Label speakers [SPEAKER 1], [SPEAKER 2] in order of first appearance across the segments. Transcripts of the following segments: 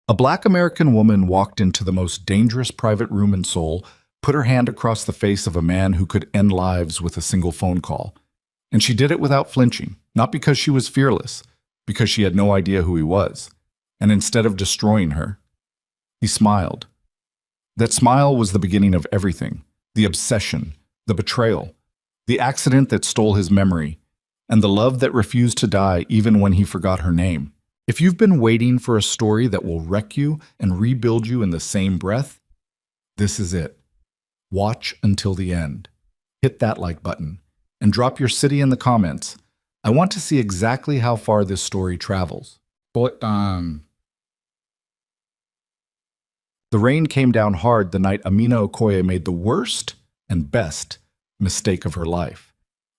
[SPEAKER 1] A black American woman walked into the most dangerous private room in Seoul, put her hand across the face of a man who could end lives with a single phone call. And she did it without flinching, not because she was fearless, because she had no idea who he was. And instead of destroying her, he smiled. That smile was the beginning of everything: the obsession, the betrayal, the accident that stole his memory, and the love that refused to die even when he forgot her name. If you've been waiting for a story that will wreck you and rebuild you in the same breath, this is it. Watch until the end. Hit that like button and drop your city in the comments. I want to see exactly how far this story travels. Bullet time. The rain came down hard the night Amina Okoye made the worst and best mistake of her life.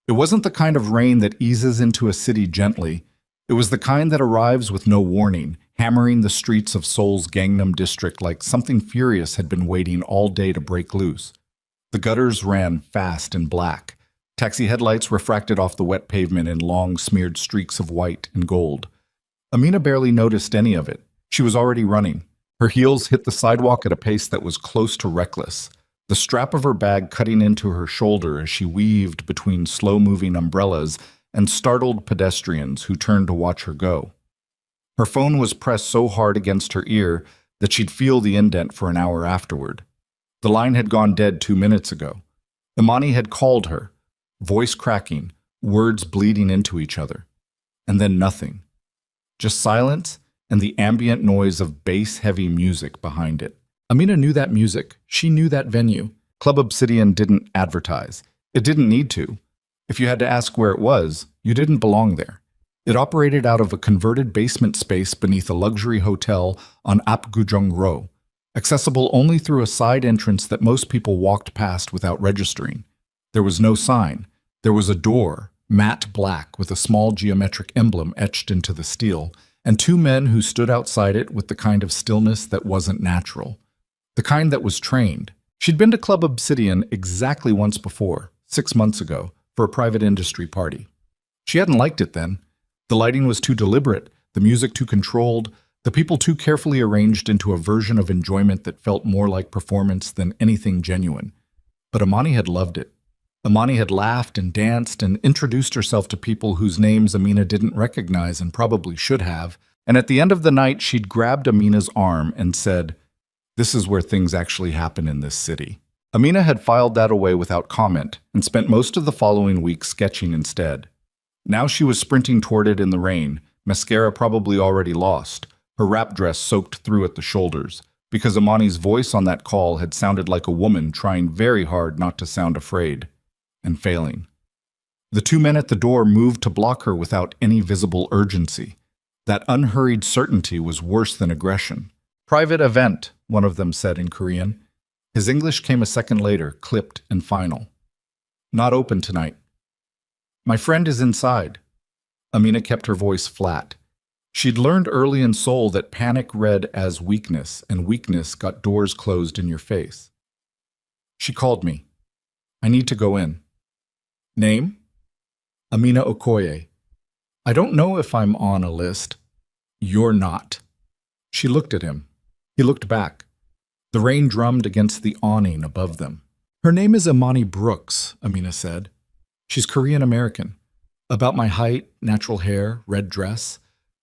[SPEAKER 1] It wasn't the kind of rain that eases into a city gently. It was the kind that arrives with no warning, hammering the streets of Seoul's Gangnam district like something furious had been waiting all day to break loose. The gutters ran fast and black. Taxi headlights refracted off the wet pavement in long, smeared streaks of white and gold. Amina barely noticed any of it. She was already running. Her heels hit the sidewalk at a pace that was close to reckless, the strap of her bag cutting into her shoulder as she weaved between slow-moving umbrellas and startled pedestrians who turned to watch her go. Her phone was pressed so hard against her ear that she'd feel the indent for an hour afterward. The line had gone dead 2 minutes ago. Imani had called her, voice cracking, words bleeding into each other. And then nothing. Just silence and the ambient noise of bass-heavy music behind it. Amina knew that music. She knew that venue. Club Obsidian didn't advertise. It didn't need to. If you had to ask where it was, you didn't belong there. It operated out of a converted basement space beneath a luxury hotel on Apgujeong Road, accessible only through a side entrance that most people walked past without registering. There was no sign. There was a door, matte black with a small geometric emblem etched into the steel, and two men who stood outside it with the kind of stillness that wasn't natural. The kind that was trained. She'd been to Club Obsidian exactly once before, 6 months ago, for a private industry party. She hadn't liked it then. The lighting was too deliberate, the music too controlled, the people too carefully arranged into a version of enjoyment that felt more like performance than anything genuine. But Imani had loved it. Imani had laughed and danced and introduced herself to people whose names Amina didn't recognize and probably should have, and at the end of the night she'd grabbed Amina's arm and said, "This is where things actually happen in this city." Amina had filed that away without comment and spent most of the following week sketching instead. Now she was sprinting toward it in the rain, mascara probably already lost, her wrap dress soaked through at the shoulders, because Imani's voice on that call had sounded like a woman trying very hard not to sound afraid, and failing. The two men at the door moved to block her without any visible urgency. That unhurried certainty was worse than aggression. "Private event," one of them said in Korean. His English came a second later, clipped and final. "Not open tonight." "My friend is inside." Amina kept her voice flat. She'd learned early in Seoul that panic read as weakness, and weakness got doors closed in your face. "She called me. I need to go in." "Name?" "Amina Okoye." "I don't know if I'm on a list." "You're not." She looked at him. He looked back. The rain drummed against the awning above them. "Her name is Imani Brooks," Amina said. "She's Korean-American. About my height, natural hair, red dress.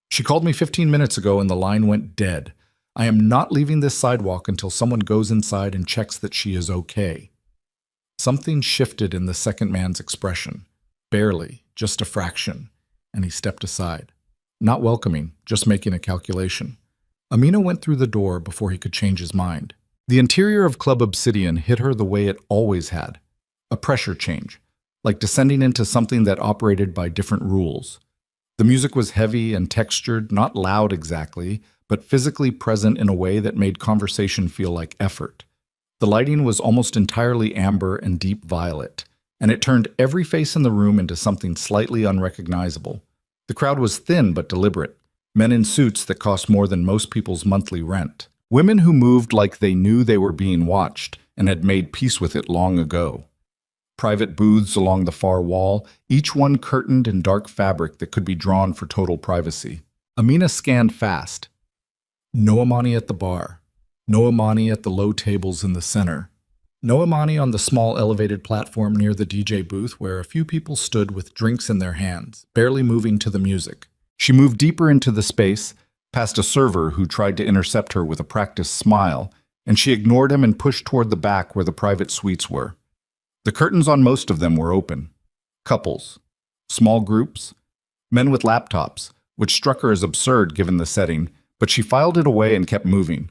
[SPEAKER 1] She called me 15 minutes ago and the line went dead. I am not leaving this sidewalk until someone goes inside and checks that she is okay." Something shifted in the second man's expression. Barely, just a fraction, and he stepped aside. Not welcoming, just making a calculation. Amina went through the door before he could change his mind. The interior of Club Obsidian hit her the way it always had. A pressure change, like descending into something that operated by different rules. The music was heavy and textured, not loud exactly, but physically present in a way that made conversation feel like effort. The lighting was almost entirely amber and deep violet, and it turned every face in the room into something slightly unrecognizable. The crowd was thin but deliberate. Men in suits that cost more than most people's monthly rent. Women who moved like they knew they were being watched and had made peace with it long ago. Private booths along the far wall, each one curtained in dark fabric that could be drawn for total privacy. Amina scanned fast. No Amani at the bar. No Amani at the low tables in the center. No Amani on the small elevated platform near the DJ booth where a few people stood with drinks in their hands, barely moving to the music. She moved deeper into the space, past a server who tried to intercept her with a practiced smile, and she ignored him and pushed toward the back where the private suites were. The curtains on most of them were open. Couples. Small groups. Men with laptops, which struck her as absurd given the setting, but she filed it away and kept moving.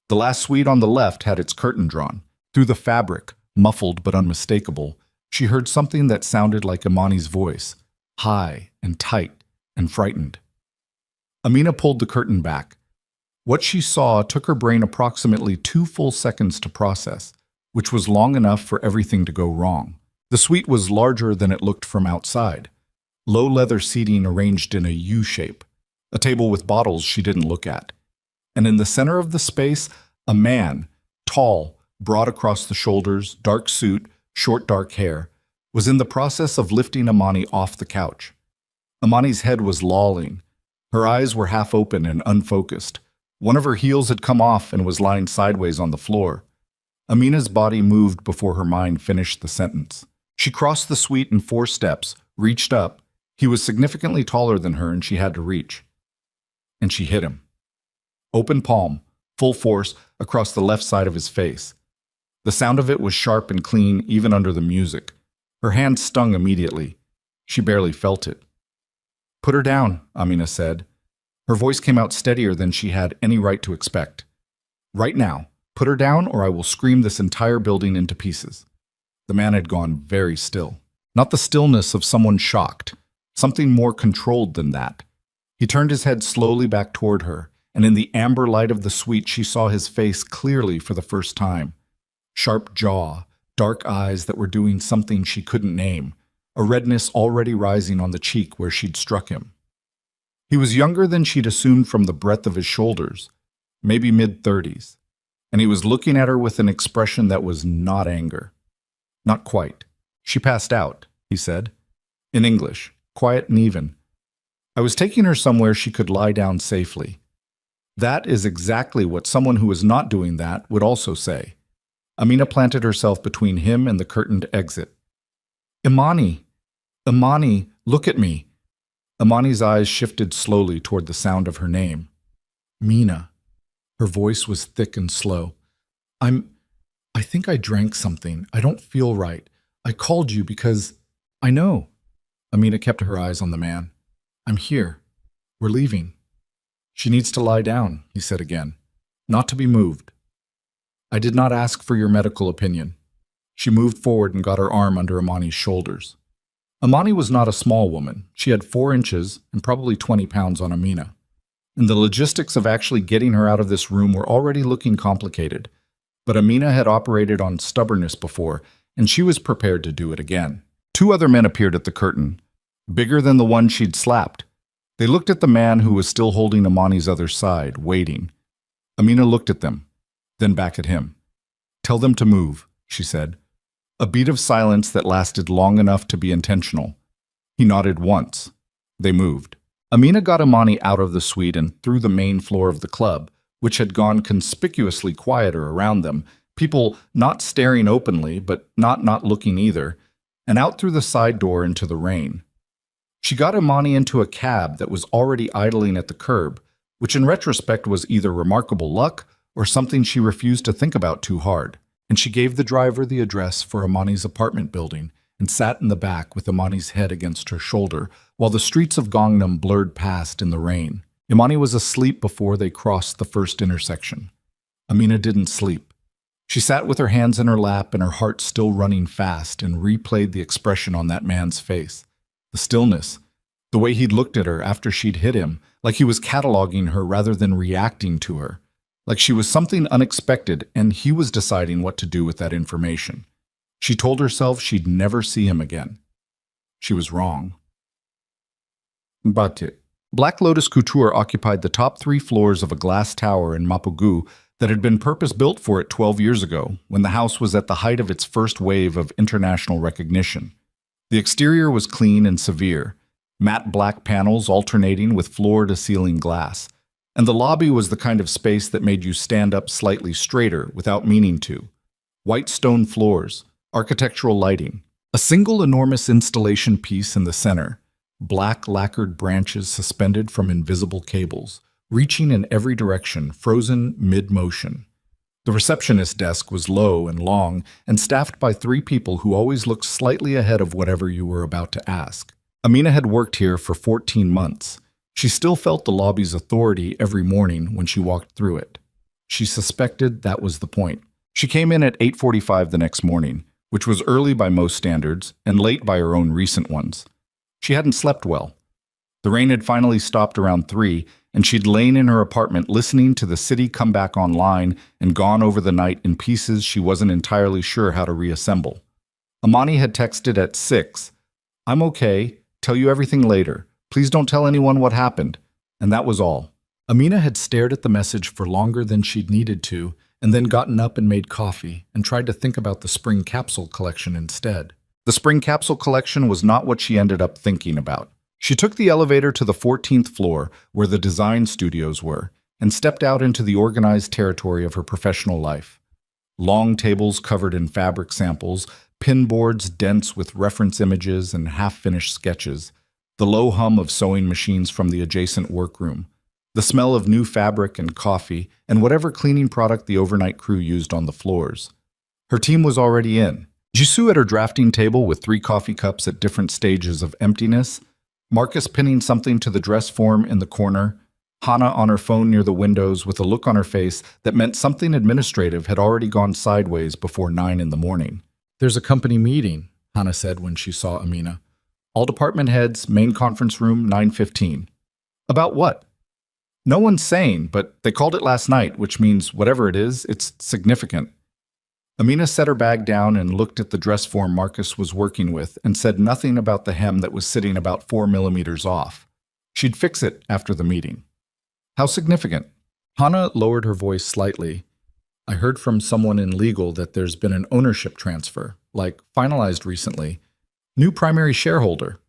[SPEAKER 1] The last suite on the left had its curtain drawn. Through the fabric, muffled but unmistakable, she heard something that sounded like Amani's voice, high and tight and frightened. Amina pulled the curtain back. What she saw took her brain approximately 2 full seconds to process, which was long enough for everything to go wrong. The suite was larger than it looked from outside. Low leather seating arranged in a U shape, a table with bottles she didn't look at. And in the center of the space, a man, tall, broad across the shoulders, dark suit, short dark hair, was in the process of lifting Amani off the couch. Amani's head was lolling. Her eyes were half open and unfocused. One of her heels had come off and was lying sideways on the floor. Amina's body moved before her mind finished the sentence. She crossed the suite in 4 steps, reached up. He was significantly taller than her and she had to reach. And she hit him. Open palm, full force, across the left side of his face. The sound of it was sharp and clean even under the music. Her hand stung immediately. She barely felt it. "Put her down," Amina said. Her voice came out steadier than she had any right to expect. "Right now, put her down or I will scream this entire building into pieces." The man had gone very still. Not the stillness of someone shocked, something more controlled than that. He turned his head slowly back toward her, and in the amber light of the suite she saw his face clearly for the first time. Sharp jaw, dark eyes that were doing something she couldn't name, a redness already rising on the cheek where she'd struck him. He was younger than she'd assumed from the breadth of his shoulders, maybe mid-30s, and he was looking at her with an expression that was not anger. Not quite. "She passed out," he said. In English, quiet and even. "I was taking her somewhere she could lie down safely." That is exactly what someone who was not doing that would also say. Amina planted herself between him and the curtained exit. "Imani! Imani, look at me!" Imani's eyes shifted slowly toward the sound of her name. "Mina." Her voice was thick and slow. I think I drank something. I don't feel right. I called you because I know." Amina kept her eyes on the man. "I'm here. We're leaving." "She needs to lie down," he said again. "Not to be moved." "I did not ask for your medical opinion." She moved forward and got her arm under Amani's shoulders. Amani was not a small woman. She had 4 inches and probably 20 pounds on Amina. And the logistics of actually getting her out of this room were already looking complicated. But Amina had operated on stubbornness before, and she was prepared to do it again. 2 other men appeared at the curtain, bigger than the one she'd slapped. They looked at the man who was still holding Amani's other side, waiting. Amina looked at them, then back at him. "Tell them to move," she said. A beat of silence that lasted long enough to be intentional. He nodded once. They moved. Amina got Amani out of the suite and through the main floor of the club, which had gone conspicuously quieter around them, people not staring openly, but not looking either, and out through the side door into the rain. She got Amani into a cab that was already idling at the curb, which in retrospect was either remarkable luck or something she refused to think about too hard, and she gave the driver the address for Amani's apartment building and sat in the back with Amani's head against her shoulder while the streets of Gangnam blurred past in the rain. Imani was asleep before they crossed the first intersection. Amina didn't sleep. She sat with her hands in her lap and her heart still running fast and replayed the expression on that man's face. The stillness, the way he'd looked at her after she'd hit him, like he was cataloging her rather than reacting to her, like she was something unexpected and he was deciding what to do with that information. She told herself she'd never see him again. She was wrong. Batik. Black Lotus Couture occupied the top 3 floors of a glass tower in Mapugu that had been purpose-built for it 12 years ago, when the house was at the height of its first wave of international recognition. The exterior was clean and severe, matte black panels alternating with floor-to-ceiling glass. And the lobby was the kind of space that made you stand up slightly straighter without meaning to. White stone floors, architectural lighting, a single enormous installation piece in the center, black lacquered branches suspended from invisible cables, reaching in every direction, frozen mid-motion. The receptionist desk was low and long and staffed by 3 people who always looked slightly ahead of whatever you were about to ask. Amina had worked here for 14 months. She still felt the lobby's authority every morning when she walked through it. She suspected that was the point. She came in at 8:45 the next morning, which was early by most standards and late by her own recent ones. She hadn't slept well. The rain had finally stopped around 3, and she'd lain in her apartment listening to the city come back online and gone over the night in pieces she wasn't entirely sure how to reassemble. Amani had texted at 6, "I'm okay, tell you everything later. Please don't tell anyone what happened." And that was all. Amina had stared at the message for longer than she'd needed to, and then gotten up and made coffee and tried to think about the spring capsule collection instead. The spring capsule collection was not what she ended up thinking about. She took the elevator to the 14th floor, where the design studios were, and stepped out into the organized territory of her professional life. Long tables covered in fabric samples, pinboards dense with reference images and half-finished sketches, the low hum of sewing machines from the adjacent workroom, the smell of new fabric and coffee, and whatever cleaning product the overnight crew used on the floors. Her team was already in. Jisoo at her drafting table with 3 coffee cups at different stages of emptiness, Marcus pinning something to the dress form in the corner, Hana on her phone near the windows with a look on her face that meant something administrative had already gone sideways before 9 in the morning. "There's a company meeting," Hana said when she saw Amina. "All department heads, main conference room, 9:15. "About what?" "No one's saying, but they called it last night, which means whatever it is, it's significant." Amina set her bag down and looked at the dress form Marcus was working with and said nothing about the hem that was sitting about 4 millimeters off. She'd fix it after the meeting. "How significant?" Hana lowered her voice slightly. "I heard from someone in legal that there's been an ownership transfer, like finalized recently. New primary shareholder."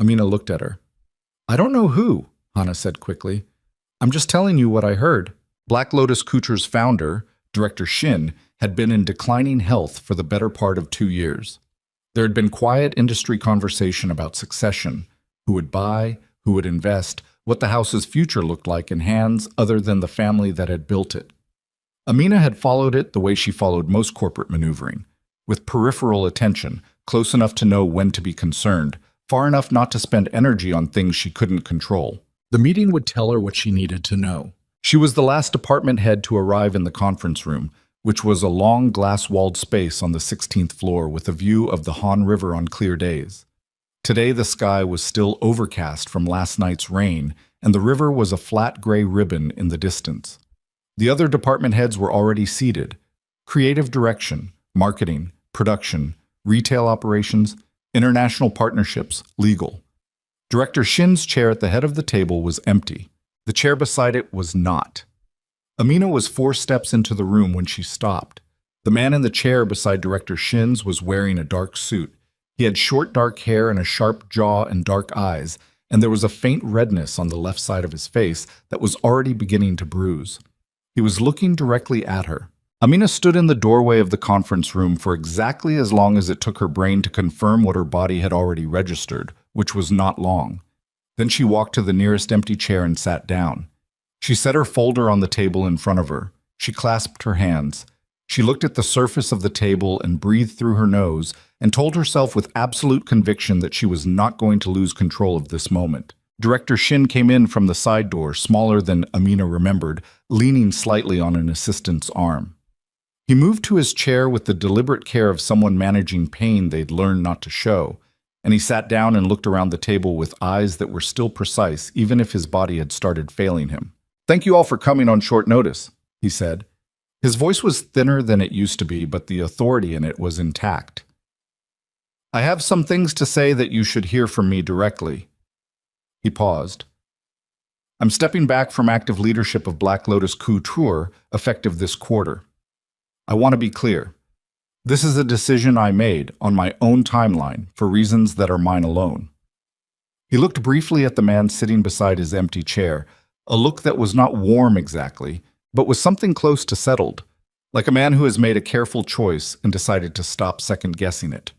[SPEAKER 1] Amina looked at her. "I don't know who," Hana said quickly. "I'm just telling you what I heard. Black Lotus Couture's founder, Director Shin, had been in declining health for the better part of 2 years. There had been quiet industry conversation about succession, who would buy, who would invest, what the house's future looked like in hands other than the family that had built it. Amina had followed it the way she followed most corporate maneuvering, with peripheral attention, close enough to know when to be concerned, far enough not to spend energy on things she couldn't control. The meeting would tell her what she needed to know. She was the last department head to arrive in the conference room, which was a long glass-walled space on the 16th floor with a view of the Han River on clear days. Today the sky was still overcast from last night's rain, and the river was a flat gray ribbon in the distance. The other department heads were already seated. Creative direction, marketing, production, retail operations, international partnerships, legal. Director Shin's chair at the head of the table was empty. The chair beside it was not. Amina was 4 steps into the room when she stopped. The man in the chair beside Director Shin's was wearing a dark suit. He had short dark hair and a sharp jaw and dark eyes, and there was a faint redness on the left side of his face that was already beginning to bruise. He was looking directly at her. Amina stood in the doorway of the conference room for exactly as long as it took her brain to confirm what her body had already registered, which was not long. Then she walked to the nearest empty chair and sat down. She set her folder on the table in front of her. She clasped her hands. She looked at the surface of the table and breathed through her nose and told herself with absolute conviction that she was not going to lose control of this moment. Director Shin came in from the side door, smaller than Amina remembered, leaning slightly on an assistant's arm. He moved to his chair with the deliberate care of someone managing pain they'd learned not to show, and he sat down and looked around the table with eyes that were still precise, even if his body had started failing him. "Thank you all for coming on short notice," he said. His voice was thinner than it used to be, but the authority in it was intact. "I have some things to say that you should hear from me directly." He paused. "I'm stepping back from active leadership of Black Lotus Couture, effective this quarter. I want to be clear. This is a decision I made on my own timeline for reasons that are mine alone." He looked briefly at the man sitting beside his empty chair, A look that was not warm exactly, but was something close to settled, like a man who has made a careful choice and decided to stop second-guessing it.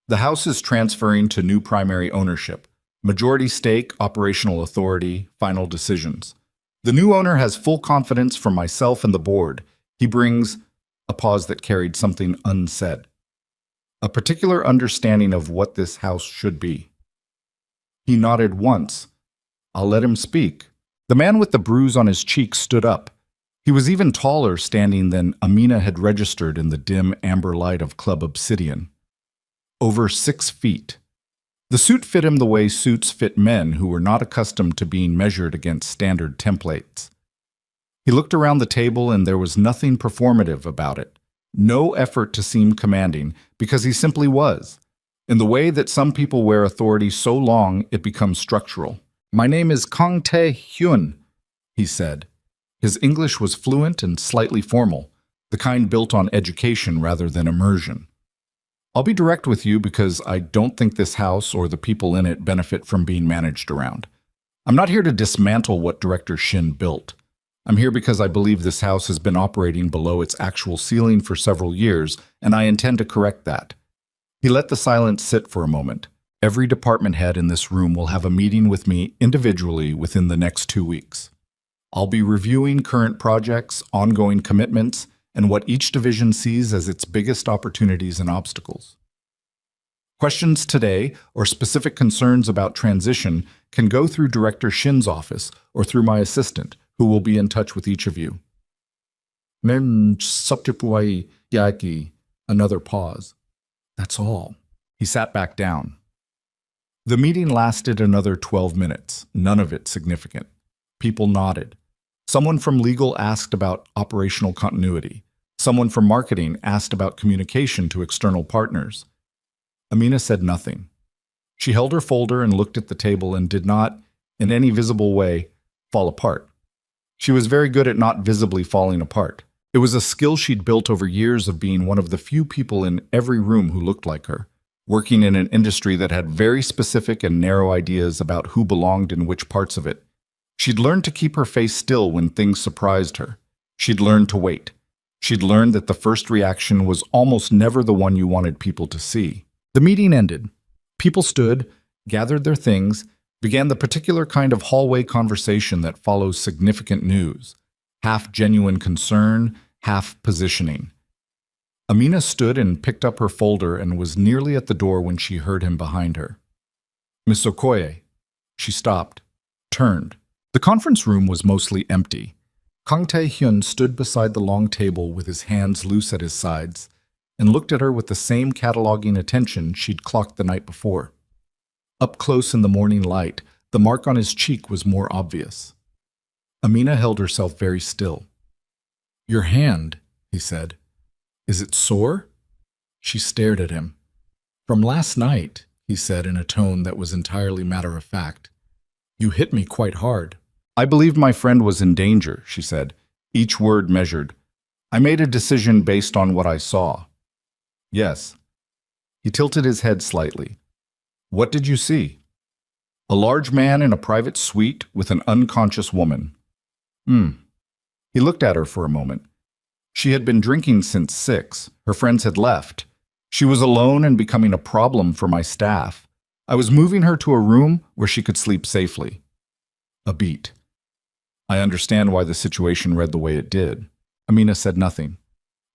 [SPEAKER 1] The house is transferring to new primary ownership, majority stake, operational authority, final decisions. The new owner has full confidence from myself and the board. He brings a pause that carried something unsaid, a particular understanding of what this house should be. He nodded once. I'll let him speak. The man with the bruise on his cheek stood up. He was even taller standing than Amina had registered in the dim amber light of Club Obsidian. Over 6 feet. The suit fit him the way suits fit men who were not accustomed to being measured against standard templates. He looked around the table and there was nothing performative about it. No effort to seem commanding, because he simply was. In the way that some people wear authority so long it becomes structural. My name is Kang Tae-hyun, he said. His English was fluent and slightly formal, the kind built on education rather than immersion. I'll be direct with you because I don't think this house or the people in it benefit from being managed around. I'm not here to dismantle what Director Shin built. I'm here because I believe this house has been operating below its actual ceiling for several years, and I intend to correct that. He let the silence sit for a moment. Every department head in this room will have a meeting with me individually within the next 2 weeks. I'll be reviewing current projects, ongoing commitments, and what each division sees as its biggest opportunities and obstacles. Questions today or specific concerns about transition can go through Director Shin's office or through my assistant, who will be in touch with each of you. Another pause. That's all. He sat back down. The meeting lasted another 12 minutes, none of it significant. People nodded. Someone from legal asked about operational continuity. Someone from marketing asked about communication to external partners. Amina said nothing. She held her folder and looked at the table and did not, in any visible way, fall apart. She was very good at not visibly falling apart. It was a skill she'd built over years of being one of the few people in every room who looked like her, working in an industry that had very specific and narrow ideas about who belonged in which parts of it. She'd learned to keep her face still when things surprised her. She'd learned to wait. She'd learned that the first reaction was almost never the one you wanted people to see. The meeting ended. People stood, gathered their things, began the particular kind of hallway conversation that follows significant news, half genuine concern, half positioning. Amina stood and picked up her folder and was nearly at the door when she heard him behind her. Miss Okoye. She stopped, turned. The conference room was mostly empty. Kang Tae-hyun stood beside the long table with his hands loose at his sides and looked at her with the same cataloging attention she'd clocked the night before. Up close in the morning light, the mark on his cheek was more obvious. Amina held herself very still. Your hand, he said. Is it sore? She stared at him. From last night, he said in a tone that was entirely matter-of-fact. You hit me quite hard. I believed my friend was in danger, she said, each word measured. I made a decision based on what I saw. Yes. He tilted his head slightly. What did you see? A large man in a private suite with an unconscious woman. He looked at her for a moment. She had been drinking since 6. Her friends had left. She was alone and becoming a problem for my staff. I was moving her to a room where she could sleep safely. A beat. I understand why the situation read the way it did. Amina said nothing.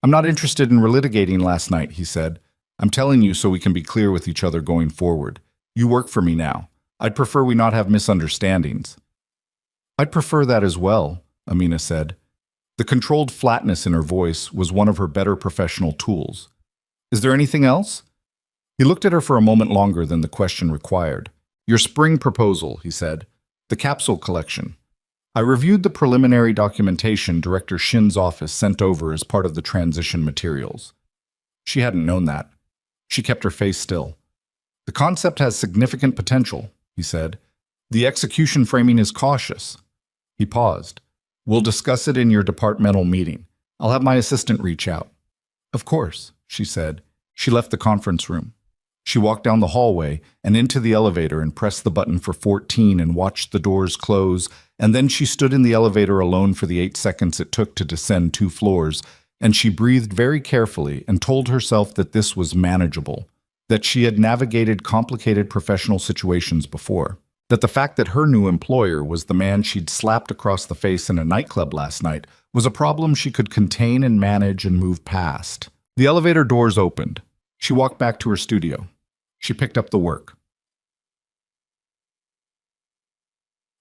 [SPEAKER 1] I'm not interested in relitigating last night, he said. I'm telling you so we can be clear with each other going forward. You work for me now. I'd prefer we not have misunderstandings. I'd prefer that as well, Amina said. The controlled flatness in her voice was one of her better professional tools. Is there anything else? He looked at her for a moment longer than the question required. Your spring proposal, he said. The capsule collection. I reviewed the preliminary documentation Director Shin's office sent over as part of the transition materials. She hadn't known that. She kept her face still. The concept has significant potential, he said. The execution framing is cautious. He paused. We'll discuss it in your departmental meeting. I'll have my assistant reach out. Of course, she said. She left the conference room. She walked down the hallway and into the elevator and pressed the button for 14 and watched the doors close, and then she stood in the elevator alone for the 8 seconds it took to descend 2 floors, and she breathed very carefully and told herself that this was manageable, that she had navigated complicated professional situations before, that the fact that her new employer was the man she'd slapped across the face in a nightclub last night was a problem she could contain and manage and move past. The elevator doors opened. She walked back to her studio. She picked up the work.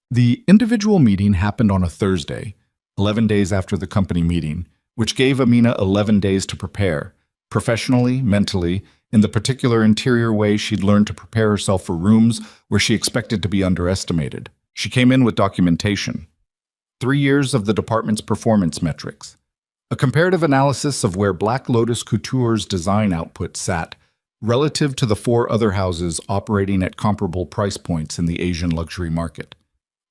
[SPEAKER 1] The individual meeting happened on a Thursday, 11 days after the company meeting, which gave Amina 11 days to prepare, professionally, mentally, in the particular interior way she'd learned to prepare herself for rooms where she expected to be underestimated. She came in with documentation. 3 years of the department's performance metrics. A comparative analysis of where Black Lotus Couture's design output sat relative to the 4 other houses operating at comparable price points in the Asian luxury market.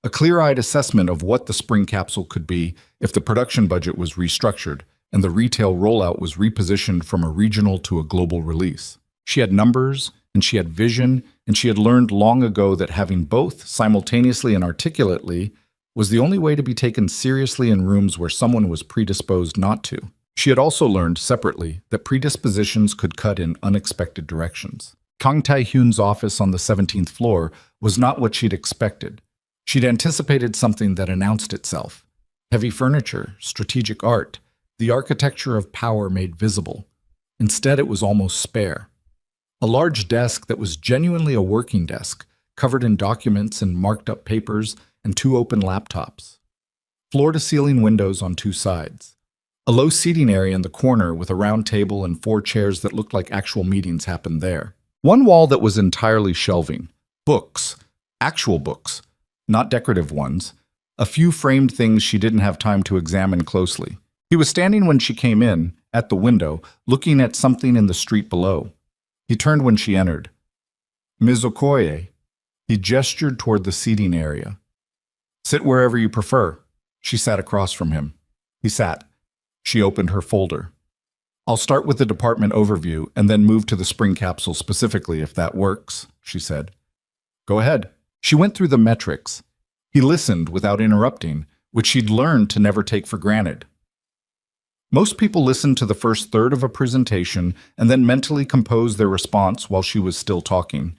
[SPEAKER 1] A clear-eyed assessment of what the spring capsule could be if the production budget was restructured and the retail rollout was repositioned from a regional to a global release. She had numbers, and she had vision, and she had learned long ago that having both simultaneously and articulately was the only way to be taken seriously in rooms where someone was predisposed not to. She had also learned, separately, that predispositions could cut in unexpected directions. Kang Tae-hyun's office on the 17th floor was not what she'd expected. She'd anticipated something that announced itself. Heavy furniture, strategic art, the architecture of power made visible. Instead, it was almost spare. A large desk that was genuinely a working desk, covered in documents and marked-up papers, and 2 open laptops. Floor-to-ceiling windows on 2 sides. A low seating area in the corner with a round table and 4 chairs that looked like actual meetings happened there. One wall that was entirely shelving. Books. Actual books. Not decorative ones. A few framed things she didn't have time to examine closely. He was standing when she came in, at the window, looking at something in the street below. He turned when she entered. Ms. Okoye. He gestured toward the seating area. Sit wherever you prefer. She sat across from him. He sat. She opened her folder. I'll start with the department overview and then move to the spring capsule specifically if that works, she said. Go ahead. She went through the metrics. He listened without interrupting, which she'd learned to never take for granted. Most people listened to the first third of a presentation and then mentally composed their response while she was still talking.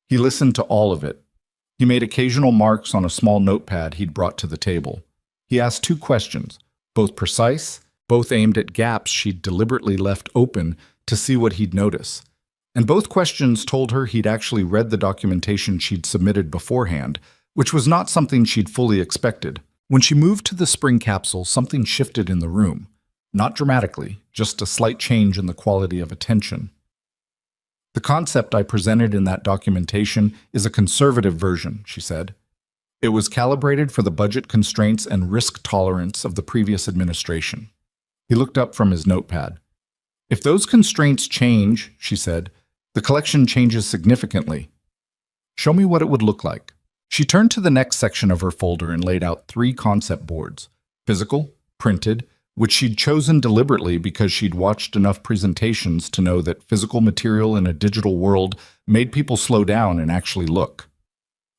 [SPEAKER 1] He listened to all of it. He made occasional marks on a small notepad he'd brought to the table. He asked 2 questions, both precise, both aimed at gaps she'd deliberately left open to see what he'd notice. And both questions told her he'd actually read the documentation she'd submitted beforehand, which was not something she'd fully expected. When she moved to the spring capsule, something shifted in the room. Not dramatically, just a slight change in the quality of attention. The concept I presented in that documentation is a conservative version, she said. It was calibrated for the budget constraints and risk tolerance of the previous administration. He looked up from his notepad. If those constraints change, she said, the collection changes significantly. Show me what it would look like. She turned to the next section of her folder and laid out 3 concept boards, physical, printed, which she'd chosen deliberately because she'd watched enough presentations to know that physical material in a digital world made people slow down and actually look.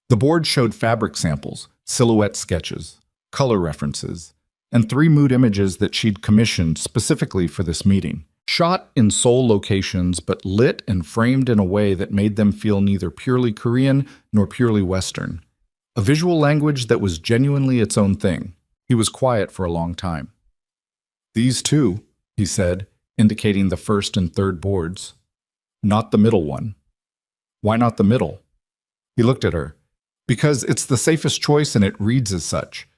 [SPEAKER 1] The board showed fabric samples, silhouette sketches, color references, and 3 mood images that she'd commissioned specifically for this meeting. Shot in Seoul locations, but lit and framed in a way that made them feel neither purely Korean nor purely Western. A visual language that was genuinely its own thing. He was quiet for a long time. These 2, he said, indicating the first and third boards. Not the middle one. Why not the middle? He looked at her. Because it's the safest choice and it reads as such.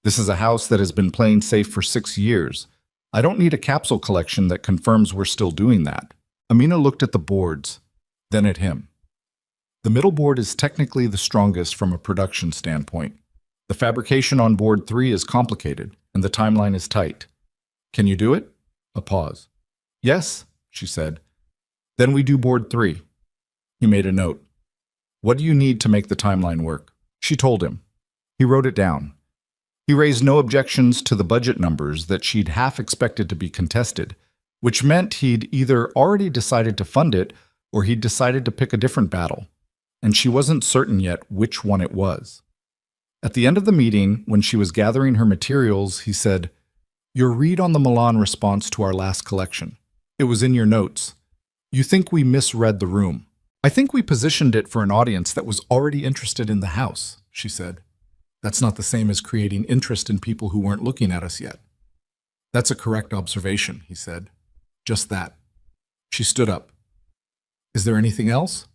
[SPEAKER 1] This is a house that has been playing safe for 6 years. I don't need a capsule collection that confirms we're still doing that. Amina looked at the boards, then at him. The middle board is technically the strongest from a production standpoint. The fabrication on board 3 is complicated, and the timeline is tight. Can you do it? A pause. Yes, she said. Then we do board 3. He made a note. What do you need to make the timeline work? She told him. He wrote it down. He raised no objections to the budget numbers that she'd half expected to be contested, which meant he'd either already decided to fund it or he'd decided to pick a different battle, and she wasn't certain yet which one it was. At the end of the meeting, when she was gathering her materials, he said, "Your read on the Milan response to our last collection. It was in your notes. You think we misread the room. I think we positioned it for an audience that was already interested in the house," she said. "That's not the same as creating interest in people who weren't looking at us yet." "That's a correct observation," he said. "Just that." She stood up. "Is there anything else?"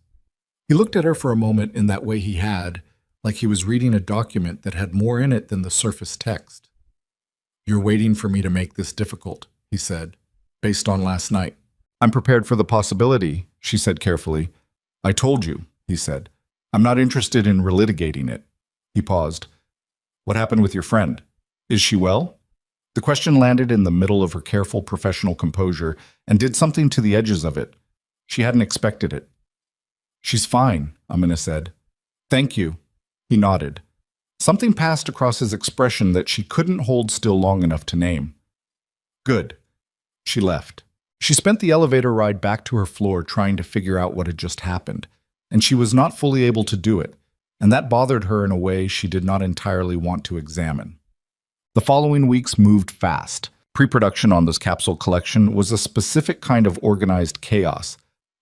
[SPEAKER 1] He looked at her for a moment in that way he had, like he was reading a document that had more in it than the surface text. "You're waiting for me to make this difficult," he said, "based on last night." "I'm prepared for the possibility," she said carefully. "I told you," he said. "I'm not interested in relitigating it." He paused. "What happened with your friend? Is she well?" The question landed in the middle of her careful professional composure and did something to the edges of it. She hadn't expected it. "She's fine," Amina said. "Thank you." He nodded. Something passed across his expression that she couldn't hold still long enough to name. "Good." She left. She spent the elevator ride back to her floor trying to figure out what had just happened, and she was not fully able to do it, and that bothered her in a way she did not entirely want to examine. The following weeks moved fast. Pre-production on this capsule collection was a specific kind of organized chaos,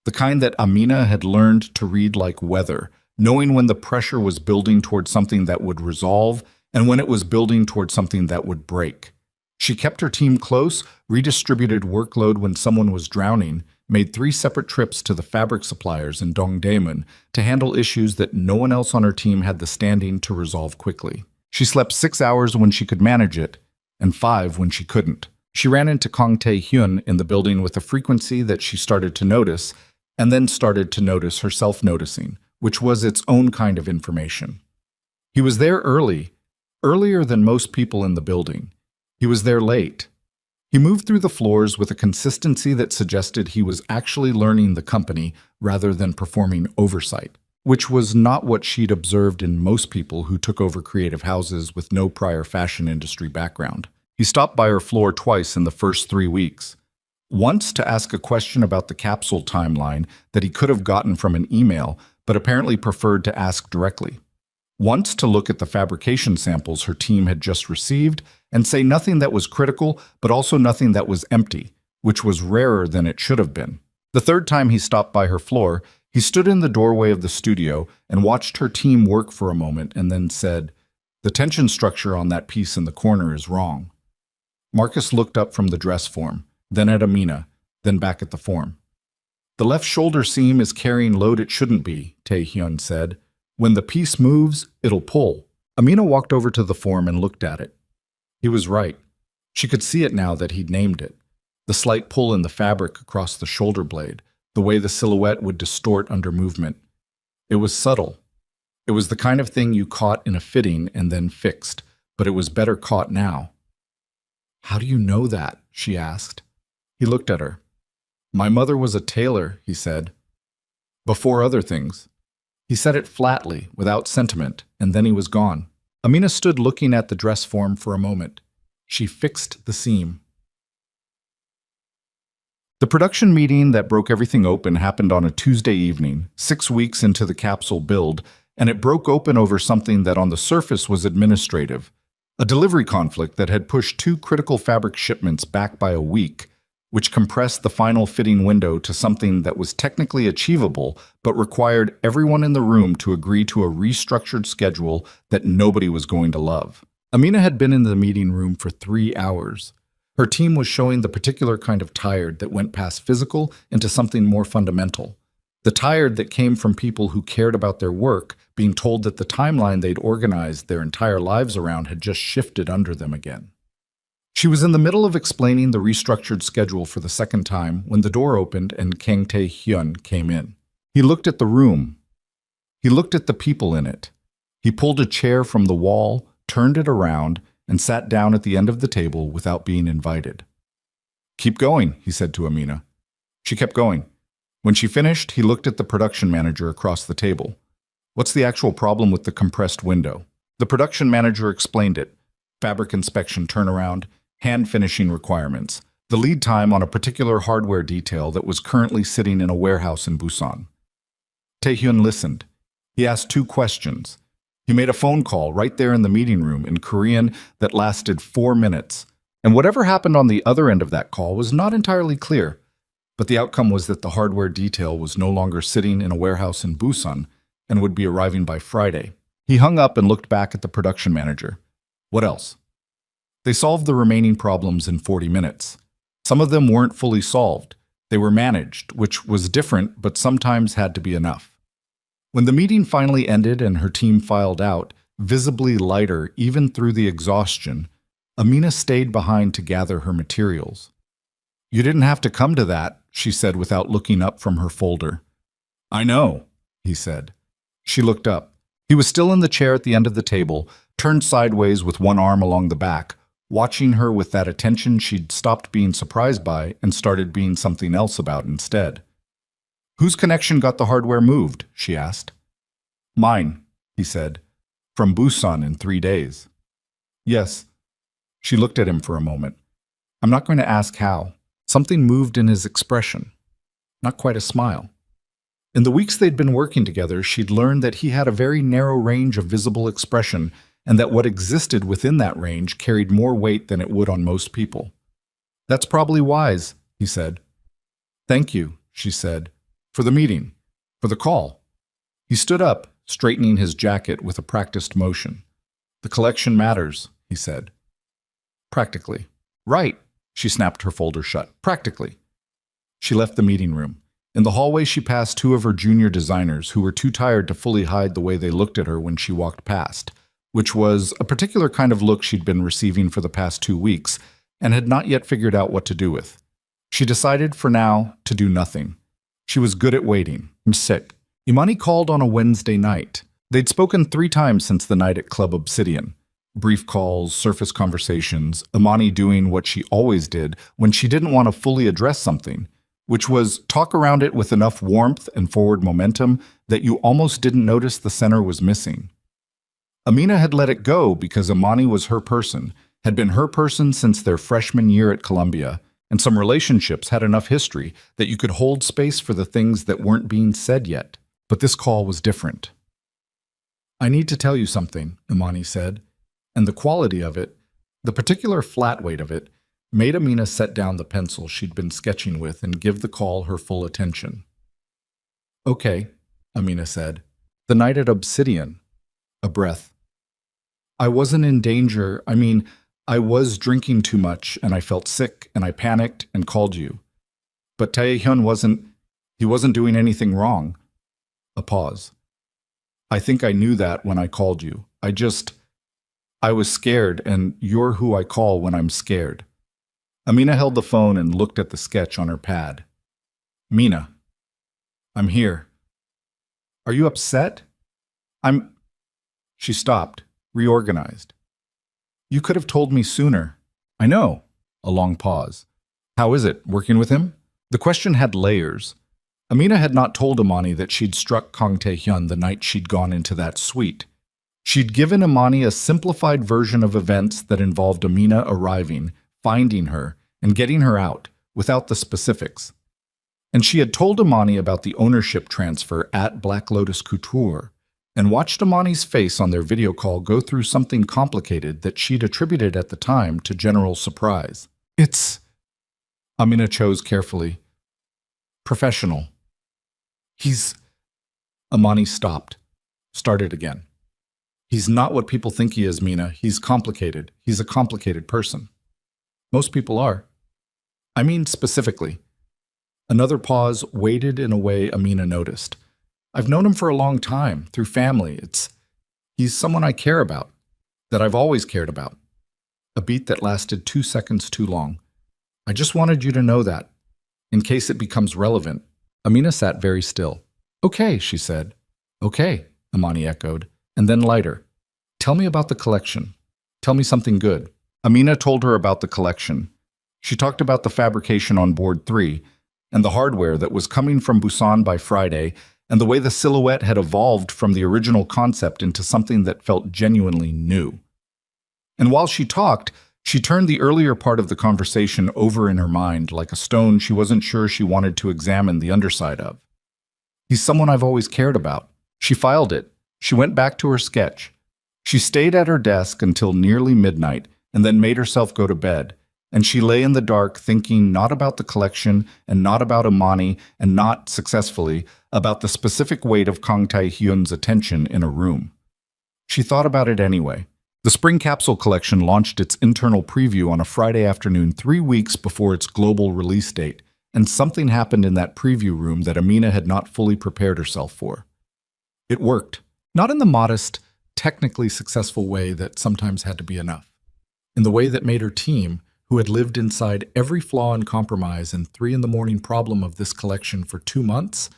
[SPEAKER 1] the kind that Amina had learned to read like weather, knowing when the pressure was building toward something that would resolve and when it was building toward something that would break. She kept her team close, redistributed workload when someone was drowning, made 3 separate trips to the fabric suppliers in Dongdaemun to handle issues that no one else on her team had the standing to resolve quickly. She slept 6 hours when she could manage it, and 5 when she couldn't. She ran into Kang Tae-hyun in the building with a frequency that she started to notice, and then started to notice herself noticing, which was its own kind of information. He was there early, earlier than most people in the building. He was there late. He moved through the floors with a consistency that suggested he was actually learning the company rather than performing oversight, which was not what she'd observed in most people who took over creative houses with no prior fashion industry background. He stopped by her floor twice in the first 3 weeks. Once to ask a question about the capsule timeline that he could have gotten from an email, but apparently preferred to ask directly. Once to look at the fabrication samples her team had just received and say nothing that was critical, but also nothing that was empty, which was rarer than it should have been. The third time he stopped by her floor, he stood in the doorway of the studio and watched her team work for a moment and then said, "The tension structure on that piece in the corner is wrong." Marcus looked up from the dress form, then at Amina, then back at the form. "The left shoulder seam is carrying load it shouldn't be," Tae-hyun said. "When the piece moves, it'll pull." Amina walked over to the form and looked at it. He was right. She could see it now that he'd named it. The slight pull in the fabric across the shoulder blade, the way the silhouette would distort under movement. It was subtle. It was the kind of thing you caught in a fitting and then fixed, but it was better caught now. "How do you know that?" she asked. He looked at her. "My mother was a tailor," he said. "Before other things." He said it flatly, without sentiment, and then he was gone. Amina stood looking at the dress form for a moment. She fixed the seam. The production meeting that broke everything open happened on a Tuesday evening, 6 weeks into the capsule build, and it broke open over something that on the surface was administrative. A delivery conflict that had pushed 2 critical fabric shipments back by a week, which compressed the final fitting window to something that was technically achievable but required everyone in the room to agree to a restructured schedule that nobody was going to love. Amina had been in the meeting room for 3 hours. Her team was showing the particular kind of tired that went past physical into something more fundamental. The tired that came from people who cared about their work, being told that the timeline they'd organized their entire lives around had just shifted under them again. She was in the middle of explaining the restructured schedule for the second time when the door opened and Kang Tae-hyun came in. He looked at the room. He looked at the people in it. He pulled a chair from the wall, turned it around, and sat down at the end of the table without being invited. "Keep going," he said to Amina. She kept going. When she finished, he looked at the production manager across the table. "What's the actual problem with the compressed window?" The production manager explained it. Fabric inspection turnaround, hand finishing requirements. the lead time on a particular hardware detail that was currently sitting in a warehouse in Busan. Taehyun listened. He asked 2 questions. He made a phone call right there in the meeting room in Korean that lasted 4 minutes, and whatever happened on the other end of that call was not entirely clear, but the outcome was that the hardware detail was no longer sitting in a warehouse in Busan and would be arriving by Friday. He hung up and looked back at the production manager. What else? They solved the remaining problems in 40 minutes. Some of them weren't fully solved. They were managed, which was different, but sometimes had to be enough. When the meeting finally ended and her team filed out, visibly lighter even through the exhaustion, Amina stayed behind to gather her materials. You didn't have to come to that, she said without looking up from her folder. I know, he said. She looked up. He was still in the chair at the end of the table, turned sideways with one arm along the back, watching her with that attention she'd stopped being surprised by and started being something else about instead. Whose connection got the hardware moved? She asked. Mine, he said. From Busan in 3 days. Yes. She looked at him for a moment. I'm not going to ask how. Something moved in his expression. Not quite a smile. In the weeks they'd been working together, she'd learned that he had a very narrow range of visible expression and that what existed within that range carried more weight than it would on most people. That's probably wise, he said. Thank you, she said, for the meeting, for the call. He stood up, straightening his jacket with a practiced motion. The collection matters, he said. Practically. Right, she snapped her folder shut. Practically. She left the meeting room. In the hallway, she passed 2 of her junior designers who were too tired to fully hide the way they looked at her when she walked past, which was a particular kind of look she'd been receiving for the past 2 weeks and had not yet figured out what to do with. She decided, for now, to do nothing. She was good at waiting. I'm sick. Imani called on a Wednesday night. They'd spoken 3 times since the night at Club Obsidian. Brief calls, surface conversations, Imani doing what she always did when she didn't want to fully address something, which was talk around it with enough warmth and forward momentum that you almost didn't notice the center was missing. Amina had let it go because Imani was her person, had been her person since their freshman year at Columbia, and some relationships had enough history that you could hold space for the things that weren't being said yet. But this call was different. I need to tell you something, Imani said, and the quality of it, the particular flat weight of it, made Amina set down the pencil she'd been sketching with and give the call her full attention. Okay, Amina said. The night at Obsidian. A breath. I wasn't in danger. I was drinking too much and I felt sick and I panicked and called you. But Taehyun wasn't doing anything wrong. A pause. I think I knew that when I called you. I was scared, and you're who I call when I'm scared. Amina held the phone and looked at the sketch on her pad. Mina. I'm here. Are you upset? She stopped, reorganized. You could have told me sooner. I know. A long pause. How is it, working with him? The question had layers. Amina had not told Imani that she'd struck Kang Taehyun the night she'd gone into that suite. She'd given Imani a simplified version of events that involved Amina arriving, finding her, and getting her out, without the specifics. And she had told Imani about the ownership transfer at Black Lotus Couture, and watched Imani's face on their video call go through something complicated that she'd attributed at the time to general surprise. It's, Amina chose carefully, professional. Imani stopped, started again. He's not what people think he is, Mina. He's complicated. He's a complicated person. Most people are. I mean specifically. Another pause waited in a way Amina noticed. I've known him for a long time, through family. He's someone I care about, that I've always cared about. A beat that lasted 2 seconds too long. I just wanted you to know that, in case it becomes relevant. Amina sat very still. Okay, she said. Okay, Imani echoed, and then lighter. Tell me about the collection. Tell me something good. Amina told her about the collection. She talked about the fabrication on board 3, and the hardware that was coming from Busan by Friday, and the way the silhouette had evolved from the original concept into something that felt genuinely new. And while she talked, She turned the earlier part of the conversation over in her mind like a stone she wasn't sure she wanted to examine the underside of. He's someone I've always cared about. She filed it. She went back to her sketch. She stayed at her desk until nearly midnight and then made herself go to bed. And she lay in the dark thinking not about the collection and not about Imani and not, successfully, about the specific weight of Kang Tae-hyun's attention in a room. She thought about it anyway. The Spring Capsule Collection launched its internal preview on a Friday afternoon 3 weeks before its global release date, and something happened in that preview room that Amina had not fully prepared herself for. It worked. Not in the modest, technically successful way that sometimes had to be enough. In the way that made her team, who had lived inside every flaw and compromise and 3 in the morning problem of this collection for 2 months,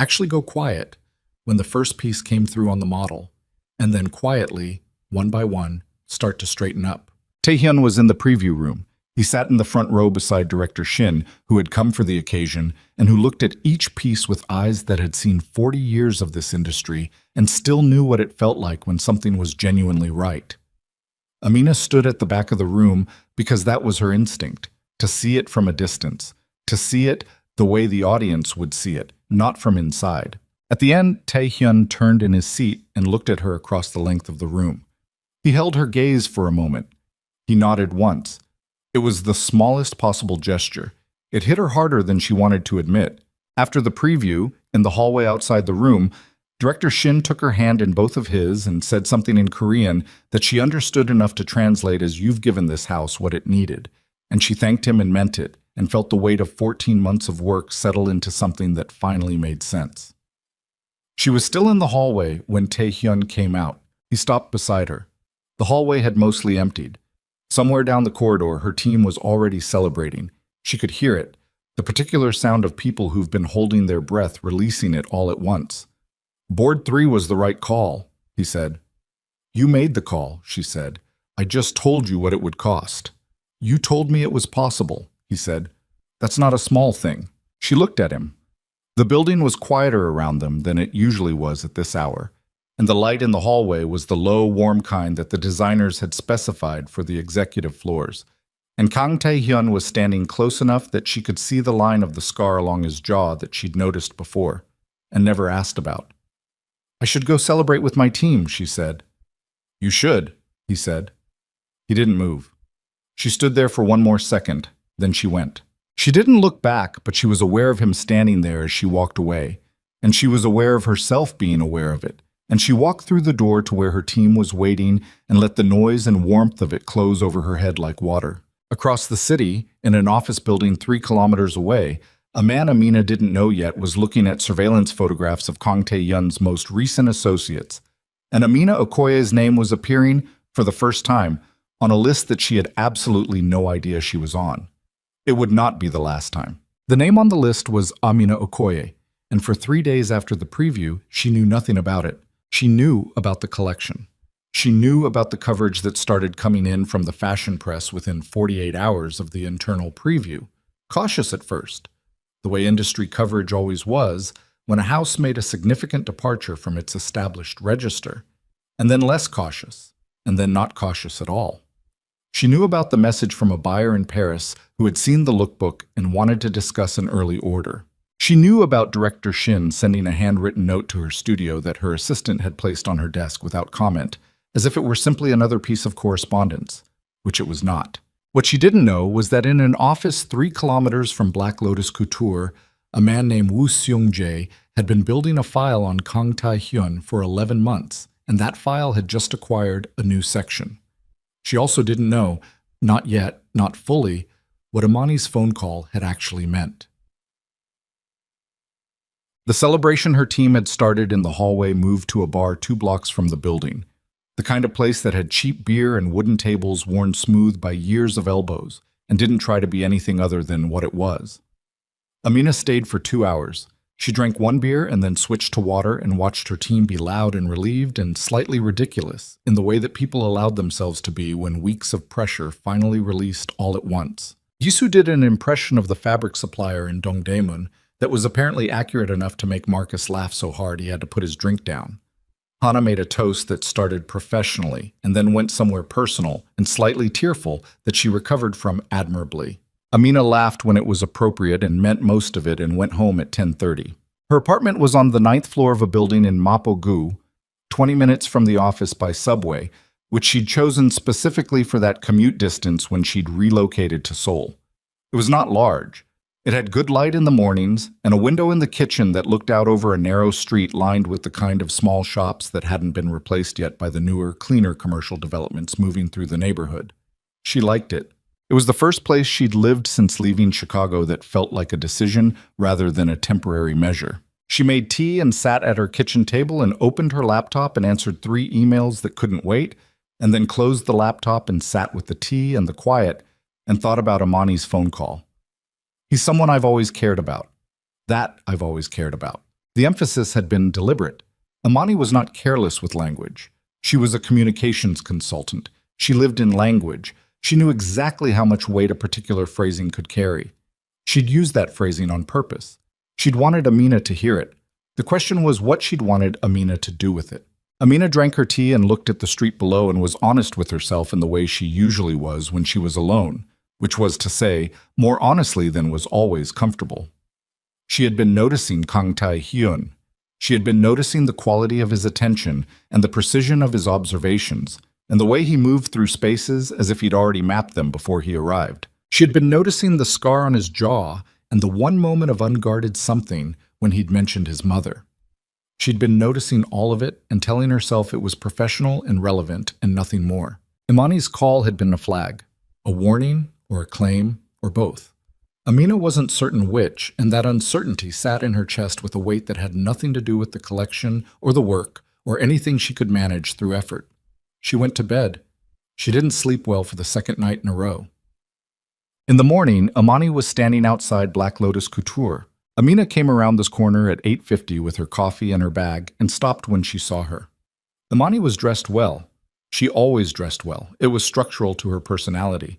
[SPEAKER 1] actually go quiet when the first piece came through on the model, and then quietly, one by one, start to straighten up. Taehyun was in the preview room. He sat in the front row beside director Shin, who had come for the occasion, and who looked at each piece with eyes that had seen 40 years of this industry and still knew what it felt like when something was genuinely right. Amina stood at the back of the room because that was her instinct, to see it from a distance, to see it the way the audience would see it, not from inside. At the end, Taehyun turned in his seat and looked at her across the length of the room. He held her gaze for a moment. He nodded once. It was the smallest possible gesture. It hit her harder than she wanted to admit. After the preview, in the hallway outside the room, Director Shin took her hand in both of his and said something in Korean that she understood enough to translate as "You've given this house what it needed." And she thanked him and meant it, and felt the weight of 14 months of work settle into something that finally made sense. She was still in the hallway when Taehyun came out. He stopped beside her. The hallway had mostly emptied. Somewhere down the corridor, her team was already celebrating. She could hear it, the particular sound of people who've been holding their breath releasing it all at once. "Board 3 was the right call," he said. "You made the call," she said. "I just told you what it would cost." "You told me it was possible," he said. "That's not a small thing." She looked at him. The building was quieter around them than it usually was at this hour, and the light in the hallway was the low, warm kind that the designers had specified for the executive floors. And Kang Tae-hyun was standing close enough that she could see the line of the scar along his jaw that she'd noticed before, and never asked about. "I should go celebrate with my team," she said. "You should," he said. He didn't move. She stood there for one more second, then she went. She didn't look back, but she was aware of him standing there as she walked away, and she was aware of herself being aware of it, and she walked through the door to where her team was waiting and let the noise and warmth of it close over her head like water. Across the city, in an office building 3 kilometers away, a man Amina didn't know yet was looking at surveillance photographs of Kang Tae-hyun's most recent associates, and Amina Okoye's name was appearing, for the first time, on a list that she had absolutely no idea she was on. It would not be the last time. The name on the list was Amina Okoye, and for 3 days after the preview, she knew nothing about it. She knew about the collection. She knew about the coverage that started coming in from the fashion press within 48 hours of the internal preview. Cautious at first, the way industry coverage always was when a house made a significant departure from its established register, and then less cautious, and then not cautious at all. She knew about the message from a buyer in Paris who had seen the lookbook and wanted to discuss an early order. She knew about director Shin sending a handwritten note to her studio that her assistant had placed on her desk without comment, as if it were simply another piece of correspondence, which it was not. What she didn't know was that in an office 3 kilometers from Black Lotus Couture, a man named Woo Seung-jae had been building a file on Kang Tae-hyun for 11 months, and that file had just acquired a new section. She also didn't know, not yet, not fully, what Imani's phone call had actually meant. The celebration her team had started in the hallway moved to a bar 2 blocks from the building, the kind of place that had cheap beer and wooden tables worn smooth by years of elbows and didn't try to be anything other than what it was. Amina stayed for 2 hours. She drank 1 beer and then switched to water and watched her team be loud and relieved and slightly ridiculous in the way that people allowed themselves to be when weeks of pressure finally released all at once. Yisu did an impression of the fabric supplier in Dongdaemun that was apparently accurate enough to make Marcus laugh so hard he had to put his drink down. Hana made a toast that started professionally and then went somewhere personal and slightly tearful that she recovered from admirably. Amina laughed when it was appropriate and meant most of it and went home at 10:30. Her apartment was on the ninth floor of a building in Mapo-gu, 20 minutes from the office by subway, which she'd chosen specifically for that commute distance when she'd relocated to Seoul. It was not large. It had good light in the mornings and a window in the kitchen that looked out over a narrow street lined with the kind of small shops that hadn't been replaced yet by the newer, cleaner commercial developments moving through the neighborhood. She liked it. It was the first place she'd lived since leaving Chicago that felt like a decision rather than a temporary measure. She made tea and sat at her kitchen table and opened her laptop and answered 3 emails that couldn't wait, and then closed the laptop and sat with the tea and the quiet and thought about Amani's phone call. He's someone I've always cared about. That I've always cared about. The emphasis had been deliberate. Amani was not careless with language. She was a communications consultant. She lived in language. She knew exactly how much weight a particular phrasing could carry. She'd used that phrasing on purpose. She'd wanted Amina to hear it. The question was what she'd wanted Amina to do with it. Amina drank her tea and looked at the street below and was honest with herself in the way she usually was when she was alone, which was to say, more honestly than was always comfortable. She had been noticing Kang Tae-hyun. She had been noticing the quality of his attention and the precision of his observations, and the way he moved through spaces as if he'd already mapped them before he arrived. She had been noticing the scar on his jaw and the one moment of unguarded something when he'd mentioned his mother. She'd been noticing all of it and telling herself it was professional and relevant and nothing more. Imani's call had been a flag, a warning or a claim, or both. Amina wasn't certain which, and that uncertainty sat in her chest with a weight that had nothing to do with the collection or the work or anything she could manage through effort. She went to bed. She didn't sleep well for the second night in a row. In the morning, Amani was standing outside Black Lotus Couture. Amina came around this corner at 8:50 with her coffee and her bag and stopped when she saw her. Amani was dressed well. She always dressed well. It was structural to her personality.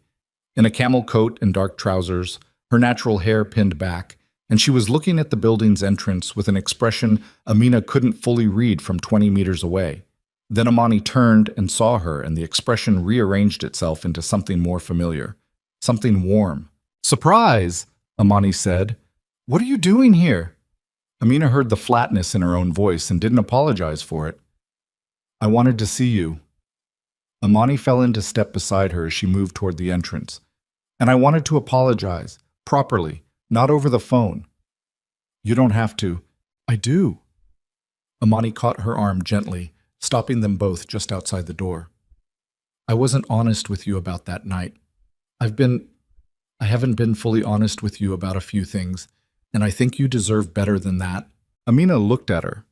[SPEAKER 1] In a camel coat and dark trousers, her natural hair pinned back, and she was looking at the building's entrance with an expression Amina couldn't fully read from 20 meters away. Then Amani turned and saw her, and the expression rearranged itself into something more familiar, something warm. "Surprise!" Amani said. "What are you doing here?" Amina heard the flatness in her own voice and didn't apologize for it. "I wanted to see you." Amani fell into step beside her as she moved toward the entrance. "And I wanted to apologize, properly, not over the phone." "You don't have to." "I do." Amani caught her arm gently, stopping them both just outside the door. "I wasn't honest with you about that night. I haven't been fully honest with you about a few things, and I think you deserve better than that." Amina looked at her.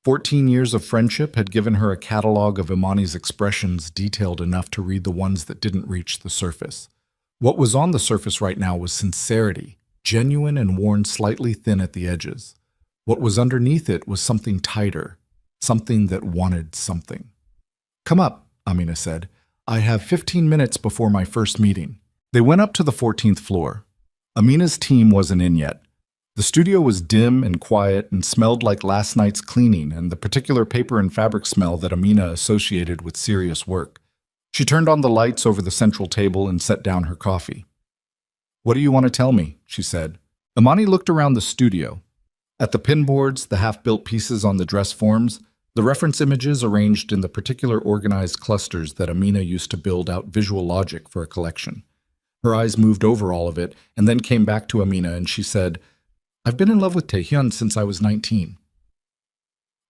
[SPEAKER 1] 14 years of friendship had given her a catalog of Imani's expressions detailed enough to read the ones that didn't reach the surface. What was on the surface right now was sincerity, genuine and worn slightly thin at the edges. What was underneath it was something tighter, something that wanted something. "Come up," Amina said. "I have 15 minutes before my first meeting." They went up to the 14th floor. Amina's team wasn't in yet. The studio was dim and quiet and smelled like last night's cleaning and the particular paper and fabric smell that Amina associated with serious work. She turned on the lights over the central table and set down her coffee. "What do you want to tell me?" she said. Amani looked around the studio. At the pinboards, the half-built pieces on the dress forms, the reference images arranged in the particular organized clusters that Amina used to build out visual logic for a collection. Her eyes moved over all of it and then came back to Amina and she said, "I've been in love with Taehyun since I was 19.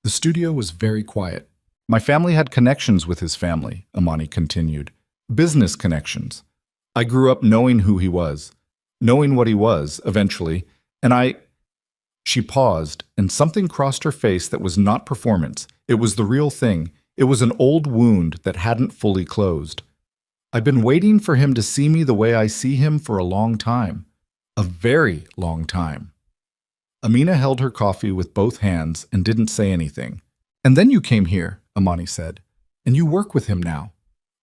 [SPEAKER 1] The studio was very quiet. "My family had connections with his family," Amani continued. "Business connections. I grew up knowing who he was, knowing what he was, eventually, and She paused, and something crossed her face that was not performance. It was the real thing. It was an old wound that hadn't fully closed. "I've been waiting for him to see me the way I see him for a long time. A very long time." Amina held her coffee with both hands and didn't say anything. "And then you came here," Amani said, "and you work with him now.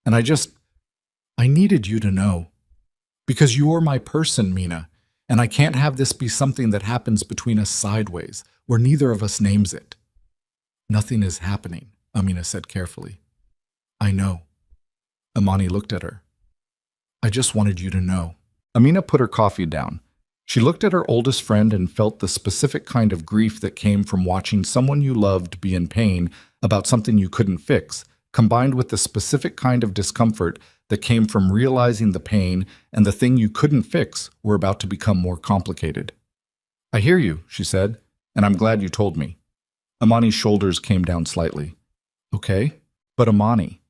[SPEAKER 1] And I needed you to know. Because you're my person, Mina, and I can't have this be something that happens between us sideways, where neither of us names it. Nothing is happening." Amina said carefully. I know. Amani looked at her. I just wanted you to know. Amina put her coffee down. She looked at her oldest friend and felt the specific kind of grief that came from watching someone you loved be in pain about something you couldn't fix, combined with the specific kind of discomfort that came from realizing the pain and the thing you couldn't fix were about to become more complicated. I hear you, she said, and I'm glad you told me. Amani's shoulders came down slightly. Okay, but Amani.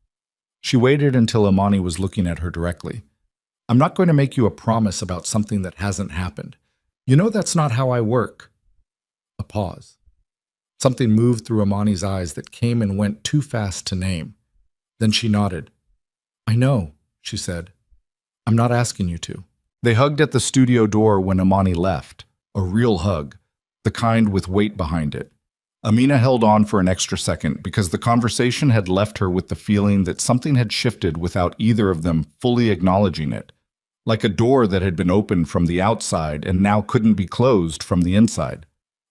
[SPEAKER 1] She waited until Amani was looking at her directly. I'm not going to make you a promise about something that hasn't happened. You know that's not how I work. A pause. Something moved through Amani's eyes that came and went too fast to name. Then she nodded. I know, she said. I'm not asking you to. They hugged at the studio door when Amani left. A real hug, the kind with weight behind it. Amina held on for an extra second because the conversation had left her with the feeling that something had shifted without either of them fully acknowledging it. Like a door that had been opened from the outside and now couldn't be closed from the inside.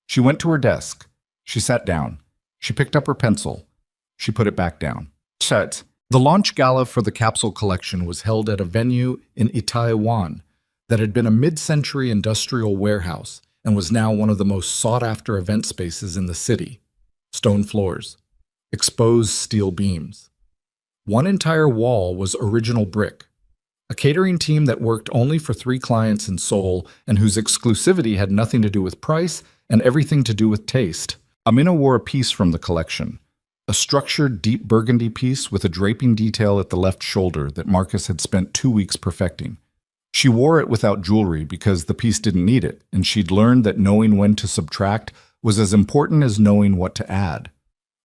[SPEAKER 1] She went to her desk. She sat down. She picked up her pencil. She put it back down. Shut. The launch gala for the capsule collection was held at a venue in Itaewon that had been a mid-century industrial warehouse and was now one of the most sought-after event spaces in the city. Stone floors. Exposed steel beams. One entire wall was original brick. A catering team that worked only for 3 clients in Seoul and whose exclusivity had nothing to do with price and everything to do with taste. Amina wore a piece from the collection. A structured, deep burgundy piece with a draping detail at the left shoulder that Marcus had spent 2 weeks perfecting. She wore it without jewelry because the piece didn't need it, and she'd learned that knowing when to subtract was as important as knowing what to add.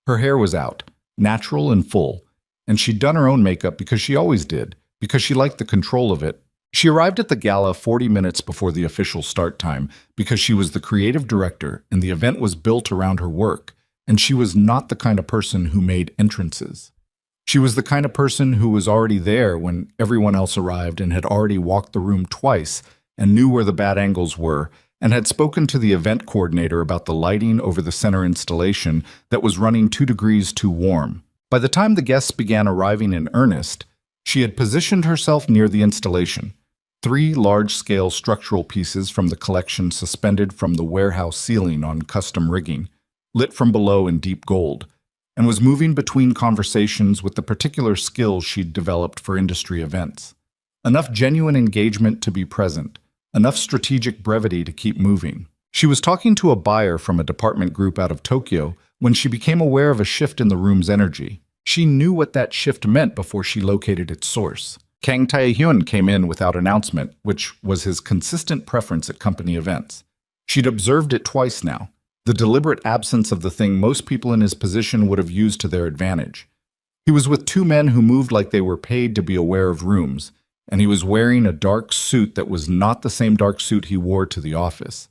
[SPEAKER 1] Her hair was out, natural and full, and she'd done her own makeup because she always did, because she liked the control of it. She arrived at the gala 40 minutes before the official start time because she was the creative director and the event was built around her work, and she was not the kind of person who made entrances. She was the kind of person who was already there when everyone else arrived and had already walked the room twice and knew where the bad angles were and had spoken to the event coordinator about the lighting over the center installation that was running 2 degrees too warm. By the time the guests began arriving in earnest, she had positioned herself near the installation, 3 large-scale structural pieces from the collection suspended from the warehouse ceiling on custom rigging, lit from below in deep gold, and was moving between conversations with the particular skills she'd developed for industry events. Enough genuine engagement to be present, enough strategic brevity to keep moving. She was talking to a buyer from a department group out of Tokyo when she became aware of a shift in the room's energy. She knew what that shift meant before she located its source. Kang Tae-hyun came in without announcement, which was his consistent preference at company events. She'd observed it twice now. The deliberate absence of the thing most people in his position would have used to their advantage. He was with 2 men who moved like they were paid to be aware of rooms, and he was wearing a dark suit that was not the same dark suit he wore to the office,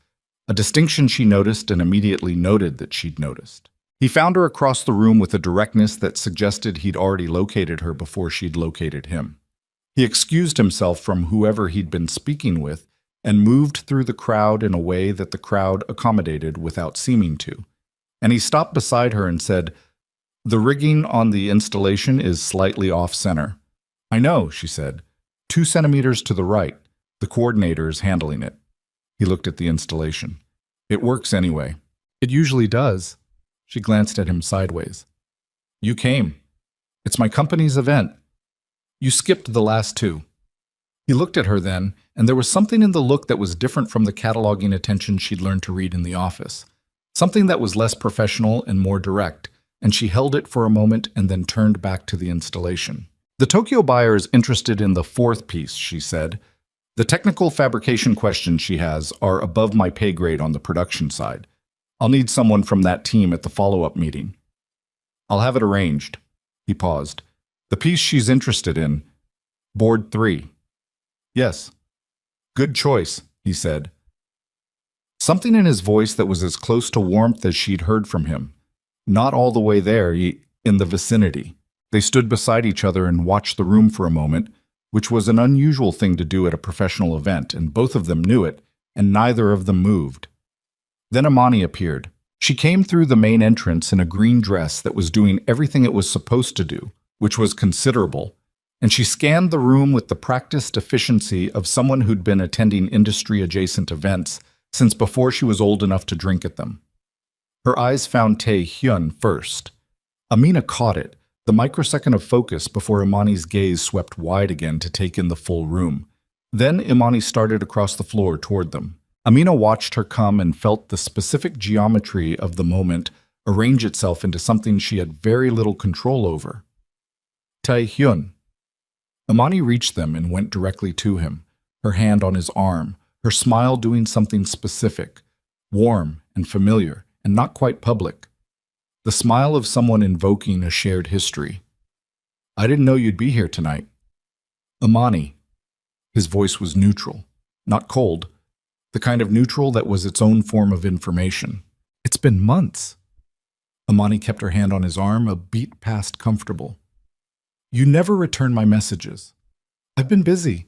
[SPEAKER 1] a distinction she noticed and immediately noted that she'd noticed. He found her across the room with a directness that suggested he'd already located her before she'd located him. He excused himself from whoever he'd been speaking with and moved through the crowd in a way that the crowd accommodated without seeming to. And he stopped beside her and said, "The rigging on the installation is slightly off-center." "I know," she said. 2 centimeters to the right. The coordinator is handling it." He looked at the installation. "It works anyway." "It usually does." She glanced at him sideways. "You came. It's my company's event. You skipped the last 2. He looked at her then, and there was something in the look that was different from the cataloging attention she'd learned to read in the office. Something that was less professional and more direct, and she held it for a moment and then turned back to the installation. "The Tokyo buyer is interested in the 4th piece," she said. "The technical fabrication questions she has are above my pay grade on the production side. I'll need someone from that team at the follow-up meeting." "I'll have it arranged." He paused. "The piece she's interested in, board 3. "Yes." "Good choice," he said. Something in his voice that was as close to warmth as she'd heard from him. Not all the way there, in the vicinity. They stood beside each other and watched the room for a moment, which was an unusual thing to do at a professional event, and both of them knew it, and neither of them moved. Then Amani appeared. She came through the main entrance in a green dress that was doing everything it was supposed to do, which was considerable, and she scanned the room with the practiced efficiency of someone who'd been attending industry-adjacent events since before she was old enough to drink at them. Her eyes found Tae-hyun first. Amina caught it, the microsecond of focus before Imani's gaze swept wide again to take in the full room. Then Imani started across the floor toward them. Amina watched her come and felt the specific geometry of the moment arrange itself into something she had very little control over. Tae-hyun. Imani reached them and went directly to him, her hand on his arm, her smile doing something specific, warm and familiar, and not quite public. The smile of someone invoking a shared history. "I didn't know you'd be here tonight." "Imani." His voice was neutral, not cold, the kind of neutral that was its own form of information. "It's been months." Imani kept her hand on his arm, a beat past comfortable. "You never return my messages." "I've been busy."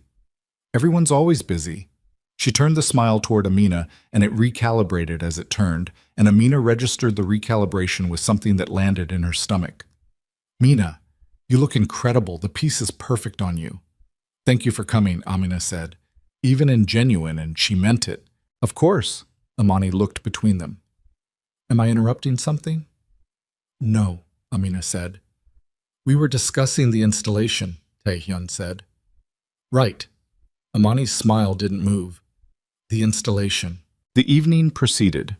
[SPEAKER 1] "Everyone's always busy." She turned the smile toward Amina, and it recalibrated as it turned, and Amina registered the recalibration with something that landed in her stomach. "Mina, you look incredible. The piece is perfect on you." "Thank you for coming," Amina said, even in genuine, and she meant it. "Of course." Imani looked between them. "Am I interrupting something?" "No," Amina said. "We were discussing the installation," Tae-hyun said. "Right." Imani's smile didn't move. The installation. The evening proceeded.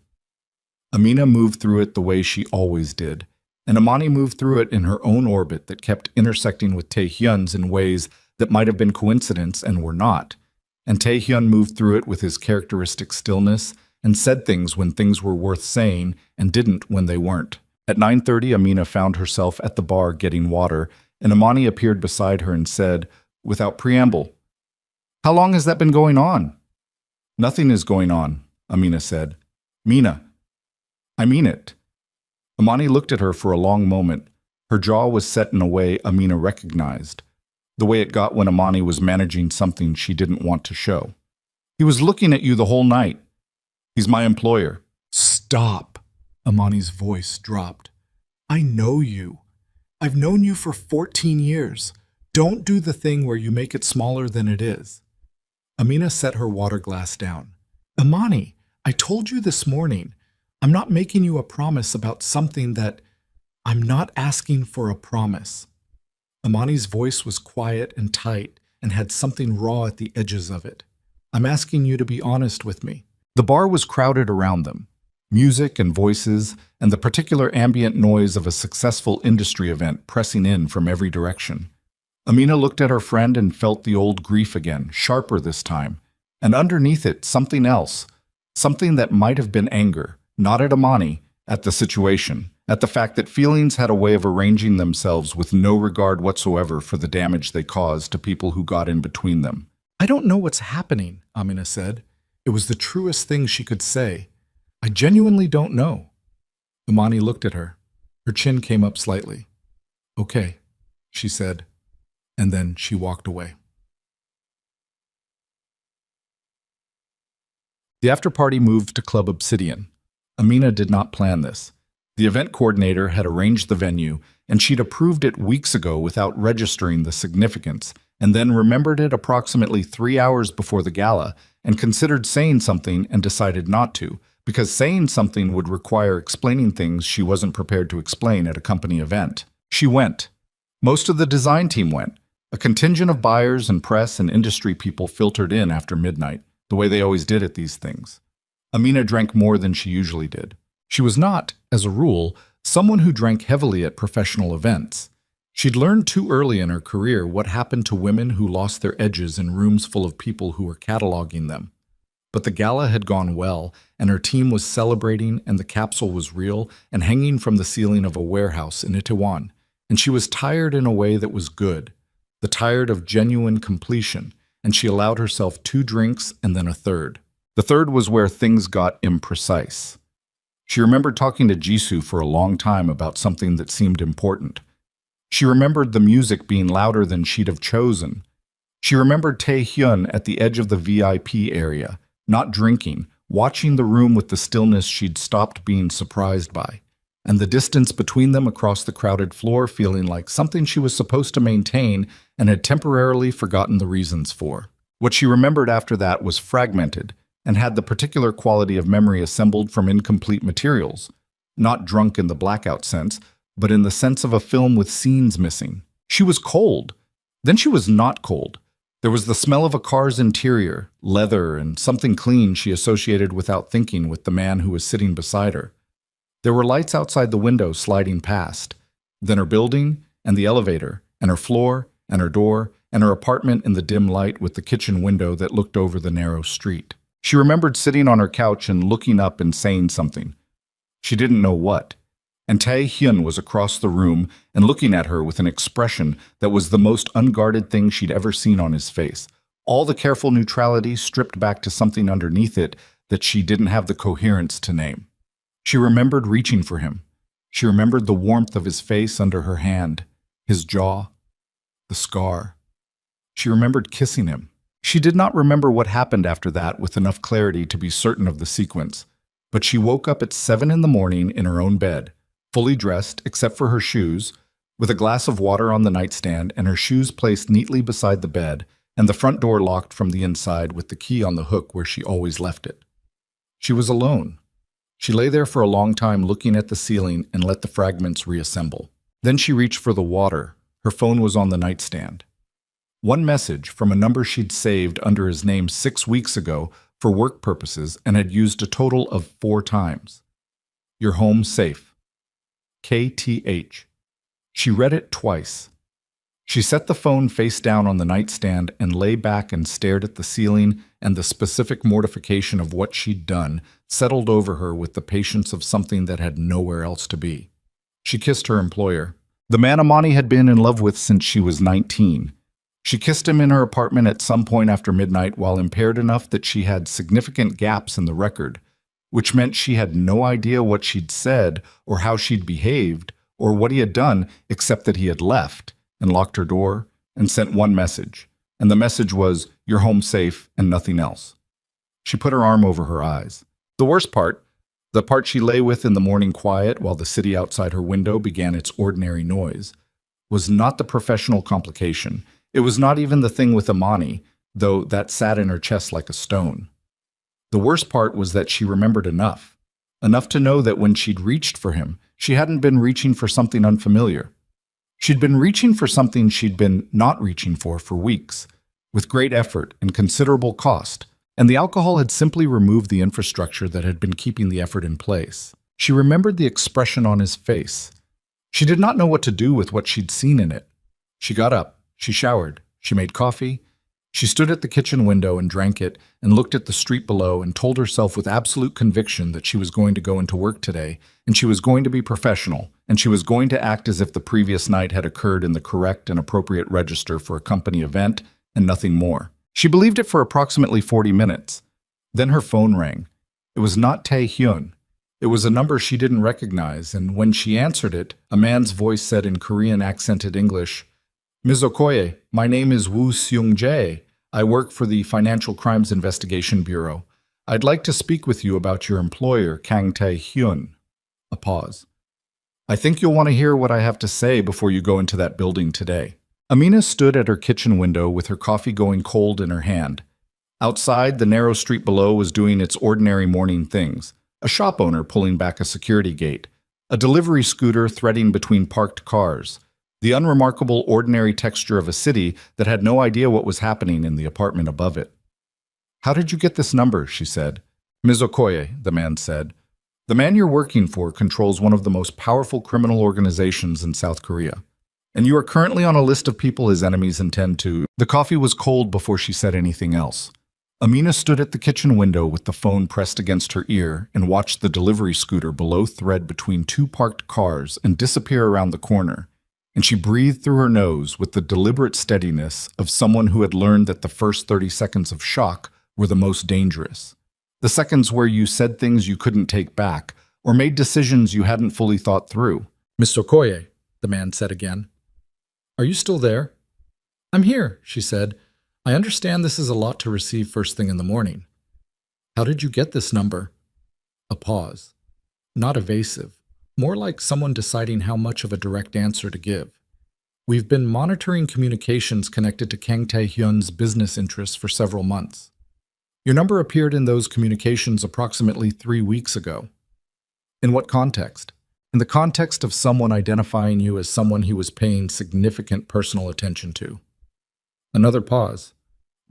[SPEAKER 1] Amina moved through it the way she always did, and Imani moved through it in her own orbit that kept intersecting with Tae-hyun's in ways that might have been coincidence and were not. And Tae-hyun moved through it with his characteristic stillness and said things when things were worth saying and didn't when they weren't. At 9:30, Amina found herself at the bar getting water, and Imani appeared beside her and said, without preamble, "How long has that been going on?" "Nothing is going on," Amina said. "Mina, I mean it." Imani looked at her for a long moment. Her jaw was set in a way Amina recognized, the way it got when Imani was managing something she didn't want to show. "He was looking at you the whole night. He's my employer." "Stop." Imani's voice dropped. "I know you. I've known you for 14 years. Don't do the thing where you make it smaller than it is." Amina set her water glass down. "Imani, I told you this morning, I'm not making you a promise about something that I'm not asking for a promise." Imani's voice was quiet and tight and had something raw at the edges of it. "I'm asking you to be honest with me." The bar was crowded around them. Music and voices and the particular ambient noise of a successful industry event pressing in from every direction. Amina looked at her friend and felt the old grief again, sharper this time, and underneath it something else, something that might have been anger, not at Imani, at the situation, at the fact that feelings had a way of arranging themselves with no regard whatsoever for the damage they caused to people who got in between them. "I don't know what's happening," Amina said. It was the truest thing she could say. "I genuinely don't know." Imani looked at her. Her chin came up slightly. "Okay," she said, and then she walked away. The after-party moved to Club Obsidian. Amina did not plan this. The event coordinator had arranged the venue, and she'd approved it weeks ago without registering the significance, and then remembered it approximately 3 hours before the gala, and considered saying something and decided not to, because saying something would require explaining things she wasn't prepared to explain at a company event. She went. Most of the design team went. A contingent of buyers and press and industry people filtered in after midnight, the way they always did at these things. Amina drank more than she usually did. She was not, as a rule, someone who drank heavily at professional events. She'd learned too early in her career what happened to women who lost their edges in rooms full of people who were cataloging them. But the gala had gone well, and her team was celebrating, and the capsule was real and hanging from the ceiling of a warehouse in Itaewon, and she was tired in a way that was good, the tired of genuine completion, and she allowed herself 2 drinks and then a third. The third was where things got imprecise. She remembered talking to Jisoo for a long time about something that seemed important. She remembered the music being louder than she'd have chosen. She remembered Tae-hyun at the edge of the VIP area, not drinking, watching the room with the stillness she'd stopped being surprised by, and the distance between them across the crowded floor feeling like something she was supposed to maintain and had temporarily forgotten the reasons for. What she remembered after that was fragmented and had the particular quality of memory assembled from incomplete materials, not drunk in the blackout sense, but in the sense of a film with scenes missing. She was cold. Then she was not cold. There was the smell of a car's interior, leather, and something clean she associated without thinking with the man who was sitting beside her. There were lights outside the window sliding past, then her building, and the elevator, and her floor, and her door, and her apartment in the dim light with the kitchen window that looked over the narrow street. She remembered sitting on her couch and looking up and saying something. She didn't know what. And Tae-hyun was across the room and looking at her with an expression that was the most unguarded thing she'd ever seen on his face. All the careful neutrality stripped back to something underneath it that she didn't have the coherence to name. She remembered reaching for him. She remembered the warmth of his face under her hand, his jaw, the scar. She remembered kissing him. She did not remember what happened after that with enough clarity to be certain of the sequence, but she woke up at 7 in the morning in her own bed, fully dressed except for her shoes, with a glass of water on the nightstand and her shoes placed neatly beside the bed, and the front door locked from the inside with the key on the hook where she always left it. She was alone. She lay there for a long time looking at the ceiling and let the fragments reassemble. Then she reached for the water. Her phone was on the nightstand. One message from a number she'd saved under his name 6 weeks ago for work purposes and had used a total of 4 times. "You're home safe. KTH. She read it twice. She set the phone face down on the nightstand and lay back and stared at the ceiling, and the specific mortification of what she'd done settled over her with the patience of something that had nowhere else to be. She kissed her employer, the man Amani had been in love with since she was 19. She kissed him in her apartment at some point after midnight while impaired enough that she had significant gaps in the record, which meant she had no idea what she'd said or how she'd behaved or what he had done except that he had left and locked her door and sent one message. And the message was, "You're home safe," and nothing else. She put her arm over her eyes. The worst part, the part she lay with in the morning quiet while the city outside her window began its ordinary noise, was not the professional complication. It was not even the thing with Amani, though that sat in her chest like a stone. The worst part was that she remembered enough to know that when she'd reached for him, she hadn't been reaching for something unfamiliar. She'd been reaching for something she'd been not reaching for weeks, with great effort and considerable cost, and the alcohol had simply removed the infrastructure that had been keeping the effort in place. She remembered the expression on his face. She did not know what to do with what she'd seen in it. She got up, she showered, she made coffee. She stood at the kitchen window and drank it and looked at the street below and told herself with absolute conviction that she was going to go into work today, and she was going to be professional, and she was going to act as if the previous night had occurred in the correct and appropriate register for a company event and nothing more. She believed it for approximately 40 minutes. Then her phone rang. It was not Tae-hyun. It was a number she didn't recognize, and when she answered it, a man's voice said in Korean accented English, "Ms. Okoye, my name is Woo Seung-jae. I work for the Financial Crimes Investigation Bureau. I'd like to speak with you about your employer, Kang Tae-hyun." A pause. "I think you'll want to hear what I have to say before you go into that building today." Amina stood at her kitchen window with her coffee going cold in her hand. Outside, the narrow street below was doing its ordinary morning things. A shop owner pulling back a security gate. A delivery scooter threading between parked cars. The unremarkable, ordinary texture of a city that had no idea what was happening in the apartment above it. "How did you get this number?" she said. "Ms. Okoye," the man said. "The man you're working for controls one of the most powerful criminal organizations in South Korea. And you are currently on a list of people his enemies intend to—" The coffee was cold before she said anything else. Amina stood at the kitchen window with the phone pressed against her ear and watched the delivery scooter below thread between 2 parked cars and disappear around the corner. And she breathed through her nose with the deliberate steadiness of someone who had learned that the first 30 seconds of shock were the most dangerous. The seconds where you said things you couldn't take back or made decisions you hadn't fully thought through. "Mr. Okoye," the man said again. "Are you still there?" "I'm here," she said. "I understand this is a lot to receive first thing in the morning." How did you get this number? A pause. Not evasive. More like someone deciding how much of a direct answer to give. We've been monitoring communications connected to Kang Tae-hyun's business interests for several months. Your number appeared in those communications approximately 3 weeks ago. In what context? In the context of someone identifying you as someone he was paying significant personal attention to. Another pause.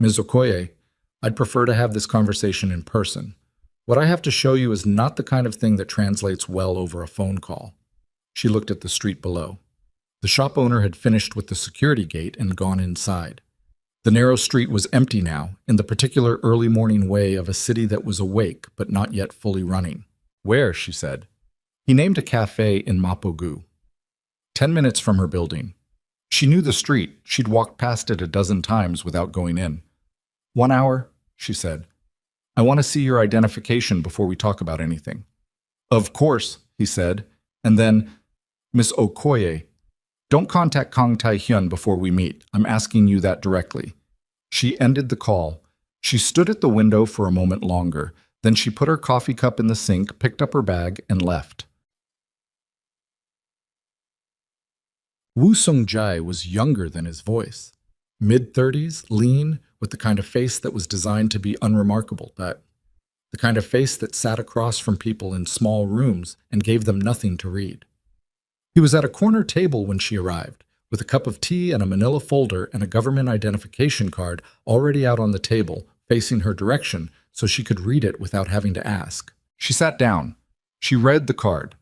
[SPEAKER 1] Ms. Okoye, I'd prefer to have this conversation in person. What I have to show you is not the kind of thing that translates well over a phone call. She looked at the street below. The shop owner had finished with the security gate and gone inside. The narrow street was empty now, in the particular early morning way of a city that was awake but not yet fully running. Where? She said. He named a cafe in Mapogu, 10 minutes from her building. She knew the street. She'd walked past it a dozen times without going in. 1 hour, she said. I want to see your identification before we talk about anything. Of course, he said, and then, Miss Okoye, don't contact Kang Tae-hyun before we meet. I'm asking you that directly. She ended the call. She stood at the window for a moment longer. Then she put her coffee cup in the sink, picked up her bag, and left. Woo Sung-jae was younger than his voice. Mid-30s, lean, with the kind of face that was designed to be unremarkable, but the kind of face that sat across from people in small rooms and gave them nothing to read. He was at a corner table when she arrived, with a cup of tea and a manila folder and a government identification card already out on the table, facing her direction, so she could read it without having to ask. She sat down. She read the card.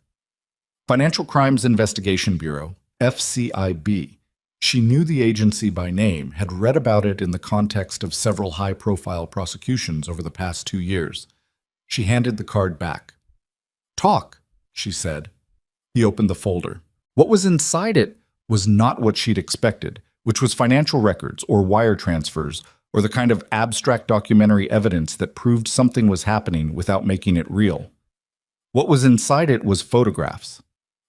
[SPEAKER 1] Financial Crimes Investigation Bureau, FCIB. She knew the agency by name, had read about it in the context of several high-profile prosecutions over the past 2 years. She handed the card back. Talk, she said. He opened the folder. What was inside it was not what she'd expected, which was financial records or wire transfers or the kind of abstract documentary evidence that proved something was happening without making it real. What was inside it was photographs.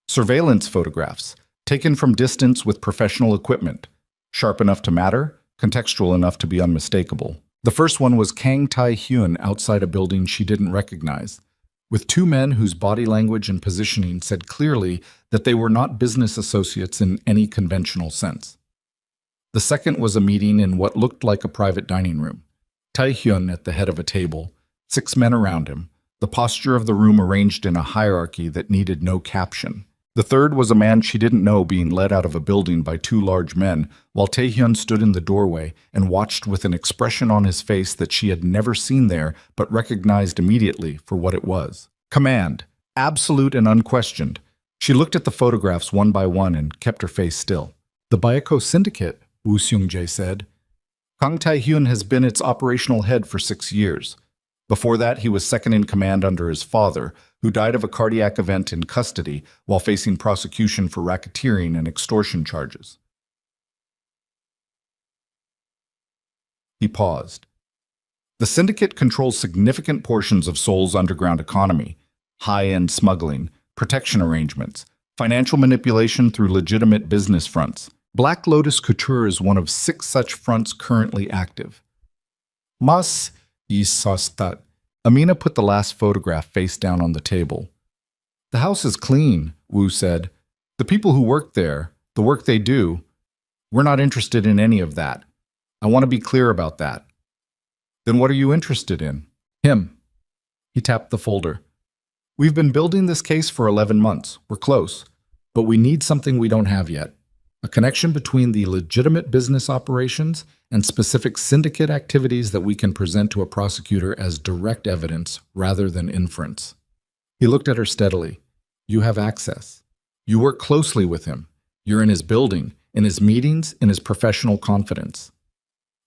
[SPEAKER 1] Surveillance photographs, taken from distance with professional equipment, sharp enough to matter, contextual enough to be unmistakable. The first one was Kang Tae-hyun outside a building she didn't recognize, with 2 men whose body language and positioning said clearly that they were not business associates in any conventional sense. The second was a meeting in what looked like a private dining room. Tae-hyun at the head of a table, 6 men around him, the posture of the room arranged in a hierarchy that needed no caption. The third was a man she didn't know being led out of a building by 2 large men, while Tae-hyun stood in the doorway and watched with an expression on his face that she had never seen there but recognized immediately for what it was. Command, absolute and unquestioned. She looked at the photographs one by one and kept her face still. The Bayako Syndicate, Woo Seung-jae said. Kang Tae-hyun has been its operational head for 6 years. Before that, he was second in command under his father, who died of a cardiac event in custody while facing prosecution for racketeering and extortion charges. He paused. The syndicate controls significant portions of Seoul's underground economy, high-end smuggling, protection arrangements, financial manipulation through legitimate business fronts. Black Lotus Couture is one of 6 such fronts currently active. Mas Isastat. Amina put the last photograph face down on the table. The house is clean, Wu said. The people who work there, the work they do, we're not interested in any of that. I want to be clear about that. Then what are you interested in? Him. He tapped the folder. We've been building this case for 11 months. We're close. But we need something we don't have yet. A connection between the legitimate business operations and specific syndicate activities that we can present to a prosecutor as direct evidence rather than inference. He looked at her steadily. You have access. You work closely with him. You're in his building, in his meetings, in his professional confidence.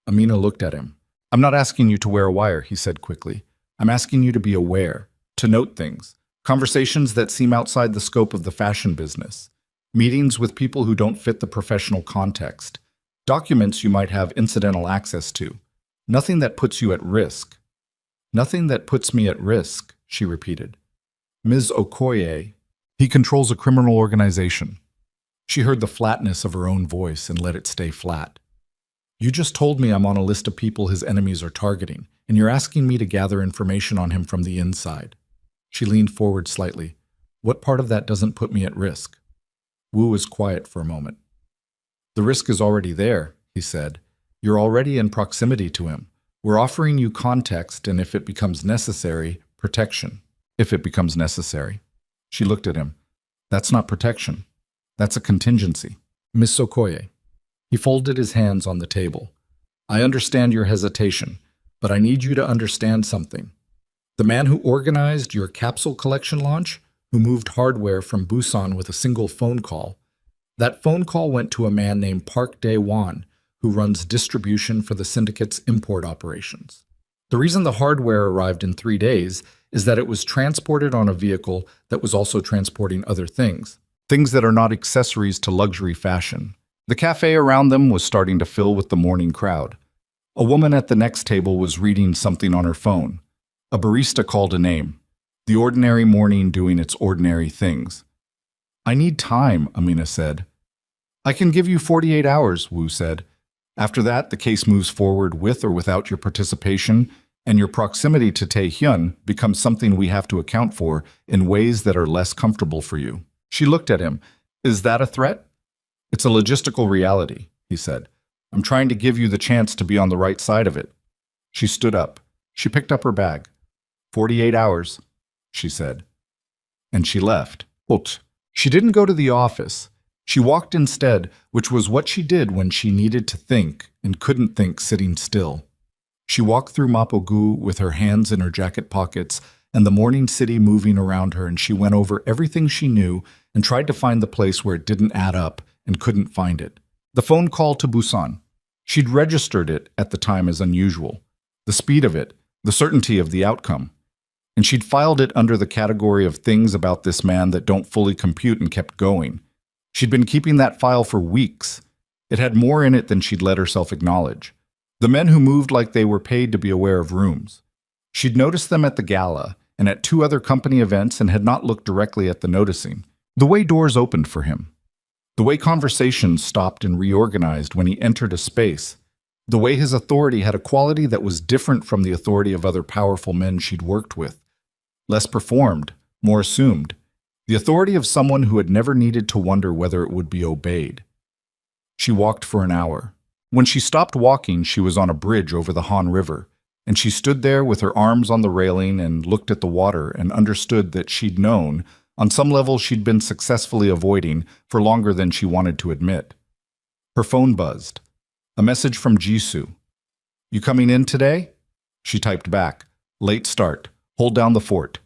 [SPEAKER 1] Amina looked at him. I'm not asking you to wear a wire, he said quickly. I'm asking you to be aware, to note things, conversations that seem outside the scope of the fashion business. Meetings with people who don't fit the professional context, documents you might have incidental access to. Nothing that puts you at risk. Nothing that puts me at risk, she repeated. Ms. Okoye, he controls a criminal organization. She heard the flatness of her own voice and let it stay flat. You just told me I'm on a list of people his enemies are targeting, and you're asking me to gather information on him from the inside. She leaned forward slightly. What part of that doesn't put me at risk? Wu was quiet for a moment. The risk is already there, he said. You're already in proximity to him. We're offering you context and, if it becomes necessary, protection. If it becomes necessary. She looked at him. That's not protection. That's a contingency. Miss Okoye. He folded his hands on the table. I understand your hesitation, but I need you to understand something. The man who organized your capsule collection launch, who moved hardware from Busan with a single phone call, that phone call went to a man named Park Dae-won, who runs distribution for the syndicate's import operations. The reason the hardware arrived in 3 days is that it was transported on a vehicle that was also transporting other things that are not accessories to luxury fashion. The cafe around them was starting to fill with the morning crowd. A woman at the next table was reading something on her phone. A barista called a name. The ordinary morning doing its ordinary things. I need time, Amina said. I can give you 48 hours, Wu said. After that, the case moves forward with or without your participation, and your proximity to Tae-hyun becomes something we have to account for in ways that are less comfortable for you. She looked at him. Is that a threat? It's a logistical reality, he said. I'm trying to give you the chance to be on the right side of it. She stood up. She picked up her bag. 48 hours, she said. And she left. But she didn't go to the office. She walked instead, which was what she did when she needed to think and couldn't think sitting still. She walked through Mapogu with her hands in her jacket pockets and the morning city moving around her, and she went over everything she knew and tried to find the place where it didn't add up and couldn't find it. The phone call to Busan. She'd registered it at the time as unusual. The speed of it, the certainty of the outcome. And she'd filed it under the category of things about this man that don't fully compute and kept going. She'd been keeping that file for weeks. It had more in it than she'd let herself acknowledge. The men who moved like they were paid to be aware of rooms. She'd noticed them at the gala and at 2 other company events and had not looked directly at the noticing. The way doors opened for him. The way conversations stopped and reorganized when he entered a space. The way his authority had a quality that was different from the authority of other powerful men she'd worked with. Less performed, more assumed. The authority of someone who had never needed to wonder whether it would be obeyed. She walked for an hour. When she stopped walking, she was on a bridge over the Han River, and she stood there with her arms on the railing and looked at the water and understood that she'd known, on some level she'd been successfully avoiding for longer than she wanted to admit. Her phone buzzed. A message from Jisoo. You coming in today? She typed back. Late start. Hold down the fort.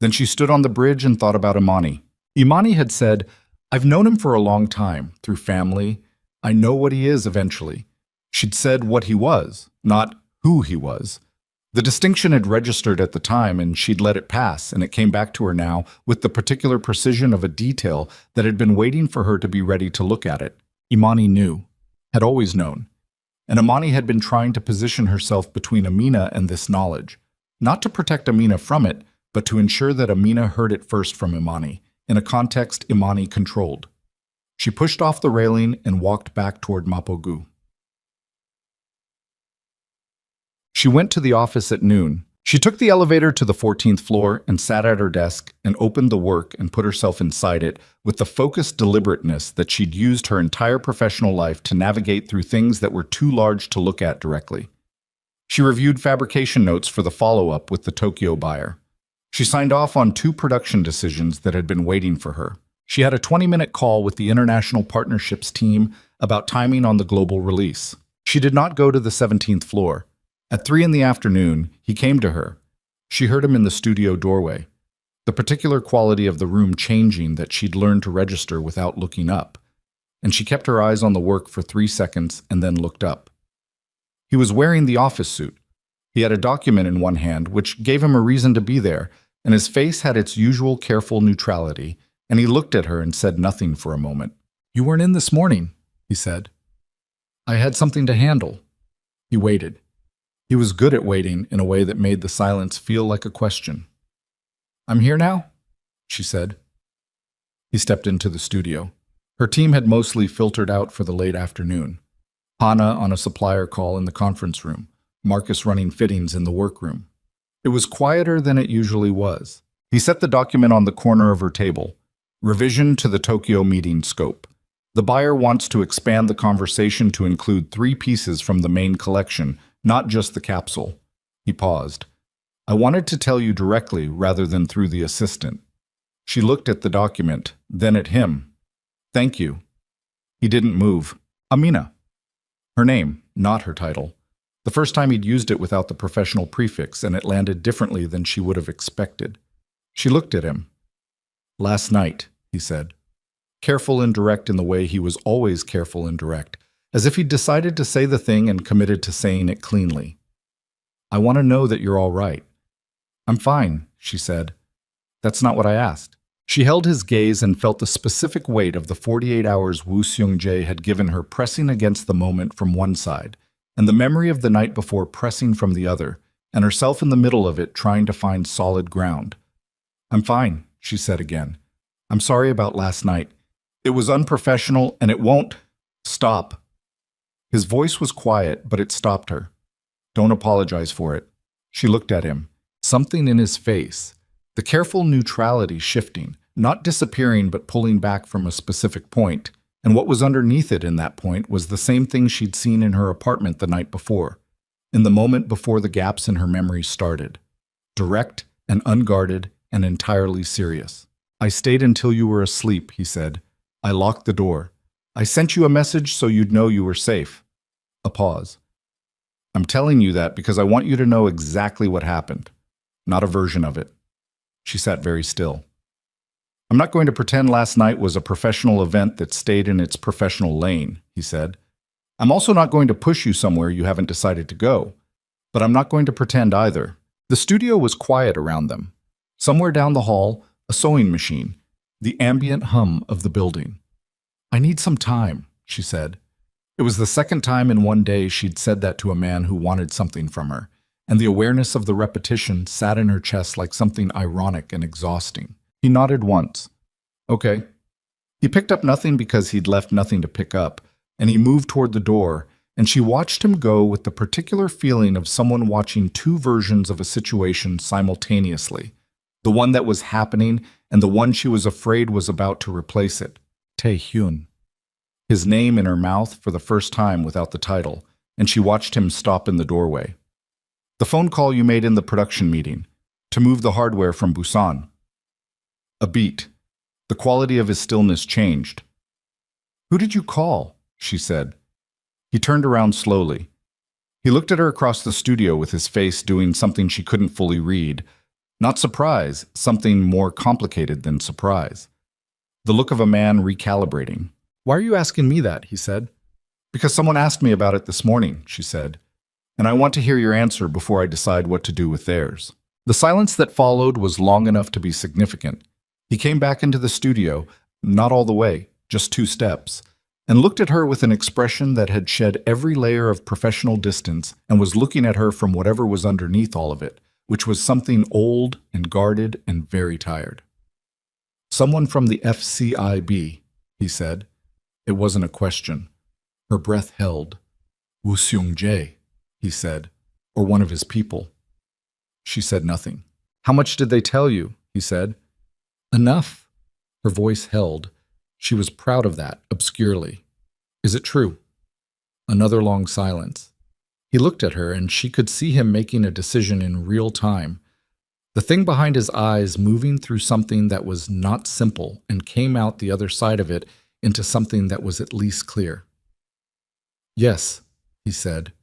[SPEAKER 1] Then she stood on the bridge and thought about Imani. Imani had said, I've known him for a long time, through family. I know what he is eventually. She'd said what he was, not who he was. The distinction had registered at the time, and she'd let it pass, and it came back to her now with the particular precision of a detail that had been waiting for her to be ready to look at it. Imani knew, had always known. And Imani had been trying to position herself between Amina and this knowledge, not to protect Amina from it, but to ensure that Amina heard it first from Imani, in a context Imani controlled. She pushed off the railing and walked back toward Mapogu. She went to the office at noon. She took the elevator to the 14th floor and sat at her desk and opened the work and put herself inside it with the focused deliberateness that she'd used her entire professional life to navigate through things that were too large to look at directly. She reviewed fabrication notes for the follow-up with the Tokyo buyer. She signed off on 2 production decisions that had been waiting for her. She had a 20-minute call with the international partnerships team about timing on the global release. She did not go to the 17th floor. At 3 in the afternoon, he came to her. She heard him in the studio doorway, the particular quality of the room changing that she'd learned to register without looking up, and she kept her eyes on the work for 3 seconds and then looked up. He was wearing the office suit. He had a document in one hand, which gave him a reason to be there, and his face had its usual careful neutrality, and he looked at her and said nothing for a moment. You weren't in this morning, he said. I had something to handle. He waited. He was good at waiting in a way that made the silence feel like a question. I'm here now, she said. He stepped into the studio. Her team had mostly filtered out for the late afternoon. Hana on a supplier call in the conference room. Marcus running fittings in the workroom. It was quieter than it usually was. He set the document on the corner of her table. Revision to the Tokyo meeting scope. The buyer wants to expand the conversation to include 3 pieces from the main collection, not just the capsule. He paused. I wanted to tell you directly rather than through the assistant. She looked at the document, then at him. Thank you. He didn't move. Amina. Her name, not her title. The first time he'd used it without the professional prefix, and it landed differently than she would have expected. She looked at him. Last night, he said. Careful and direct in the way he was always careful and direct, as if he'd decided to say the thing and committed to saying it cleanly. I want to know that you're all right. I'm fine, she said. That's not what I asked. She held his gaze and felt the specific weight of the 48 hours Woo Seung-jae had given her pressing against the moment from one side, and the memory of the night before pressing from the other, and herself in the middle of it trying to find solid ground. I'm fine, she said again. I'm sorry about last night. It was unprofessional, and it won't stop. His voice was quiet, but it stopped her. Don't apologize for it. She looked at him. Something in his face. The careful neutrality shifting, not disappearing but pulling back from a specific point, and what was underneath it in that point was the same thing she'd seen in her apartment the night before, in the moment before the gaps in her memory started. Direct and unguarded and entirely serious. I stayed until you were asleep, he said. I locked the door. I sent you a message so you'd know you were safe. A pause. I'm telling you that because I want you to know exactly what happened, not a version of it. She sat very still. I'm not going to pretend last night was a professional event that stayed in its professional lane, he said. I'm also not going to push you somewhere you haven't decided to go. But I'm not going to pretend either. The studio was quiet around them. Somewhere down the hall, a sewing machine, the ambient hum of the building. I need some time, she said. It was the second time in one day she'd said that to a man who wanted something from her, and the awareness of the repetition sat in her chest like something ironic and exhausting. He nodded once. Okay. He picked up nothing because he'd left nothing to pick up, and he moved toward the door, and she watched him go with the particular feeling of someone watching 2 versions of a situation simultaneously, the one that was happening and the one she was afraid was about to replace it. Tae-hyun. His name in her mouth for the first time without the title, and she watched him stop in the doorway. The phone call you made in the production meeting, to move the hardware from Busan. A beat. The quality of his stillness changed. Who did you call? She said. He turned around slowly. He looked at her across the studio with his face doing something she couldn't fully read. Not surprise, something more complicated than surprise. The look of a man recalibrating. Why are you asking me that? He said. Because someone asked me about it this morning, she said. And I want to hear your answer before I decide what to do with theirs. The silence that followed was long enough to be significant. He came back into the studio, not all the way, just 2 steps, and looked at her with an expression that had shed every layer of professional distance and was looking at her from whatever was underneath all of it, which was something old and guarded and very tired. Someone from the FCIB, he said. It wasn't a question. Her breath held. Woo Seung-jae, he said, or one of his people. She said nothing. How much did they tell you? He said. Enough. Her voice held. She was proud of that, obscurely. Is it true? Another long silence. He looked at her, and she could see him making a decision in real time. The thing behind his eyes moving through something that was not simple and came out the other side of it into something that was at least clear. Yes, he said.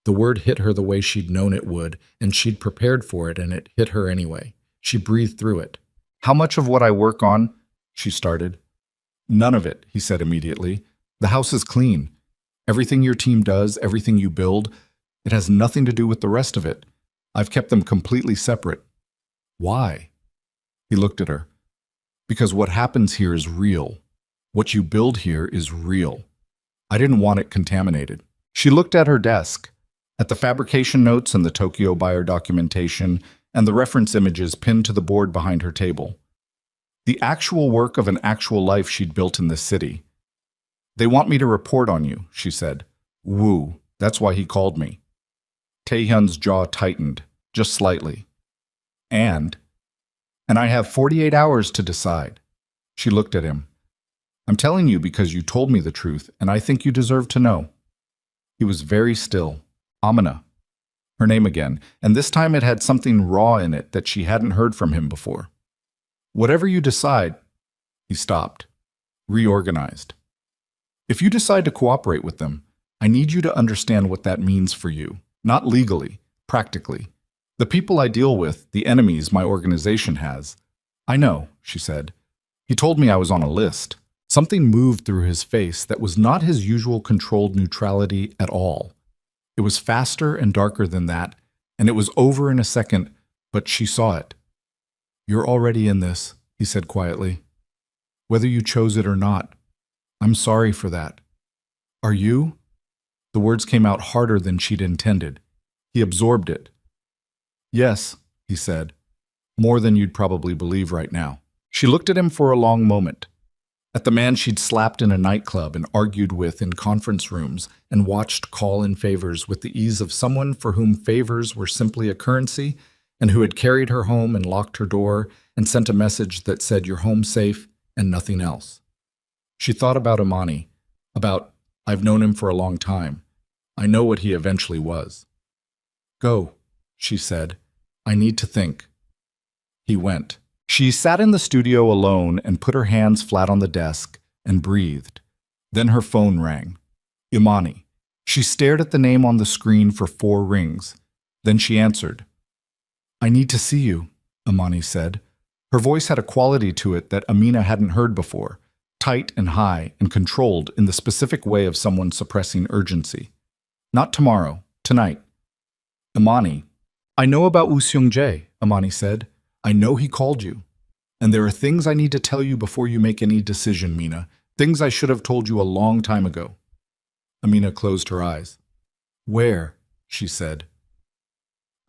[SPEAKER 1] The word hit her the way she'd known it would, and she'd prepared for it, and it hit her anyway. She breathed through it. How much of what I work on? She started. None of it, he said immediately. The house is clean. Everything your team does, everything you build, it has nothing to do with the rest of it. I've kept them completely separate. Why? He looked at her. Because what happens here is real. What you build here is real. I didn't want it contaminated. She looked at her desk, at the fabrication notes and the Tokyo buyer documentation, and the reference images pinned to the board behind her table. The actual work of an actual life she'd built in this city. They want me to report on you, she said. Woo, that's why he called me. Taehyun's jaw tightened, just slightly. And I have 48 hours to decide. She looked at him. I'm telling you because you told me the truth, and I think you deserve to know. He was very still. Amina. Her name again, and this time it had something raw in it that she hadn't heard from him before. Whatever you decide, he stopped, reorganized. If you decide to cooperate with them, I need you to understand what that means for you, not legally, practically. The people I deal with, the enemies my organization has. I know, she said. He told me I was on a list. Something moved through his face that was not his usual controlled neutrality at all. It was faster and darker than that, and it was over in a second, but she saw it. You're already in this, he said quietly. Whether you chose it or not. I'm sorry for that. Are you? The words came out harder than she'd intended. He absorbed it. Yes, he said. More than you'd probably believe right now. She looked at him for a long moment. At the man she'd slapped in a nightclub and argued with in conference rooms and watched call in favors with the ease of someone for whom favors were simply a currency and who had carried her home and locked her door and sent a message that said you're home safe and nothing else. She thought about Imani, about, I've known him for a long time. I know what he eventually was. Go, she said. I need to think. He went. She sat in the studio alone and put her hands flat on the desk and breathed. Then her phone rang. Imani. She stared at the name on the screen for 4 rings. Then she answered. I need to see you, Imani said. Her voice had a quality to it that Amina hadn't heard before, tight and high and controlled in the specific way of someone suppressing urgency. Not tomorrow, tonight. Imani. I know about Woo Seung-jae, Imani said. I know he called you. And there are things I need to tell you before you make any decision, Mina. Things I should have told you a long time ago. Amina closed her eyes. Where? She said.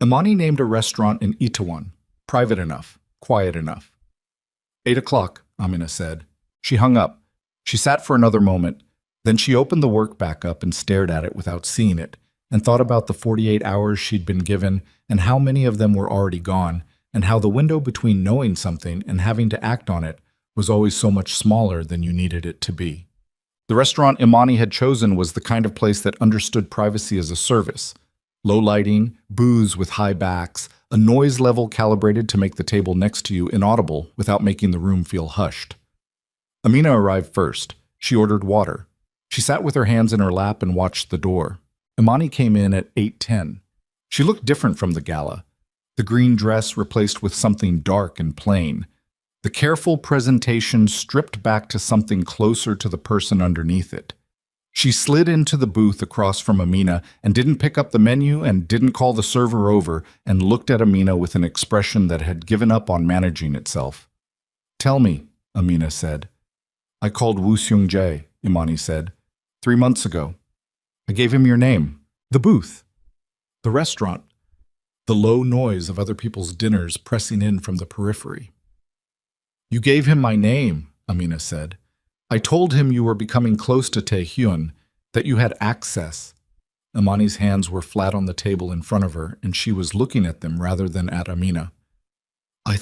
[SPEAKER 1] Imani named a restaurant in Itaewon. Private enough. Quiet enough. 8 o'clock, Amina said. She hung up. She sat for another moment. Then she opened the work back up and stared at it without seeing it, and thought about the 48 hours she'd been given and how many of them were already gone, and how the window between knowing something and having to act on it was always so much smaller than you needed it to be. The restaurant Imani had chosen was the kind of place that understood privacy as a service. Low lighting, booths with high backs, a noise level calibrated to make the table next to you inaudible without making the room feel hushed. Amina arrived first. She ordered water. She sat with her hands in her lap and watched the door. Imani came in at 8:10. She looked different from the gala. The green dress replaced with something dark and plain. The careful presentation stripped back to something closer to the person underneath it. She slid into the booth across from Amina and didn't pick up the menu and didn't call the server over and looked at Amina with an expression that had given up on managing itself. Tell me, Amina said. I called Woo Seung-jae, Imani said. 3 months ago. I gave him your name. The booth. The restaurant. The low noise of other people's dinners pressing in from the periphery. You gave him my name, Amina said. I told him you were becoming close to Taehyun, that you had access. Imani's hands were flat on the table in front of her, and she was looking at them rather than at Amina. I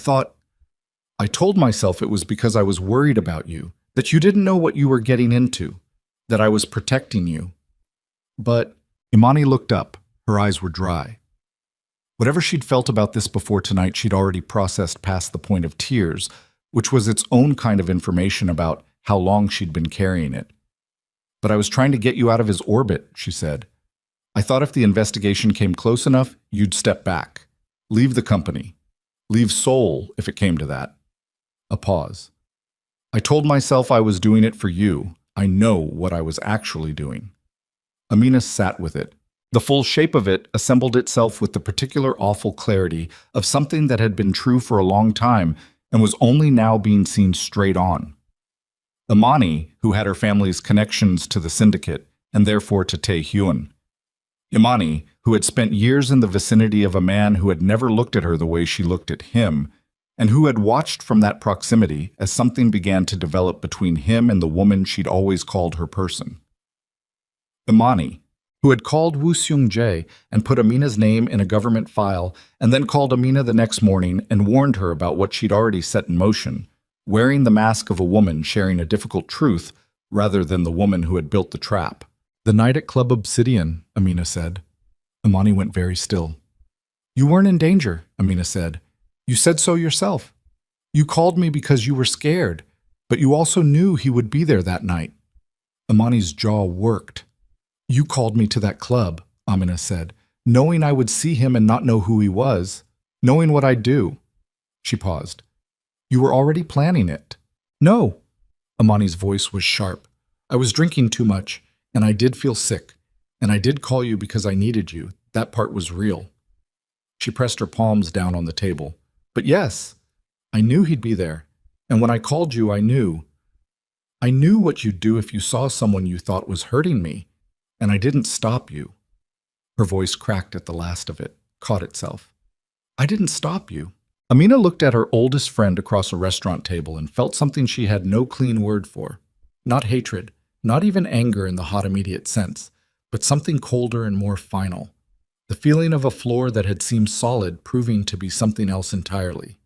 [SPEAKER 1] told myself it was because I was worried about you, that you didn't know what you were getting into, that I was protecting you. But Imani looked up. Her eyes were dry. Whatever she'd felt about this before tonight, she'd already processed past the point of tears, which was its own kind of information about how long she'd been carrying it. But I was trying to get you out of his orbit, she said. I thought if the investigation came close enough, you'd step back. Leave the company. Leave Seoul, if it came to that. A pause. I told myself I was doing it for you. I know what I was actually doing. Amina sat with it. The full shape of it assembled itself with the particular awful clarity of something that had been true for a long time and was only now being seen straight on. Imani, who had her family's connections to the syndicate, and therefore to Taehyun. Imani, who had spent years in the vicinity of a man who had never looked at her the way she looked at him, and who had watched from that proximity as something began to develop between him and the woman she'd always called her person. Imani, who had called Woo Seung-jae and put Amina's name in a government file, and then called Amina the next morning and warned her about what she'd already set in motion, wearing the mask of a woman sharing a difficult truth rather than the woman who had built the trap. "The night at Club Obsidian," Amina said. Imani went very still. "You weren't in danger," Amina said. "You said so yourself. You called me because you were scared, but you also knew he would be there that night." Imani's jaw worked. "You called me to that club," Amina said, "knowing I would see him and not know who he was, knowing what I'd do." She paused. "You were already planning it." "No." Imani's voice was sharp. "I was drinking too much, and I did feel sick, and I did call you because I needed you. That part was real." She pressed her palms down on the table. "But yes, I knew he'd be there, and when I called you, I knew. I knew what you'd do if you saw someone you thought was hurting me, and I didn't stop you." Her voice cracked at the last of it, caught itself. "I didn't stop you." Amina looked at her oldest friend across a restaurant table and felt something she had no clean word for. Not hatred, not even anger in the hot immediate sense, but something colder and more final. The feeling of a floor that had seemed solid proving to be something else entirely.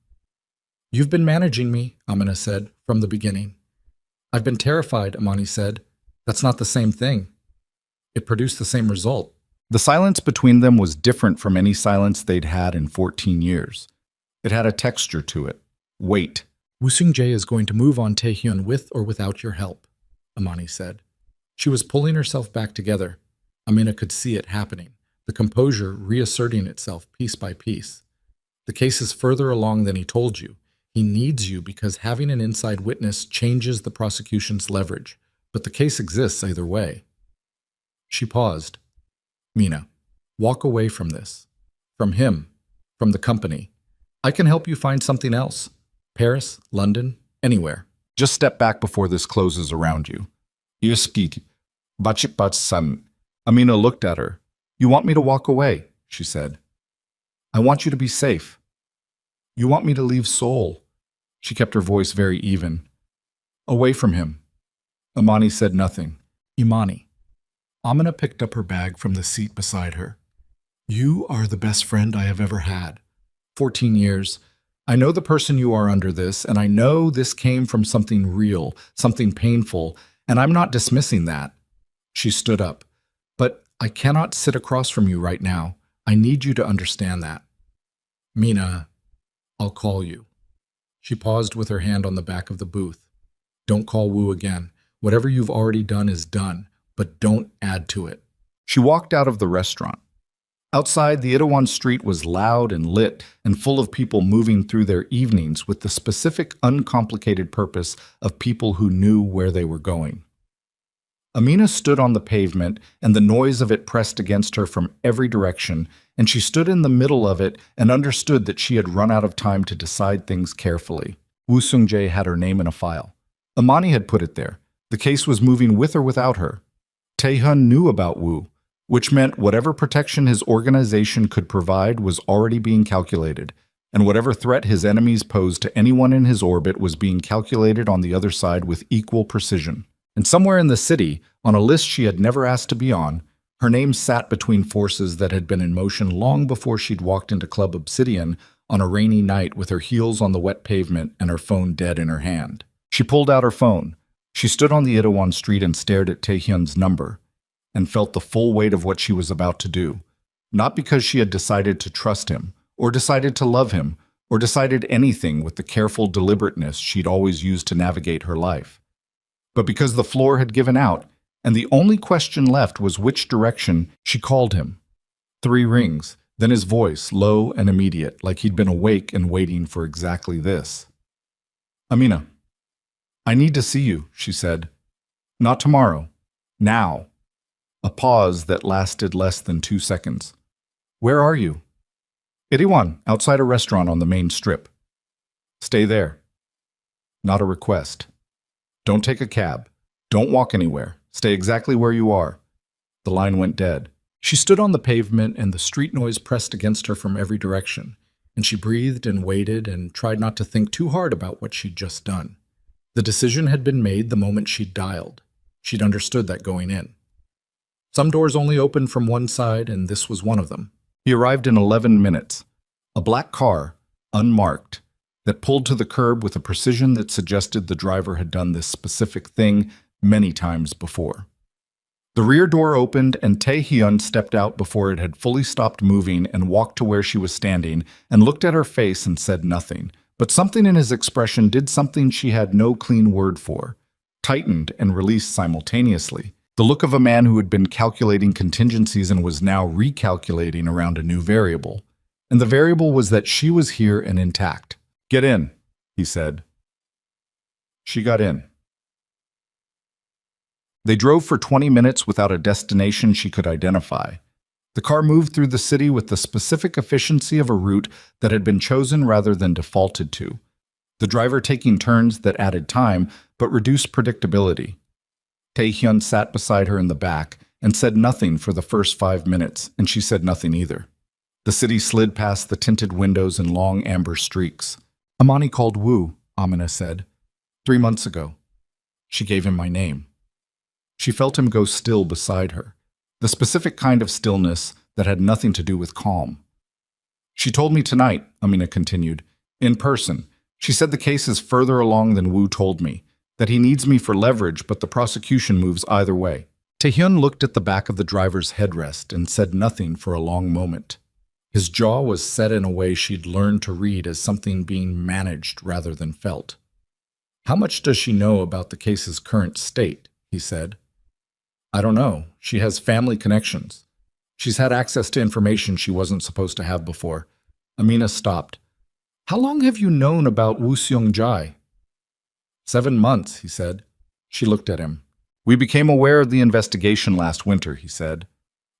[SPEAKER 1] "You've been managing me," Amina said, "from the beginning." "I've been terrified," Imani said. "That's not the same thing." It produced the same result. The silence between them was different from any silence they'd had in 14 years. It had a texture to it. Weight. "Woo Seung-jae is going to move on Taehyun with or without your help," Imani said. She was pulling herself back together. Amina could see it happening, the composure reasserting itself piece by piece. "The case is further along than he told you. He needs you because having an inside witness changes the prosecution's leverage, but the case exists either way." She paused. "Mina, walk away from this. From him. From the company. I can help you find something else. Paris, London, anywhere. Just step back before this closes around you." "Yuskit, Bachip-san." Amina looked at her. "You want me to walk away," she said. "I want you to be safe. You want me to leave Seoul." She kept her voice very even. "Away from him." Imani said nothing. "Imani." Amina picked up her bag from the seat beside her. "You are the best friend I have ever had. 14 years. I know the person you are under this, and I know this came from something real, something painful, and I'm not dismissing that." She stood up. "But I cannot sit across from you right now. I need you to understand that." "Mina, I'll call you." She paused with her hand on the back of the booth. "Don't call Woo again. Whatever you've already done is done, but don't add to it." She walked out of the restaurant. Outside, the Itaewon street was loud and lit and full of people moving through their evenings with the specific, uncomplicated purpose of people who knew where they were going. Amina stood on the pavement, and the noise of it pressed against her from every direction, and she stood in the middle of it and understood that she had run out of time to decide things carefully. Woo Seung-jae had her name in a file. Imani had put it there. The case was moving with or without her. Taehyun knew about Woo, which meant whatever protection his organization could provide was already being calculated, and whatever threat his enemies posed to anyone in his orbit was being calculated on the other side with equal precision. And somewhere in the city, on a list she had never asked to be on, her name sat between forces that had been in motion long before she'd walked into Club Obsidian on a rainy night with her heels on the wet pavement and her phone dead in her hand. She pulled out her phone. She stood on the Itaewon street and stared at Taehyun's number, and felt the full weight of what she was about to do, not because she had decided to trust him, or decided to love him, or decided anything with the careful deliberateness she'd always used to navigate her life, but because the floor had given out, and the only question left was which direction. She called him. 3 rings, then his voice, low and immediate, like he'd been awake and waiting for exactly this. "Amina, I need to see you," she said. "Not tomorrow. Now." A pause that lasted less than 2 seconds. "Where are you?" "Itaewon, outside a restaurant on the main strip." "Stay there." Not a request. "Don't take a cab. Don't walk anywhere. Stay exactly where you are." The line went dead. She stood on the pavement and the street noise pressed against her from every direction, and she breathed and waited and tried not to think too hard about what she'd just done. The decision had been made the moment she'd dialed. She'd understood that going in. Some doors only opened from one side, and this was one of them. He arrived in 11 minutes. A black car, unmarked, that pulled to the curb with a precision that suggested the driver had done this specific thing many times before. The rear door opened and Tae-hyun stepped out before it had fully stopped moving and walked to where she was standing and looked at her face and said nothing. But something in his expression did something she had no clean word for, tightened and released simultaneously. The look of a man who had been calculating contingencies and was now recalculating around a new variable. And the variable was that she was here and intact. "Get in," he said. She got in. They drove for 20 minutes without a destination she could identify. The car moved through the city with the specific efficiency of a route that had been chosen rather than defaulted to, the driver taking turns that added time but reduced predictability. Tae-hyun sat beside her in the back and said nothing for the first 5 minutes, and she said nothing either. The city slid past the tinted windows in long amber streaks. "Amani called Woo," Amina said. "3 months ago. She gave him my name." She felt him go still beside her, the specific kind of stillness that had nothing to do with calm. "She told me tonight," Amina continued, "in person. She said the case is further along than Woo told me, that he needs me for leverage, but the prosecution moves either way." Tae-hyun looked at the back of the driver's headrest and said nothing for a long moment. His jaw was set in a way she'd learned to read as something being managed rather than felt. "How much does she know about the case's current state?" he said. "I don't know. She has family connections. She's had access to information she wasn't supposed to have before." Amina stopped. "How long have you known about Woo Seung-jae?" 7 months, he said. She looked at him. "We became aware of the investigation last winter," he said.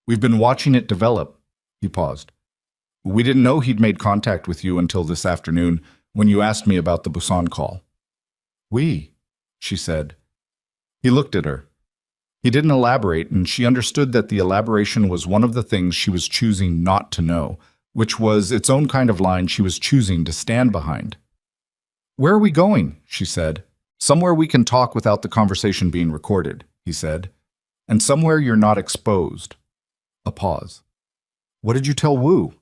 [SPEAKER 1] "We've been watching it develop." He paused. "We didn't know he'd made contact with you until this afternoon when you asked me about the Busan call." "We," she said. He looked at her. He didn't elaborate, and she understood that the elaboration was one of the things she was choosing not to know, which was its own kind of line she was choosing to stand behind. "Where are we going?" she said. "Somewhere we can talk without the conversation being recorded," he said. "And somewhere you're not exposed." A pause. "What did you tell Woo?"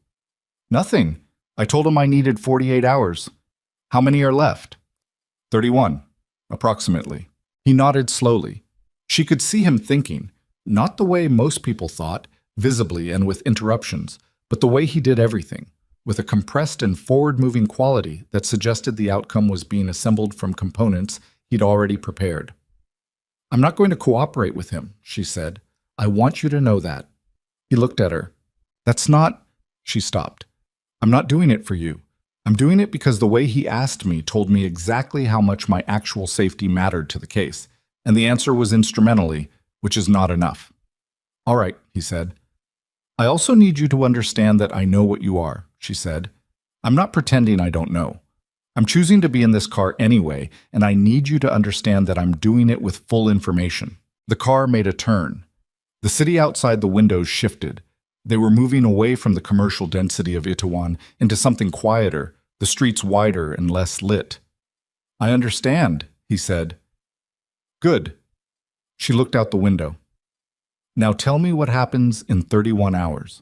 [SPEAKER 1] "Nothing. I told him I needed 48 hours. How many are left?" 31, approximately. He nodded slowly. She could see him thinking, not the way most people thought, visibly and with interruptions, but the way he did everything, with a compressed and forward-moving quality that suggested the outcome was being assembled from components he'd already prepared. "I'm not going to cooperate with him," she said. "I want you to know that." He looked at her. "That's not—" She stopped. "I'm not doing it for you. I'm doing it because the way he asked me told me exactly how much my actual safety mattered to the case. And the answer was instrumentally, which is not enough." "All right," he said. "I also need you to understand that I know what you are," she said. "I'm not pretending I don't know. I'm choosing to be in this car anyway, and I need you to understand that I'm doing it with full information." The car made a turn. The city outside the windows shifted. They were moving away from the commercial density of Itaewon into something quieter, the streets wider and less lit. "I understand," he said. "Good." She looked out the window. "Now tell me what happens in 31 hours.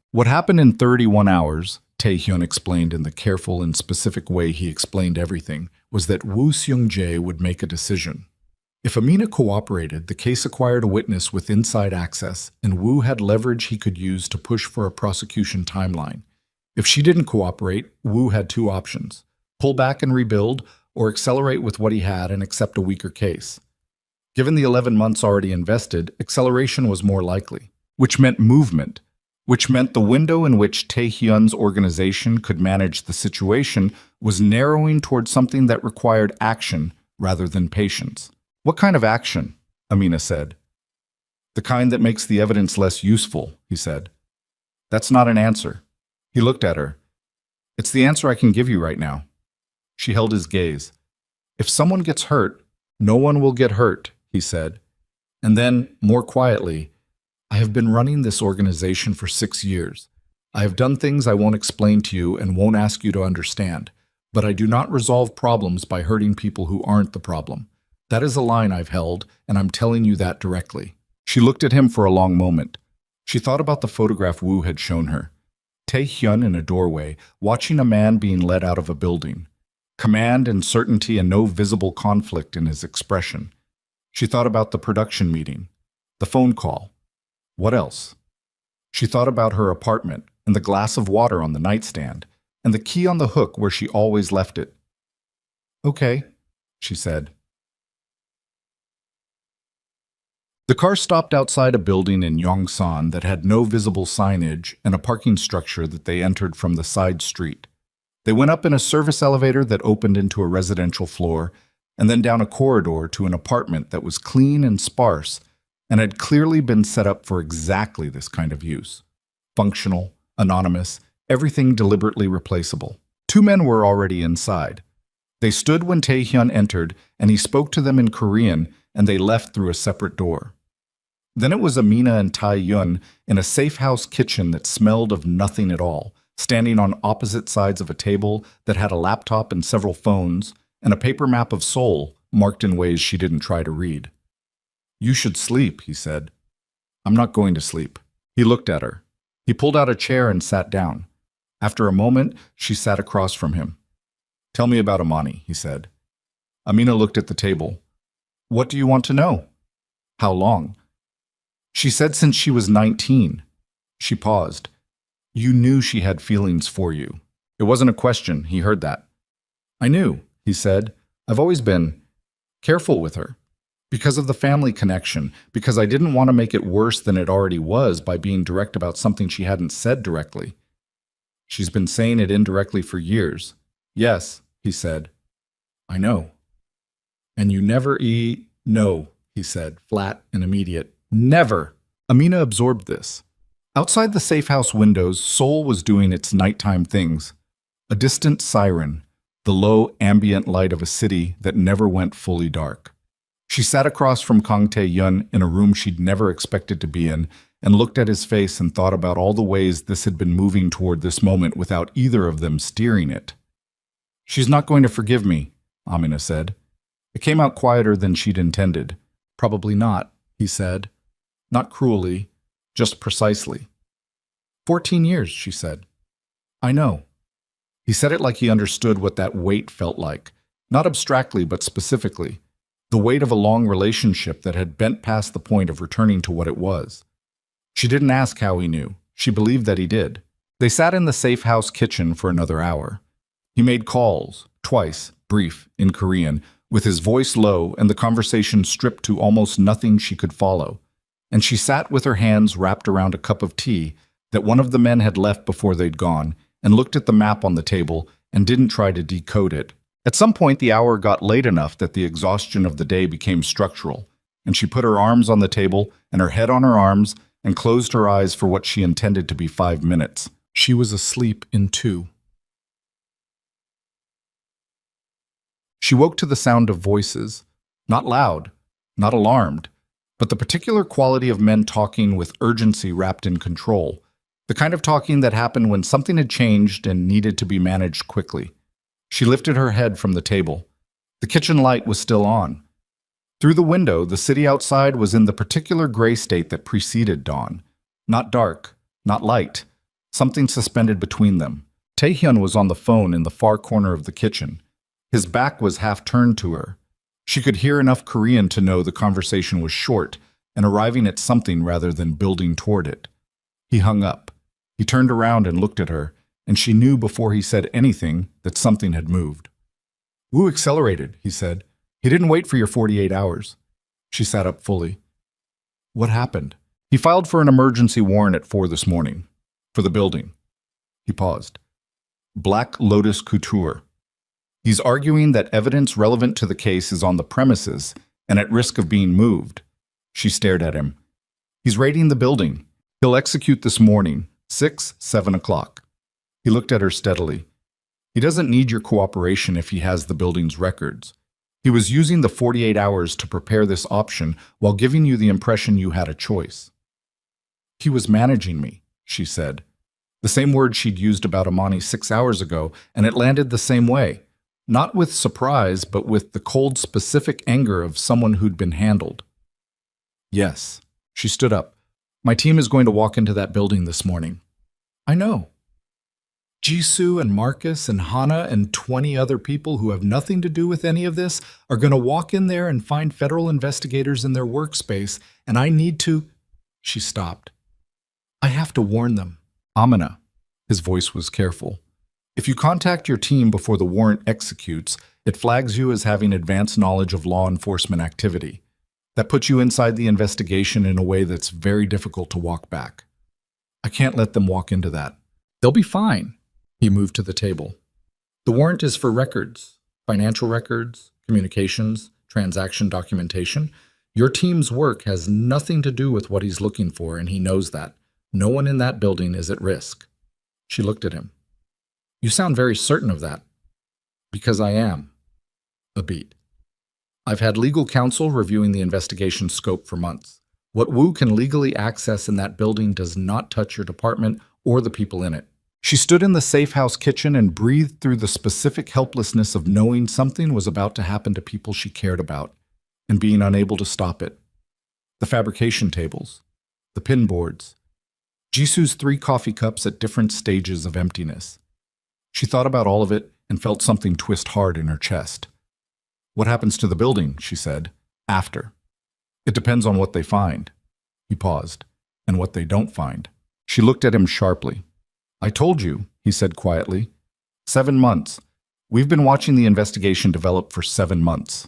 [SPEAKER 1] What happened in 31 hours, Tae-hyun explained in the careful and specific way he explained everything, was that Woo Seung-jae would make a decision. If Amina cooperated, the case acquired a witness with inside access, and Woo had leverage he could use to push for a prosecution timeline. If she didn't cooperate, Woo had 2 options: pull back and rebuild, or accelerate with what he had and accept a weaker case. Given the 11 months already invested, acceleration was more likely, which meant movement, which meant the window in which Tae-hyun's organization could manage the situation was narrowing towards something that required action rather than patience. "What kind of action?" Amina said. "The kind that makes the evidence less useful," he said. "That's not an answer." He looked at her. "It's the answer I can give you right now." She held his gaze. "If someone gets hurt, no one will get hurt," he said. And then, more quietly, "I have been running this organization for 6 years. I have done things I won't explain to you and won't ask you to understand, but I do not resolve problems by hurting people who aren't the problem. That is a line I've held, and I'm telling you that directly. She looked at him for a long moment. She thought about the photograph Wu had shown her. Tae-hyun in a doorway, watching a man being led out of a building. Command and certainty and no visible conflict in his expression. She thought about the production meeting, the phone call. What else? She thought about her apartment and the glass of water on the nightstand and the key on the hook where she always left it. Okay, she said. The car stopped outside a building in Yongsan that had no visible signage and a parking structure that they entered from the side street. They went up in a service elevator that opened into a residential floor and then down a corridor to an apartment that was clean and sparse and had clearly been set up for exactly this kind of use. Functional, anonymous, everything deliberately replaceable. Two men were already inside. They stood when Tae-hyun entered and he spoke to them in Korean and they left through a separate door. Then it was Amina and Tae-hyun in a safe house kitchen that smelled of nothing at all, standing on opposite sides of a table that had a laptop and several phones, and a paper map of Seoul marked in ways she didn't try to read. You should sleep, he said. I'm not going to sleep. He looked at her. He pulled out a chair and sat down. After a moment, she sat across from him. Tell me about Amani, he said. Amina looked at the table. What do you want to know? How long? She said since she was 19. She paused. You knew she had feelings for you. It wasn't a question, he heard that. I knew, he said. I've always been careful with her. Because of the family connection, because I didn't want to make it worse than it already was by being direct about something she hadn't said directly. She's been saying it indirectly for years. Yes, he said. I know. And you never No, he said, flat and immediate. Never. Amina absorbed this. Outside the safe house windows, Seoul was doing its nighttime things. A distant siren, the low ambient light of a city that never went fully dark. She sat across from Kang Tae-hyun in a room she'd never expected to be in and looked at his face and thought about all the ways this had been moving toward this moment without either of them steering it. She's not going to forgive me, Amina said. It came out quieter than she'd intended. Probably not, he said. Not cruelly, just precisely. 14 years, she said. I know. He said it like he understood what that weight felt like, not abstractly but specifically, the weight of a long relationship that had bent past the point of returning to what it was. She didn't ask how he knew. She believed that he did. They sat in the safe house kitchen for another hour. He made calls, twice, brief, in Korean, with his voice low and the conversation stripped to almost nothing she could follow. And she sat with her hands wrapped around a cup of tea that one of the men had left before they'd gone, and looked at the map on the table and didn't try to decode it. At some point, the hour got late enough that the exhaustion of the day became structural, and she put her arms on the table and her head on her arms and closed her eyes for what she intended to be 5 minutes. She was asleep in 2. She woke to the sound of voices, not loud, not alarmed, but the particular quality of men talking with urgency wrapped in control, the kind of talking that happened when something had changed and needed to be managed quickly. She lifted her head from the table. The kitchen light was still on. Through the window, the city outside was in the particular gray state that preceded dawn. Not dark, not light, something suspended between them. Tae-hyun was on the phone in the far corner of the kitchen. His back was half turned to her. She could hear enough Korean to know the conversation was short and arriving at something rather than building toward it. He hung up. He turned around and looked at her, and she knew before he said anything that something had moved. Wu accelerated, he said. He didn't wait for your 48 hours. She sat up fully. What happened? He filed for an emergency warrant at 4 this morning. For the building. He paused. Black Lotus Couture. He's arguing that evidence relevant to the case is on the premises and at risk of being moved. She stared at him. He's raiding the building. He'll execute this morning, 7 o'clock. He looked at her steadily. He doesn't need your cooperation if he has the building's records. He was using the 48 hours to prepare this option while giving you the impression you had a choice. He was managing me, she said. The same word she'd used about Amani 6 hours ago, and it landed the same way. Not with surprise, but with the cold, specific anger of someone who'd been handled. Yes. She stood up. My team is going to walk into that building this morning. I know. Jisoo and Marcus and Hana and 20 other people who have nothing to do with any of this are going to walk in there and find federal investigators in their workspace, and I need to... She stopped. I have to warn them. Amina. His voice was careful. If you contact your team before the warrant executes, it flags you as having advanced knowledge of law enforcement activity. That puts you inside the investigation in a way that's very difficult to walk back. I can't let them walk into that. They'll be fine. He moved to the table. The warrant is for records, financial records, communications, transaction documentation. Your team's work has nothing to do with what he's looking for, and he knows that. No one in that building is at risk. She looked at him. You sound very certain of that. Because I am. A beat. I've had legal counsel reviewing the investigation scope for months. What Wu can legally access in that building does not touch your department or the people in it. She stood in the safe house kitchen and breathed through the specific helplessness of knowing something was about to happen to people she cared about and being unable to stop it. The fabrication tables, the pin boards, Jisoo's 3 coffee cups at different stages of emptiness. She thought about all of it and felt something twist hard in her chest. What happens to the building, she said, after? It depends on what they find. He paused. And what they don't find. She looked at him sharply. I told you, he said quietly. 7 months. We've been watching the investigation develop for 7 months.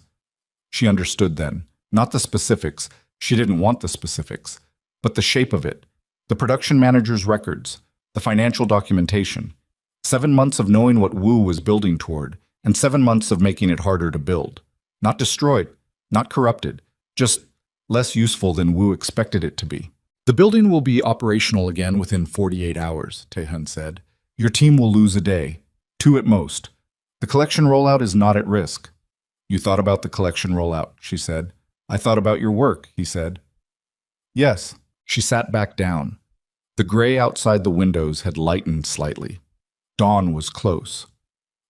[SPEAKER 1] She understood then. Not the specifics. She didn't want the specifics. But the shape of it. The production manager's records. The financial documentation. 7 months of knowing what Wu was building toward. And 7 months of making it harder to build. Not destroyed. Not corrupted. Just less useful than Wu expected it to be. The building will be operational again within 48 hours, Taehyun said. Your team will lose a day. 2 at most. The collection rollout is not at risk. You thought about the collection rollout, she said. I thought about your work, he said. Yes. She sat back down. The gray outside the windows had lightened slightly. Dawn was close.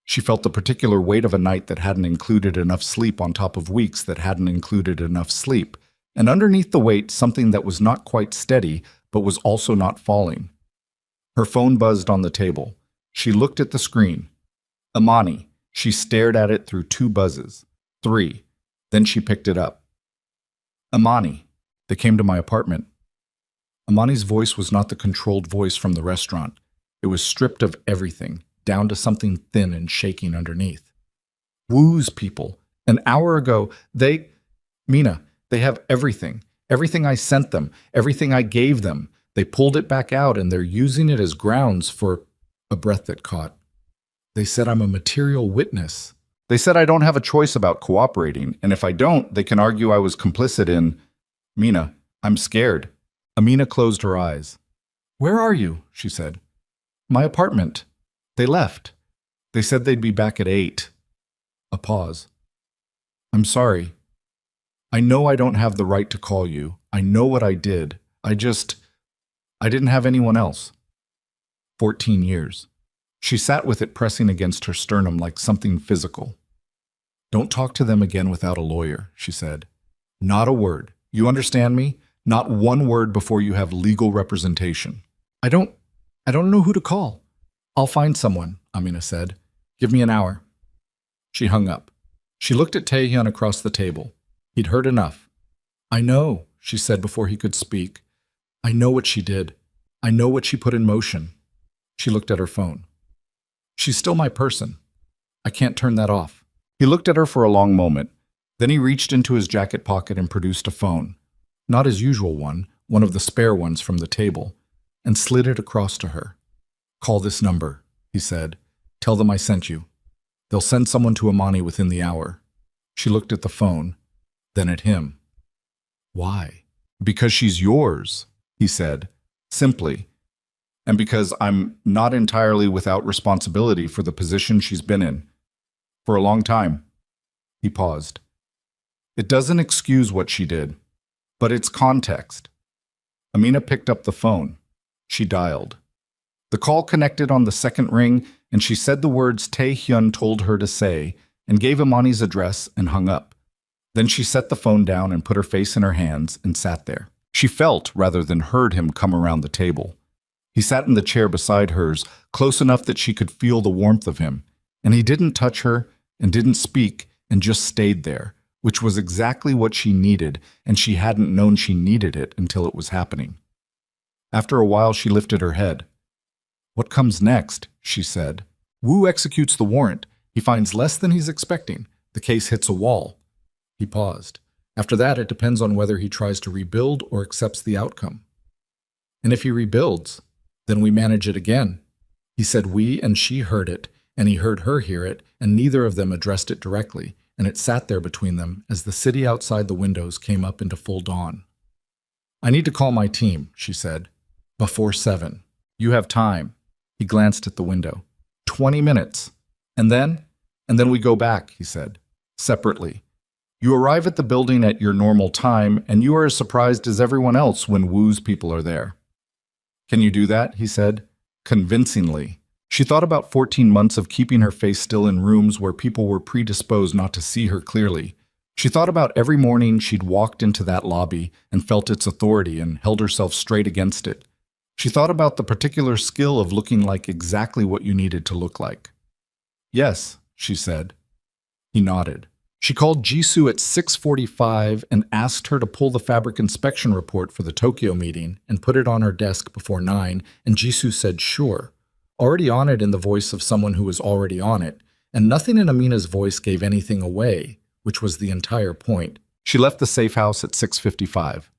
[SPEAKER 1] She felt the particular weight of a night that hadn't included enough sleep on top of weeks that hadn't included enough sleep. And underneath the weight, something that was not quite steady, but was also not falling. Her phone buzzed on the table. She looked at the screen. Amani. She stared at it through 2 buzzes. 3. Then she picked it up. Amani. They came to my apartment. Amani's voice was not the controlled voice from the restaurant. It was stripped of everything, down to something thin and shaking underneath. Wu's people. An hour ago, Mina. They have everything. Everything I sent them. Everything I gave them. They pulled it back out and they're using it as grounds for... A breath that caught. They said I'm a material witness. They said I don't have a choice about cooperating, and if I don't, they can argue I was complicit in... Mina, I'm scared. Amina closed her eyes. Where are you? She said. My apartment. They left. They said they'd be back at 8. A pause. I'm sorry. I know I don't have the right to call you. I know what I did. I didn't have anyone else. 14 years. She sat with it pressing against her sternum like something physical. Don't talk to them again without a lawyer, she said. Not a word. You understand me? Not one word before you have legal representation. I don't know who to call. I'll find someone, Amina said. Give me an hour. She hung up. She looked at Taehyun across the table. He'd heard enough. I know, she said before he could speak. I know what she did. I know what she put in motion. She looked at her phone. She's still my person. I can't turn that off. He looked at her for a long moment. Then he reached into his jacket pocket and produced a phone. Not his usual one of the spare ones from the table, and slid it across to her. Call this number, he said. Tell them I sent you. They'll send someone to Amani within the hour. She looked at the phone. Then at him. Why? Because she's yours, he said, simply, and because I'm not entirely without responsibility for the position she's been in. For a long time. He paused. It doesn't excuse what she did, but it's context. Amina picked up the phone. She dialed. The call connected on the second ring, and she said the words Tae-hyun told her to say, and gave Imani's address and hung up. Then she set the phone down and put her face in her hands and sat there. She felt rather than heard him come around the table. He sat in the chair beside hers, close enough that she could feel the warmth of him, and he didn't touch her and didn't speak and just stayed there, which was exactly what she needed, and she hadn't known she needed it until it was happening. After a while, she lifted her head. "What comes next?" she said. "Wu executes the warrant. He finds less than he's expecting. The case hits a wall." He paused. "After that, it depends on whether he tries to rebuild or accepts the outcome." "And if he rebuilds, then we manage it again." He said we and she heard it, and he heard her hear it, and neither of them addressed it directly, and it sat there between them as the city outside the windows came up into full dawn. "I need to call my team," she said. "Before 7. You have time." He glanced at the window. 20 minutes. And then we go back," he said, "separately. You arrive at the building at your normal time, and you are as surprised as everyone else when Wu's people are there." "Can you do that?" he said. Convincingly. She thought about 14 months of keeping her face still in rooms where people were predisposed not to see her clearly. She thought about every morning she'd walked into that lobby and felt its authority and held herself straight against it. She thought about the particular skill of looking like exactly what you needed to look like. "Yes," she said. He nodded. She called Jisoo at 6:45 and asked her to pull the fabric inspection report for the Tokyo meeting and put it on her desk before 9, and Jisoo said sure, already on it in the voice of someone who was already on it, and nothing in Amina's voice gave anything away, which was the entire point. She left the safe house at 6:55.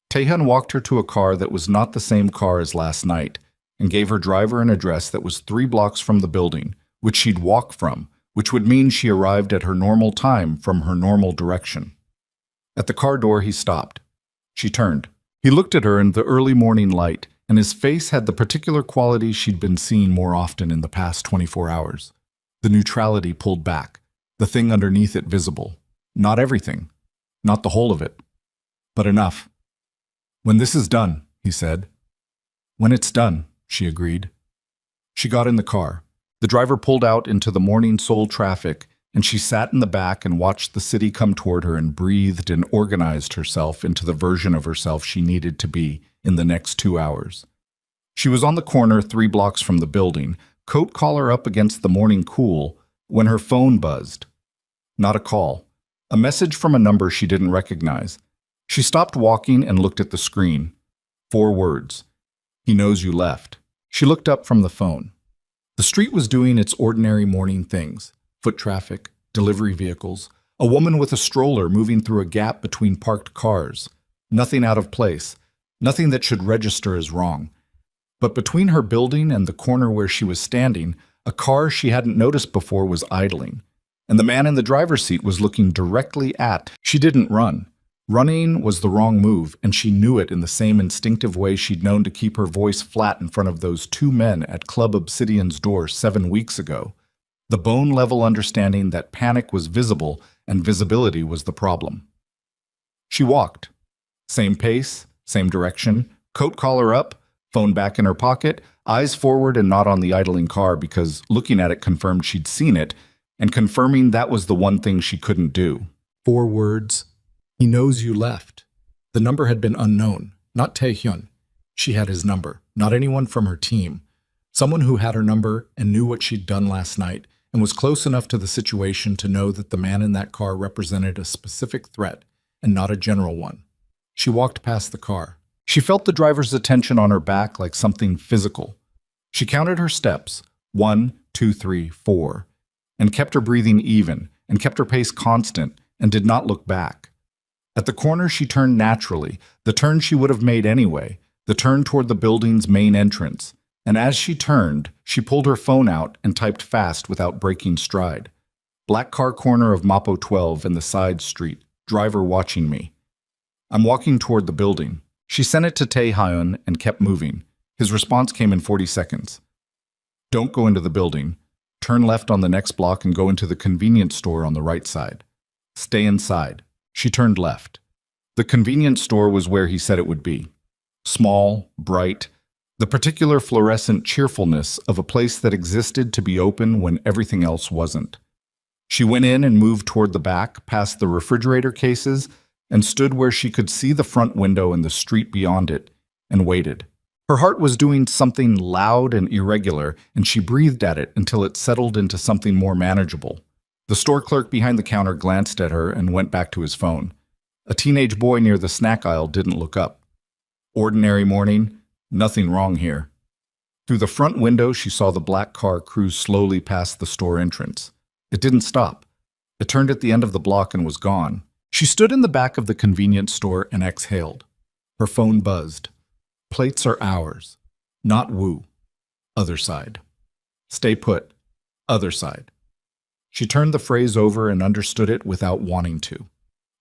[SPEAKER 1] Taehyun walked her to a car that was not the same car as last night and gave her driver an address that was 3 blocks from the building, which she'd walk from, which would mean she arrived at her normal time from her normal direction. At the car door, he stopped. She turned. He looked at her in the early morning light, and his face had the particular quality she'd been seeing more often in the past 24 hours. The neutrality pulled back, the thing underneath it visible. Not everything, not the whole of it, but enough. "When this is done," he said. "When it's done," she agreed. She got in the car. The driver pulled out into the morning Seoul traffic, and she sat in the back and watched the city come toward her and breathed and organized herself into the version of herself she needed to be in the next 2 hours. She was on the corner 3 blocks from the building, coat collar up against the morning cool, when her phone buzzed. Not a call. A message from a number she didn't recognize. She stopped walking and looked at the screen. 4 words. "He knows you left." She looked up from the phone. The street was doing its ordinary morning things. Foot traffic, delivery vehicles, a woman with a stroller moving through a gap between parked cars. Nothing out of place, nothing that should register as wrong. But between her building and the corner where she was standing, a car she hadn't noticed before was idling. And the man in the driver's seat was looking directly at. She didn't run. Running was the wrong move, and she knew it in the same instinctive way she'd known to keep her voice flat in front of those 2 men at Club Obsidian's door 7 weeks ago. The bone-level understanding that panic was visible and visibility was the problem. She walked. Same pace, same direction, coat collar up, phone back in her pocket, eyes forward and not on the idling car because looking at it confirmed she'd seen it, and confirming that was the one thing she couldn't do. 4 words. "He knows you left." The number had been unknown, not Taehyun. She had his number, not anyone from her team. Someone who had her number and knew what she'd done last night and was close enough to the situation to know that the man in that car represented a specific threat and not a general one. She walked past the car. She felt the driver's attention on her back like something physical. She counted her steps, 1, 2, 3, 4, and kept her breathing even and kept her pace constant and did not look back. At the corner, she turned naturally, the turn she would have made anyway, the turn toward the building's main entrance. And as she turned, she pulled her phone out and typed fast without breaking stride. "Black car corner of Mapo 12 in the side street. Driver watching me. I'm walking toward the building." She sent it to Taehyun and kept moving. His response came in 40 seconds. "Don't go into the building. Turn left on the next block and go into the convenience store on the right side. Stay inside." She turned left. The convenience store was where he said it would be. Small, bright, The particular fluorescent cheerfulness of a place that existed to be open when everything else wasn't. She went in and moved toward the back, past the refrigerator cases, and stood where she could see the front window and the street beyond it, and waited. Her heart was doing something loud and irregular, and she breathed at it until it settled into something more manageable. The store clerk behind the counter glanced at her and went back to his phone. A teenage boy near the snack aisle didn't look up. Ordinary morning, nothing wrong here. Through the front window, she saw the black car cruise slowly past the store entrance. It didn't stop. It turned at the end of the block and was gone. She stood in the back of the convenience store and exhaled. Her phone buzzed. Plates are ours. Not Wu. Other side. Stay put. Other side. She turned the phrase over and understood it without wanting to.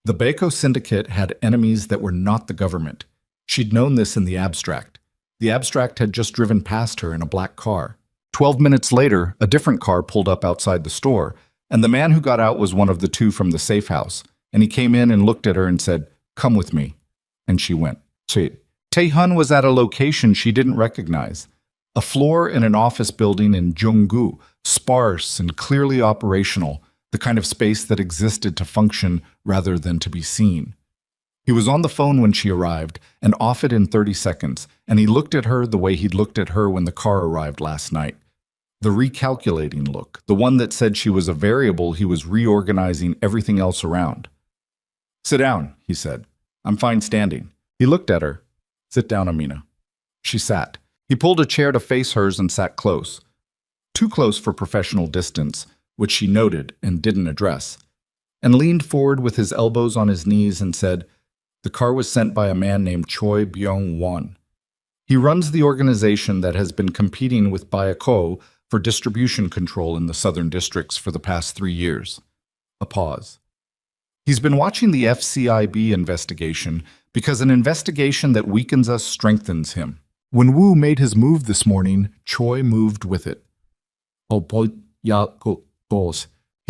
[SPEAKER 1] The Baco Syndicate had enemies that were not the government. She'd known this in the abstract. The abstract had just driven past her in a black car. 12 minutes later, a different car pulled up outside the store, and the man who got out was one of the two from the safe house, and he came in and looked at her and said, "Come with me." And she went. Tae-hun was at a location she didn't recognize. A floor in an office building in Jonggu, sparse and clearly operational, the kind of space that existed to function rather than to be seen. He was on the phone when she arrived, and off it in 30 seconds, and he looked at her the way he'd looked at her when the car arrived last night. The recalculating look, the one that said she was a variable he was reorganizing everything else around. "Sit down," he said. "I'm fine standing." He looked at her. "Sit down, Amina." She sat. He pulled a chair to face hers and sat close. Too close for professional distance, which she noted and didn't address, and leaned forward with his elbows on his knees and said, "The car was sent by a man named Choi Byung-won. He runs the organization that has been competing with Baeko for distribution control in the southern districts for the past 3 years." A pause. "He's been watching the FCIB investigation because an investigation that weakens us strengthens him. When Wu made his move this morning, Choi moved with it." "He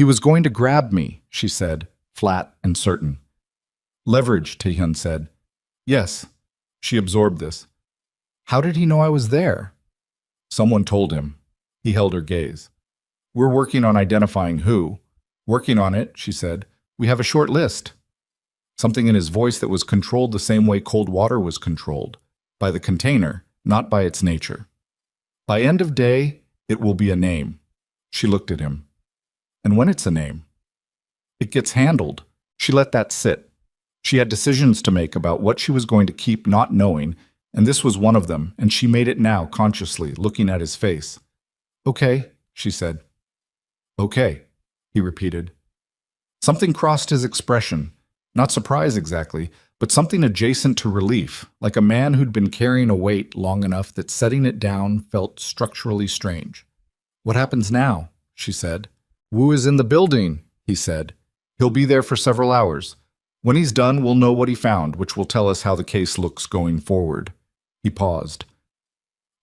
[SPEAKER 1] was going to grab me," she said, flat and certain. "Leverage," Tae-hyun said. "Yes." She absorbed this. "How did he know I was there?" "Someone told him." He held her gaze. "We're working on identifying who." "Working on it," she said. "We have a short list." Something in his voice that was controlled the same way cold water was controlled, by the container, not by its nature. "By end of day, it will be a name." She looked at him. "And when it's a name?" "It gets handled." She let that sit. She had decisions to make about what she was going to keep not knowing, and this was one of them, and she made it now consciously, looking at his face. "Okay," she said. "Okay," he repeated. Something crossed his expression, not surprise exactly, but something adjacent to relief, like a man who'd been carrying a weight long enough that setting it down felt structurally strange. "What happens now?" she said. "Wu is in the building," he said. "He'll be there for several hours. When he's done, we'll know what he found, which will tell us how the case looks going forward." He paused.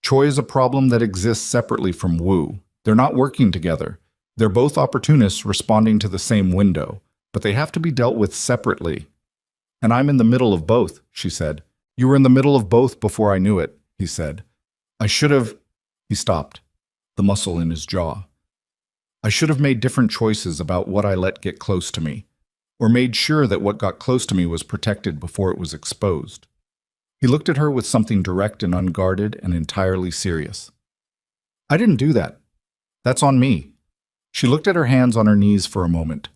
[SPEAKER 1] "Choi is a problem that exists separately from Wu. They're not working together. They're both opportunists responding to the same window, but they have to be dealt with separately." "And I'm in the middle of both," she said. "You were in the middle of both before I knew it," he said. "I should have—" He stopped, the muscle in his jaw. "I should have made different choices about what I let get close to me, or made sure that what got close to me was protected before it was exposed." He looked at her with something direct and unguarded and entirely serious. "I didn't do that. That's on me." She looked at her hands on her knees for a moment.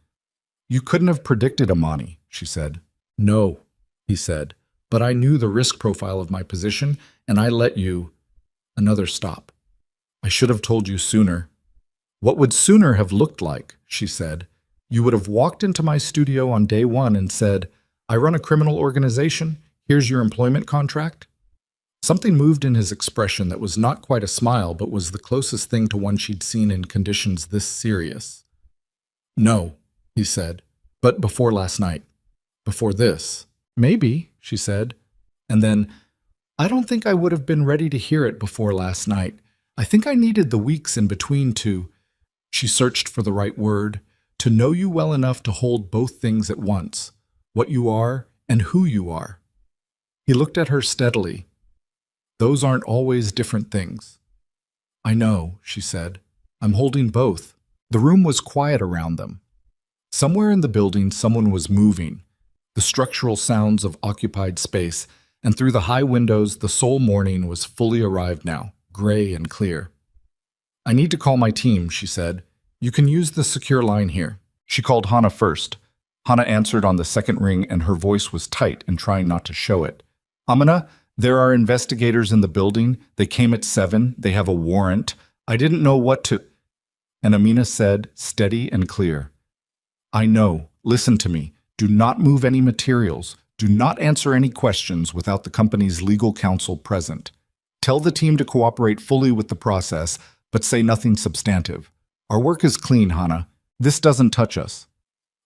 [SPEAKER 1] "You couldn't have predicted Amani," she said. "No," he said, "but I knew the risk profile of my position, and I let you—" Another stop. "I should have told you sooner." "What would sooner have looked like?" she said. "You would have walked into my studio on day one and said, 'I run a criminal organization. Here's your employment contract.'" Something moved in his expression that was not quite a smile, but was the closest thing to one she'd seen in conditions this serious. "No," he said, "but before last night. Before this." "Maybe," she said. And then, "I don't think I would have been ready to hear it before last night. I think I needed the weeks in between to—" She searched for the right word, "to know you well enough to hold both things at once, what you are and who you are." He looked at her steadily. Those aren't always different things. I know, she said. I'm holding both. The room was quiet around them. Somewhere in the building, someone was moving. The structural sounds of occupied space, and through the high windows, the Seoul morning was fully arrived now, gray and clear. I need to call my team, she said. You can use the secure line here. She called Hana first. Hana answered on the second ring, and her voice was tight and trying not to show it. Amina, there are investigators in the building. They came at 7. They have a warrant. I didn't know what to... And Amina said, steady and clear, I know. Listen to me. Do not move any materials. Do not answer any questions without the company's legal counsel present. Tell the team to cooperate fully with the process, but say nothing substantive. Our work is clean, Hana. This doesn't touch us.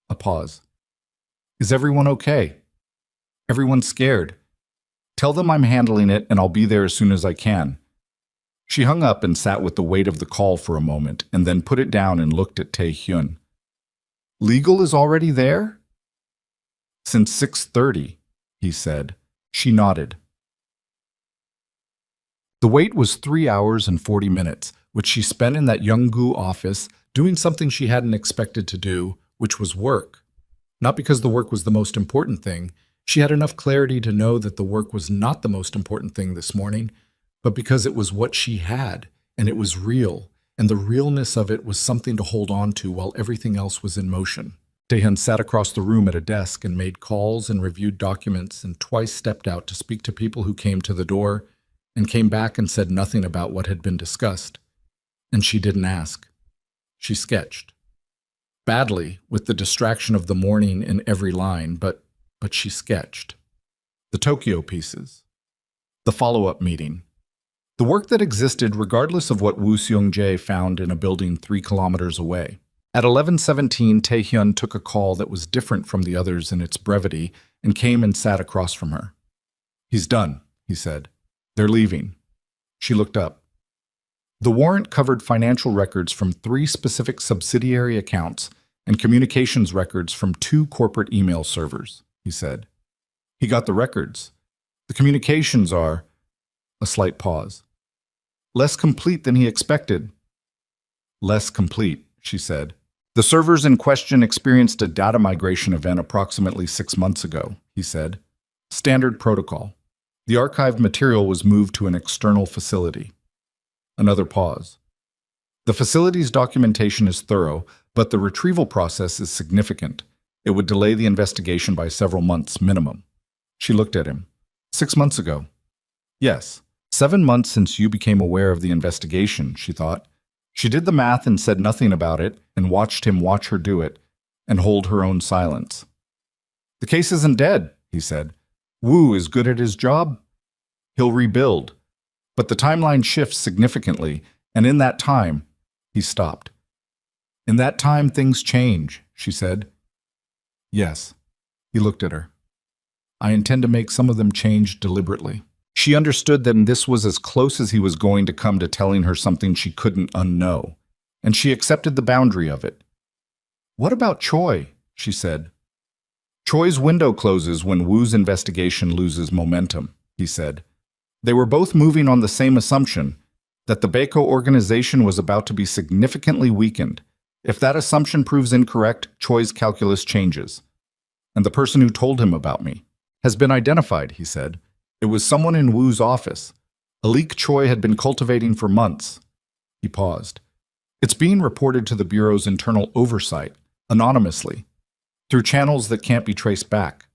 [SPEAKER 1] A pause. Is everyone okay? Everyone's scared. Tell them I'm handling it and I'll be there as soon as I can. She hung up and sat with the weight of the call for a moment and then put it down and looked at Tae-hyun. Legal is already there? Since 6:30, he said. She nodded. The wait was 3 hours and 40 minutes, which she spent in that Yeonggu office doing something she hadn't expected to do, which was work. Not because the work was the most important thing. She had enough clarity to know that the work was not the most important thing this morning, but because it was what she had, and it was real, and the realness of it was something to hold on to while everything else was in motion. Tae-hyun sat across the room at a desk and made calls and reviewed documents and twice stepped out to speak to people who came to the door and came back and said nothing about what had been discussed. And she didn't ask. She sketched. Badly, with the distraction of the morning in every line, but she sketched. The Tokyo pieces. The follow-up meeting. The work that existed regardless of what Woo Seung-jae found in a building 3 kilometers away. At 11:17, Tae-hyun took a call that was different from the others in its brevity and came and sat across from her. He's done, he said. They're leaving. She looked up. The warrant covered financial records from 3 specific subsidiary accounts and communications records from 2 corporate email servers, he said. He got the records. The communications are... A slight pause. Less complete than he expected. Less complete, she said. The servers in question experienced a data migration event approximately 6 months ago, he said. Standard protocol. The archived material was moved to an external facility. Another pause. The facility's documentation is thorough, but the retrieval process is significant. It would delay the investigation by several months minimum. She looked at him. 6 months ago. Yes. 7 months since you became aware of the investigation, she thought. She did the math and said nothing about it and watched him watch her do it and hold her own silence. The case isn't dead, he said. Woo is good at his job. He'll rebuild. But the timeline shifts significantly, and in that time, he stopped. In that time, things change, she said. Yes. He looked at her. I intend to make some of them change deliberately. She understood that this was as close as he was going to come to telling her something she couldn't unknow, and she accepted the boundary of it. What about Choi? She said. Choi's window closes when Woo's investigation loses momentum, he said. They were both moving on the same assumption, that the Baeko organization was about to be significantly weakened. If that assumption proves incorrect, Choi's calculus changes. And the person who told him about me has been identified, he said. It was someone in Woo's office. A leak Choi had been cultivating for months. He paused. It's being reported to the Bureau's internal oversight, anonymously, through channels that can't be traced back.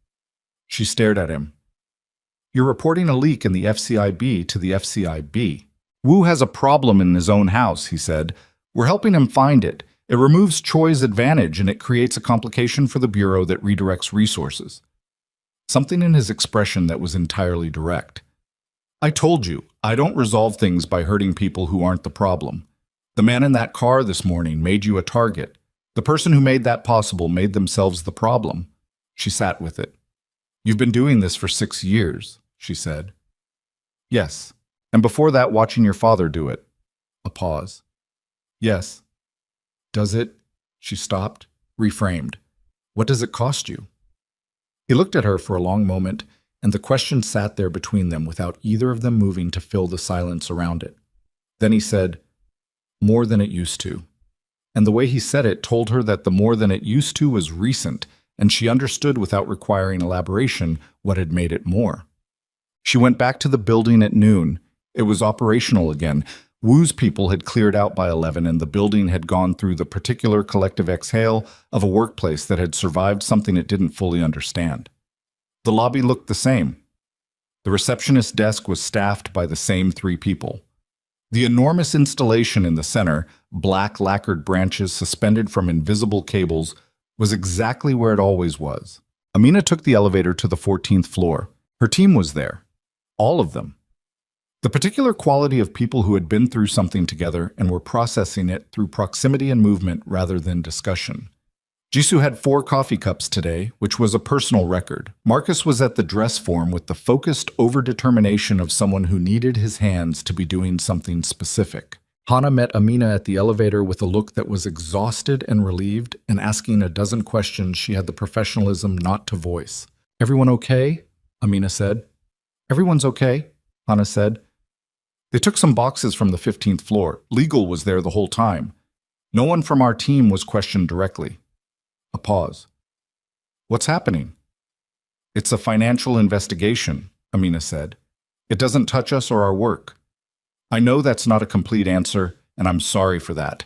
[SPEAKER 1] She stared at him. You're reporting a leak in the FCIB to the FCIB. Woo has a problem in his own house, he said. We're helping him find it. It removes Choi's advantage and it creates a complication for the Bureau that redirects resources. Something in his expression that was entirely direct. I told you, I don't resolve things by hurting people who aren't the problem. The man in that car this morning made you a target. The person who made that possible made themselves the problem. She sat with it. You've been doing this for 6 years, she said. Yes, and before that watching your father do it. A pause. Yes. Does it? She stopped, reframed. What does it cost you? He looked at her for a long moment, and the question sat there between them without either of them moving to fill the silence around it. Then he said, "More than it used to." And the way he said it told her that the more than it used to was recent, and she understood without requiring elaboration what had made it more. She went back to the building at noon. It was operational again. Wu's people had cleared out by 11, and the building had gone through the particular collective exhale of a workplace that had survived something it didn't fully understand. The lobby looked the same. The receptionist desk was staffed by the same 3 people. The enormous installation in the center, black lacquered branches suspended from invisible cables, was exactly where it always was. Amina took the elevator to the 14th floor. Her team was there. All of them. The particular quality of people who had been through something together and were processing it through proximity and movement rather than discussion. Jisoo had 4 coffee cups today, which was a personal record. Marcus was at the dress form with the focused overdetermination of someone who needed his hands to be doing something specific. Hana met Amina at the elevator with a look that was exhausted and relieved, and asking a dozen questions she had the professionalism not to voice. "Everyone okay?" Amina said. "Everyone's okay," Hana said. They took some boxes from the 15th floor. Legal was there the whole time. No one from our team was questioned directly. A pause. "What's happening?" "It's a financial investigation," Amina said. "It doesn't touch us or our work." "I know that's not a complete answer, and I'm sorry for that.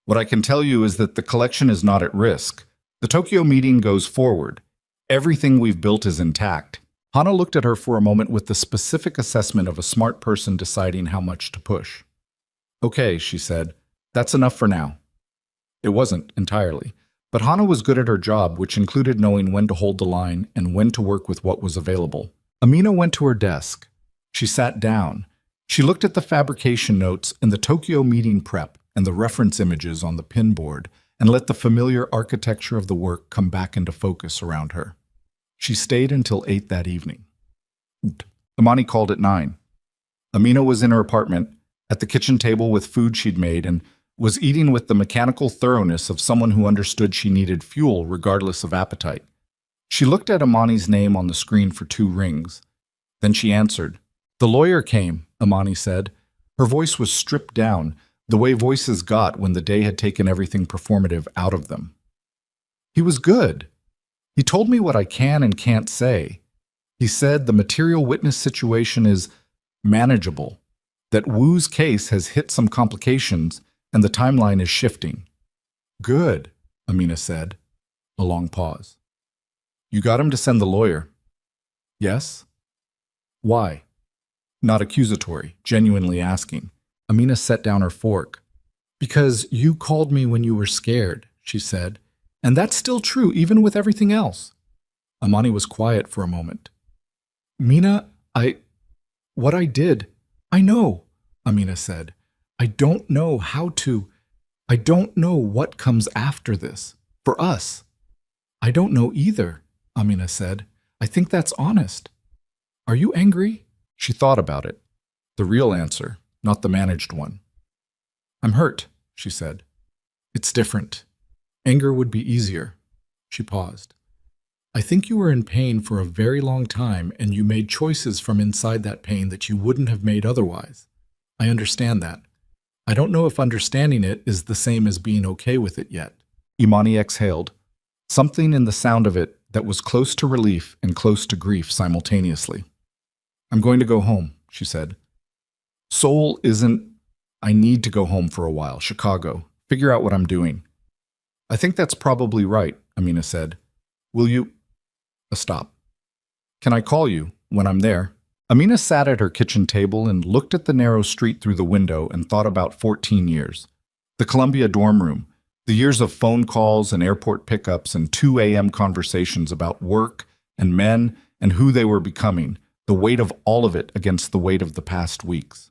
[SPEAKER 1] What I can tell you is that the collection is not at risk. The Tokyo meeting goes forward. Everything we've built is intact." Hana looked at her for a moment with the specific assessment of a smart person deciding how much to push. "Okay," she said. "That's enough for now." It wasn't, entirely. But Hana was good at her job, which included knowing when to hold the line and when to work with what was available. Amina went to her desk. She sat down. She looked at the fabrication notes and the Tokyo meeting prep and the reference images on the pinboard and let the familiar architecture of the work come back into focus around her. She stayed until 8 that evening. Amani called at 9. Amina was in her apartment, at the kitchen table with food she'd made, and was eating with the mechanical thoroughness of someone who understood she needed fuel regardless of appetite. She looked at Amani's name on the screen for 2 rings. Then she answered. "The lawyer came," Amani said. Her voice was stripped down, the way voices got when the day had taken everything performative out of them. "He was good. He told me what I can and can't say. He said the material witness situation is manageable, that Wu's case has hit some complications and the timeline is shifting." "Good," Amina said. A long pause. "You got him to send the lawyer?" "Yes." "Why?" Not accusatory, genuinely asking. Amina set down her fork. "Because you called me when you were scared," she said. "And that's still true, even with everything else." Amani was quiet for a moment. "Mina, what I did, I know," Amina said. "I don't know how to. I don't know what comes after this. For us." "I don't know either," Amina said. "I think that's honest. Are you angry?" She thought about it. The real answer, not the managed one. "I'm hurt," she said. "It's different. Anger would be easier." She paused. "I think you were in pain for a very long time, and you made choices from inside that pain that you wouldn't have made otherwise. I understand that. I don't know if understanding it is the same as being okay with it yet." Imani exhaled, something in the sound of it that was close to relief and close to grief simultaneously. "I'm going to go home," she said. "Seoul isn't... I need to go home for a while, Chicago, figure out what I'm doing." "I think that's probably right," Amina said. "Will you..." A stop. "Can I call you when I'm there?" Amina sat at her kitchen table and looked at the narrow street through the window and thought about 14 years. The Columbia dorm room, the years of phone calls and airport pickups and 2 a.m. conversations about work and men and who they were becoming, the weight of all of it against the weight of the past weeks.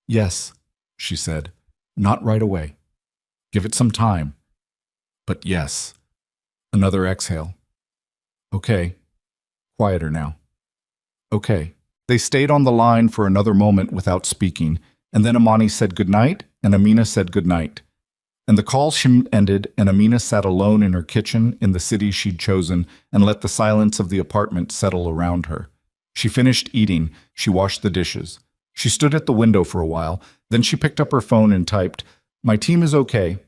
[SPEAKER 1] "Yes," she said, "not right away. Give it some time. But yes." Another exhale. "Okay." Quieter now. "Okay." They stayed on the line for another moment without speaking, and then Amani said goodnight and Amina said goodnight. And the call ended, and Amina sat alone in her kitchen in the city she'd chosen and let the silence of the apartment settle around her. She finished eating. She washed the dishes. She stood at the window for a while. Then she picked up her phone and typed, "My team is okay.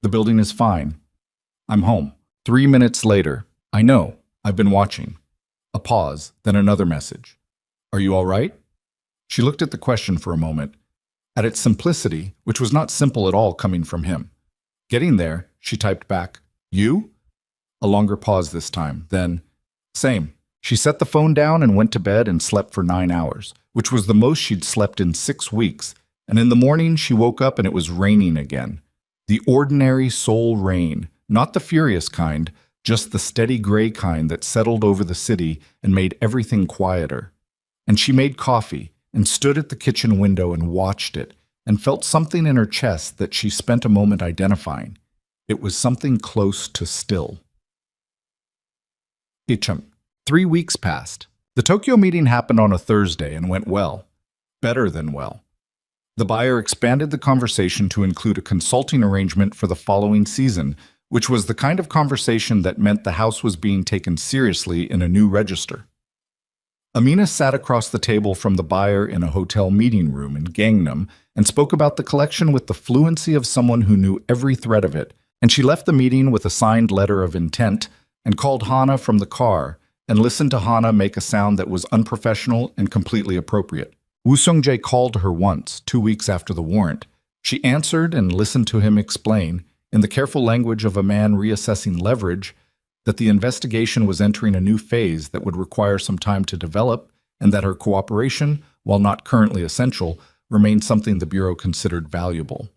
[SPEAKER 1] The building is fine. I'm home." 3 minutes later, "I know. I've been watching." A pause, then another message. "Are you all right?" She looked at the question for a moment, at its simplicity, which was not simple at all coming from him. Getting there, she typed back, "You?" A longer pause this time, then, "Same." She set the phone down and went to bed and slept for 9 hours, which was the most she'd slept in 6 weeks, and in the morning she woke up and it was raining again. The ordinary soul rain, not the furious kind, just the steady gray kind that settled over the city and made everything quieter. And she made coffee and stood at the kitchen window and watched it and felt something in her chest that she spent a moment identifying. It was something close to still. Icham. 3 weeks passed. The Tokyo meeting happened on a Thursday and went well. Better than well. The buyer expanded the conversation to include a consulting arrangement for the following season, which was the kind of conversation that meant the house was being taken seriously in a new register. Amina sat across the table from the buyer in a hotel meeting room in Gangnam and spoke about the collection with the fluency of someone who knew every thread of it, and she left the meeting with a signed letter of intent and called Hana from the car and listened to Hana make a sound that was unprofessional and completely appropriate. Woo Sung-jae called her once, 2 weeks after the warrant. She answered and listened to him explain, in the careful language of a man reassessing leverage, that the investigation was entering a new phase that would require some time to develop and that her cooperation, while not currently essential, remained something the Bureau considered valuable.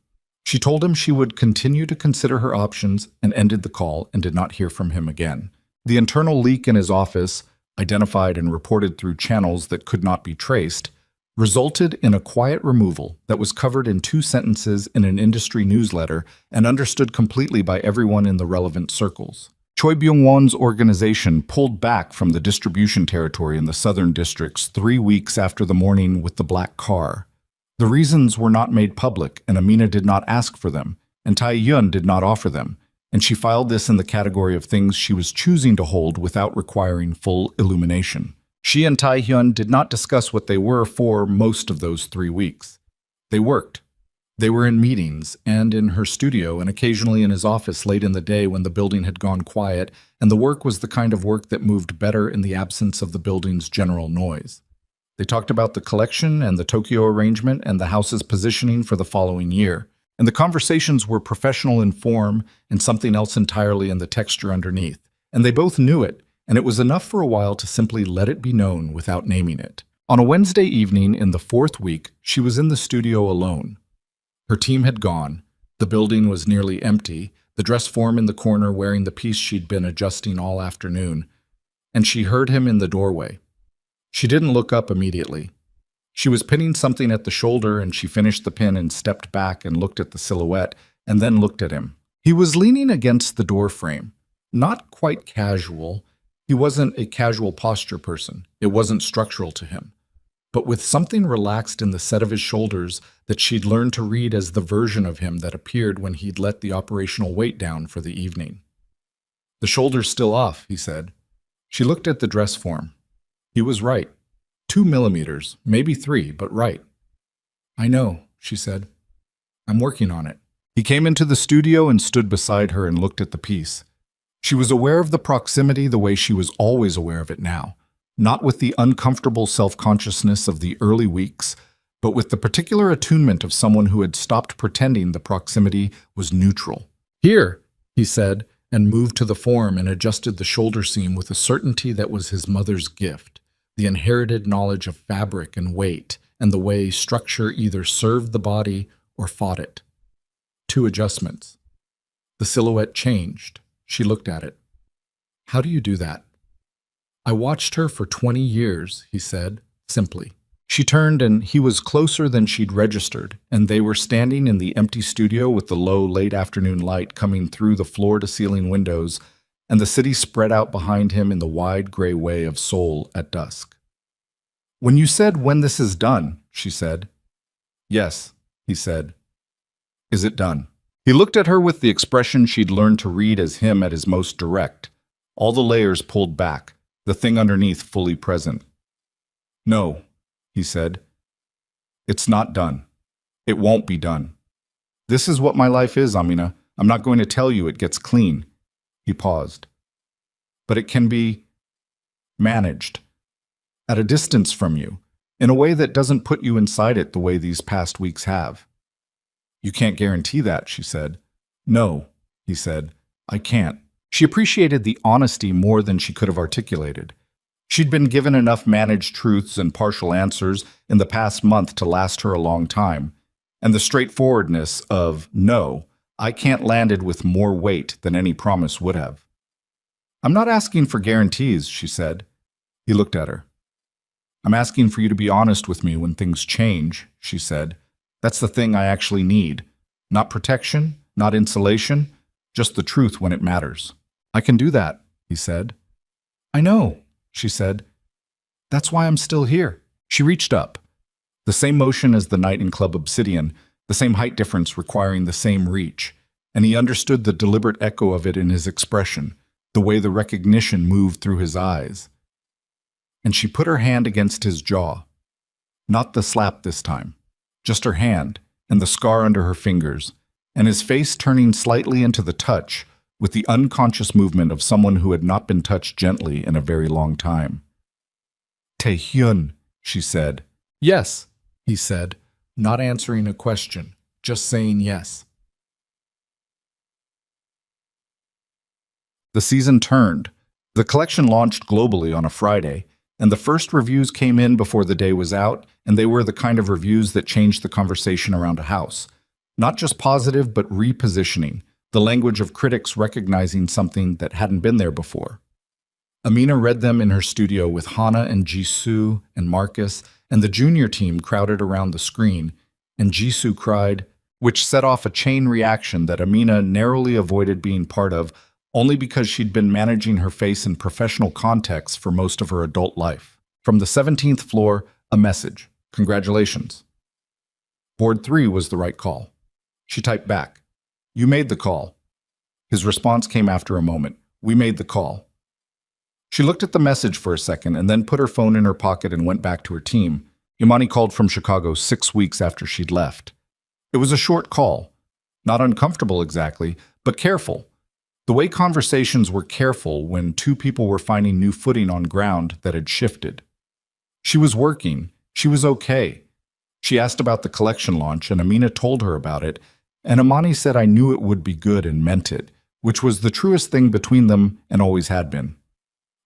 [SPEAKER 1] She told him she would continue to consider her options and ended the call and did not hear from him again. The internal leak in his office, identified and reported through channels that could not be traced, resulted in a quiet removal that was covered in 2 sentences in an industry newsletter and understood completely by everyone in the relevant circles. Choi Byung-won's organization pulled back from the distribution territory in the southern districts 3 weeks after the morning with the black car. The reasons were not made public, and Amina did not ask for them, and Tae-yeon did not offer them, and she filed this in the category of things she was choosing to hold without requiring full illumination. She and Tae-yeon did not discuss what they were for most of those 3 weeks. They worked. They were in meetings and in her studio and occasionally in his office late in the day when the building had gone quiet, and the work was the kind of work that moved better in the absence of the building's general noise. They talked about the collection and the Tokyo arrangement and the house's positioning for the following year. And the conversations were professional in form and something else entirely in the texture underneath. And they both knew it, and it was enough for a while to simply let it be known without naming it. On a Wednesday evening in the 4th week, she was in the studio alone. Her team had gone. The building was nearly empty, the dress form in the corner wearing the piece she'd been adjusting all afternoon. And she heard him in the doorway. She didn't look up immediately. She was pinning something at the shoulder, and she finished the pin and stepped back and looked at the silhouette, and then looked at him. He was leaning against the door frame. Not quite casual. He wasn't a casual posture person. It wasn't structural to him. But with something relaxed in the set of his shoulders that she'd learned to read as the version of him that appeared when he'd let the operational weight down for the evening. "The shoulder's still off," he said. She looked at the dress form. He was right. 2 millimeters, maybe 3, but right. "I know," she said. "I'm working on it." He came into the studio and stood beside her and looked at the piece. She was aware of the proximity the way she was always aware of it now, not with the uncomfortable self-consciousness of the early weeks, but with the particular attunement of someone who had stopped pretending the proximity was neutral. "Here," he said, and moved to the form and adjusted the shoulder seam with a certainty that was his mother's gift. The inherited knowledge of fabric and weight, and the way structure either served the body or fought it. 2 adjustments. The silhouette changed. She looked at it. "How do you do that?" "I watched her for 20 years, he said, simply. She turned and he was closer than she'd registered, and they were standing in the empty studio with the low late afternoon light coming through the floor-to-ceiling windows, and the city spread out behind him in the wide gray way of Seoul at dusk. "When you said when this is done," she said. "Yes," he said. "Is it done?" He looked at her with the expression she'd learned to read as him at his most direct, all the layers pulled back, the thing underneath fully present. "No," he said. "It's not done. It won't be done. This is what my life is, Amina. I'm not going to tell you it gets clean." He paused. "But it can be managed, at a distance from you, in a way that doesn't put you inside it the way these past weeks have." "You can't guarantee that," she said. "No," he said. "I can't." She appreciated the honesty more than she could have articulated. She'd been given enough managed truths and partial answers in the past month to last her a long time, and the straightforwardness of "no, I can't" landed with more weight than any promise would have. "I'm not asking for guarantees," she said. He looked at her. "I'm asking for you to be honest with me when things change," she said. "That's the thing I actually need. Not protection, not insulation, just the truth when it matters." "I can do that," he said. "I know," she said. "That's why I'm still here." She reached up. The same motion as the night in Club Obsidian, the same height difference requiring the same reach, and he understood the deliberate echo of it in his expression, the way the recognition moved through his eyes. And she put her hand against his jaw. Not the slap this time, just her hand and the scar under her fingers, and his face turning slightly into the touch, with the unconscious movement of someone who had not been touched gently in a very long time. "Tae-hyun," she said. "Yes," he said, not answering a question, just saying yes. The season turned. The collection launched globally on a Friday, and the first reviews came in before the day was out, and they were the kind of reviews that changed the conversation around a house. Not just positive, but repositioning, the language of critics recognizing something that hadn't been there before. Amina read them in her studio with Hana and Jisoo and Marcus, and the junior team crowded around the screen, and Jisoo cried, which set off a chain reaction that Amina narrowly avoided being part of, only because she'd been managing her face in professional contexts for most of her adult life. From the 17th floor, a message. "Congratulations." Board 3 was the right call. She typed back, "You made the call." His response came after a moment. "We made the call." She looked at the message for a second and then put her phone in her pocket and went back to her team. Imani called from Chicago 6 weeks after she'd left. It was a short call. Not uncomfortable exactly, but careful. The way conversations were careful when two people were finding new footing on ground that had shifted. She was working. She was okay. She asked about the collection launch, and Amina told her about it, and Imani said, "I knew it would be good," and meant it, which was the truest thing between them and always had been.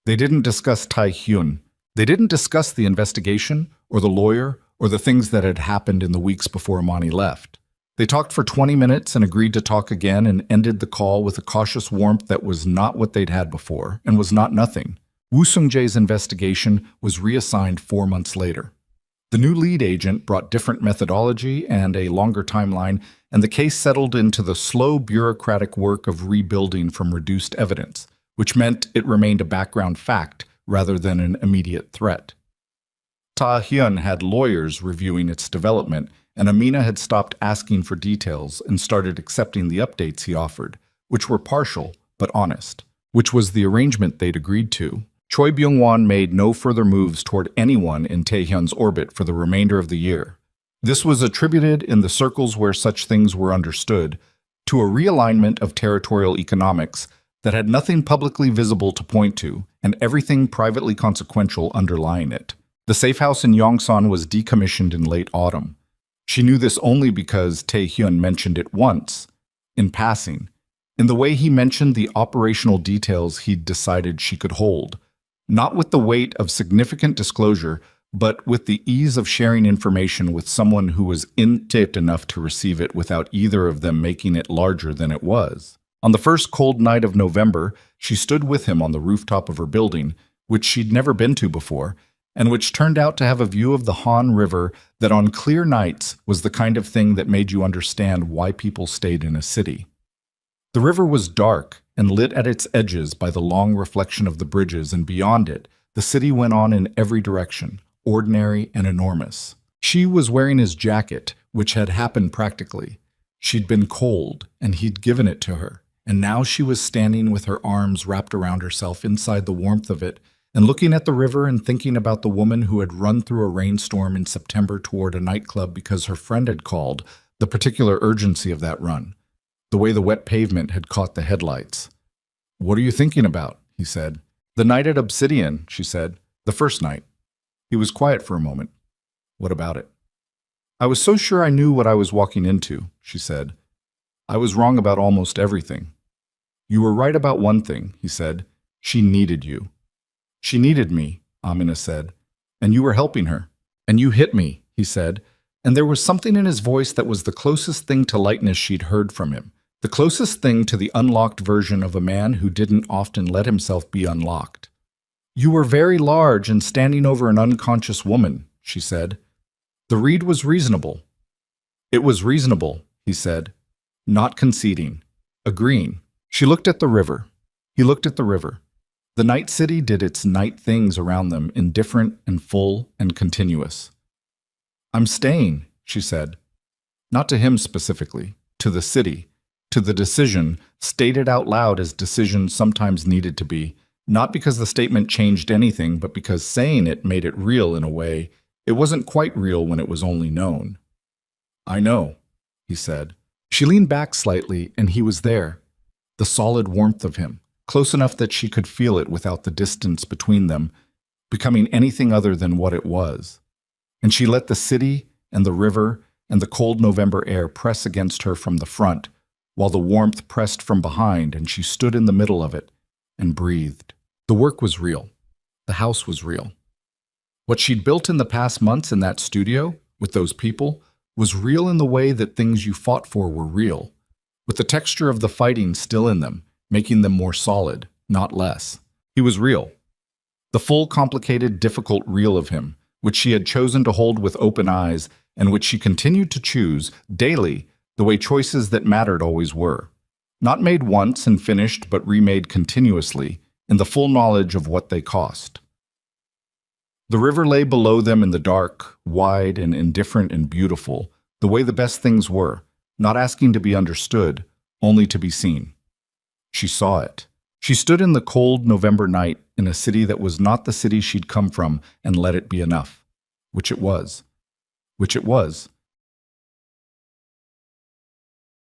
[SPEAKER 1] They didn't discuss Tae-hyun. They didn't discuss the investigation, or the lawyer, or the things that had happened in the weeks before Imani left. They talked for 20 minutes and agreed to talk again and ended the call with a cautious warmth that was not what they'd had before and was not nothing. Woo Sung-jae's investigation was reassigned 4 months later. The new lead agent brought different methodology and a longer timeline, and the case settled into the slow bureaucratic work of rebuilding from reduced evidence, which meant it remained a background fact rather than an immediate threat. Tae-hyun had lawyers reviewing its development, and Amina had stopped asking for details and started accepting the updates he offered, which were partial but honest, which was the arrangement they'd agreed to. Choi Byung-won made no further moves toward anyone in Tae-hyun's orbit for the remainder of the year. This was attributed, in the circles where such things were understood, to a realignment of territorial economics that had nothing publicly visible to point to, and everything privately consequential underlying it. The safe house in Yongsan was decommissioned in late autumn. She knew this only because Tae-hyun mentioned it once, in passing, in the way he mentioned the operational details he'd decided she could hold, not with the weight of significant disclosure, but with the ease of sharing information with someone who was in it enough to receive it without either of them making it larger than it was. On the first cold night of November, she stood with him on the rooftop of her building, which she'd never been to before, and which turned out to have a view of the Han River that on clear nights was the kind of thing that made you understand why people stayed in a city. The river was dark and lit at its edges by the long reflection of the bridges, and beyond it, the city went on in every direction, ordinary and enormous. She was wearing his jacket, which had happened practically. She'd been cold, and he'd given it to her, and now she was standing with her arms wrapped around herself inside the warmth of it, and looking at the river and thinking about the woman who had run through a rainstorm in September toward a nightclub because her friend had called, the particular urgency of that run, the way the wet pavement had caught the headlights. "What are you thinking about?" he said. "The night at Obsidian," she said. "The first night." He was quiet for a moment. "What about it?" "I was so sure I knew what I was walking into," she said. "I was wrong about almost everything." "You were right about one thing," he said. "She needed you." "She needed me," Amina said. "And you were helping her." "And you hit me," he said. And there was something in his voice that was the closest thing to lightness she'd heard from him, the closest thing to the unlocked version of a man who didn't often let himself be unlocked. "You were very large and standing over an unconscious woman," she said. "The read was reasonable." "It was reasonable," he said, not conceding, agreeing. She looked at the river. He looked at the river. The night city did its night things around them, indifferent and full and continuous. "I'm staying," she said. Not to him specifically, to the city, to the decision, stated out loud as decisions sometimes needed to be, not because the statement changed anything, but because saying it made it real in a way it wasn't quite real when it was only known. "I know," he said. She leaned back slightly, and he was there, the solid warmth of him, close enough that she could feel it without the distance between them, becoming anything other than what it was. And she let the city and the river and the cold November air press against her from the front, while the warmth pressed from behind, and she stood in the middle of it and breathed. The work was real. The house was real. What she'd built in the past months in that studio, with those people, was real in the way that things you fought for were real, with the texture of the fighting still in them, making them more solid, not less. He was real. The full, complicated, difficult real of him, which she had chosen to hold with open eyes, and which she continued to choose, daily, the way choices that mattered always were. Not made once and finished, but remade continuously, in the full knowledge of what they cost. The river lay below them in the dark, wide and indifferent and beautiful, the way the best things were, not asking to be understood, only to be seen. She saw it. She stood in the cold November night in a city that was not the city she'd come from and let it be enough, which it was. Which it was.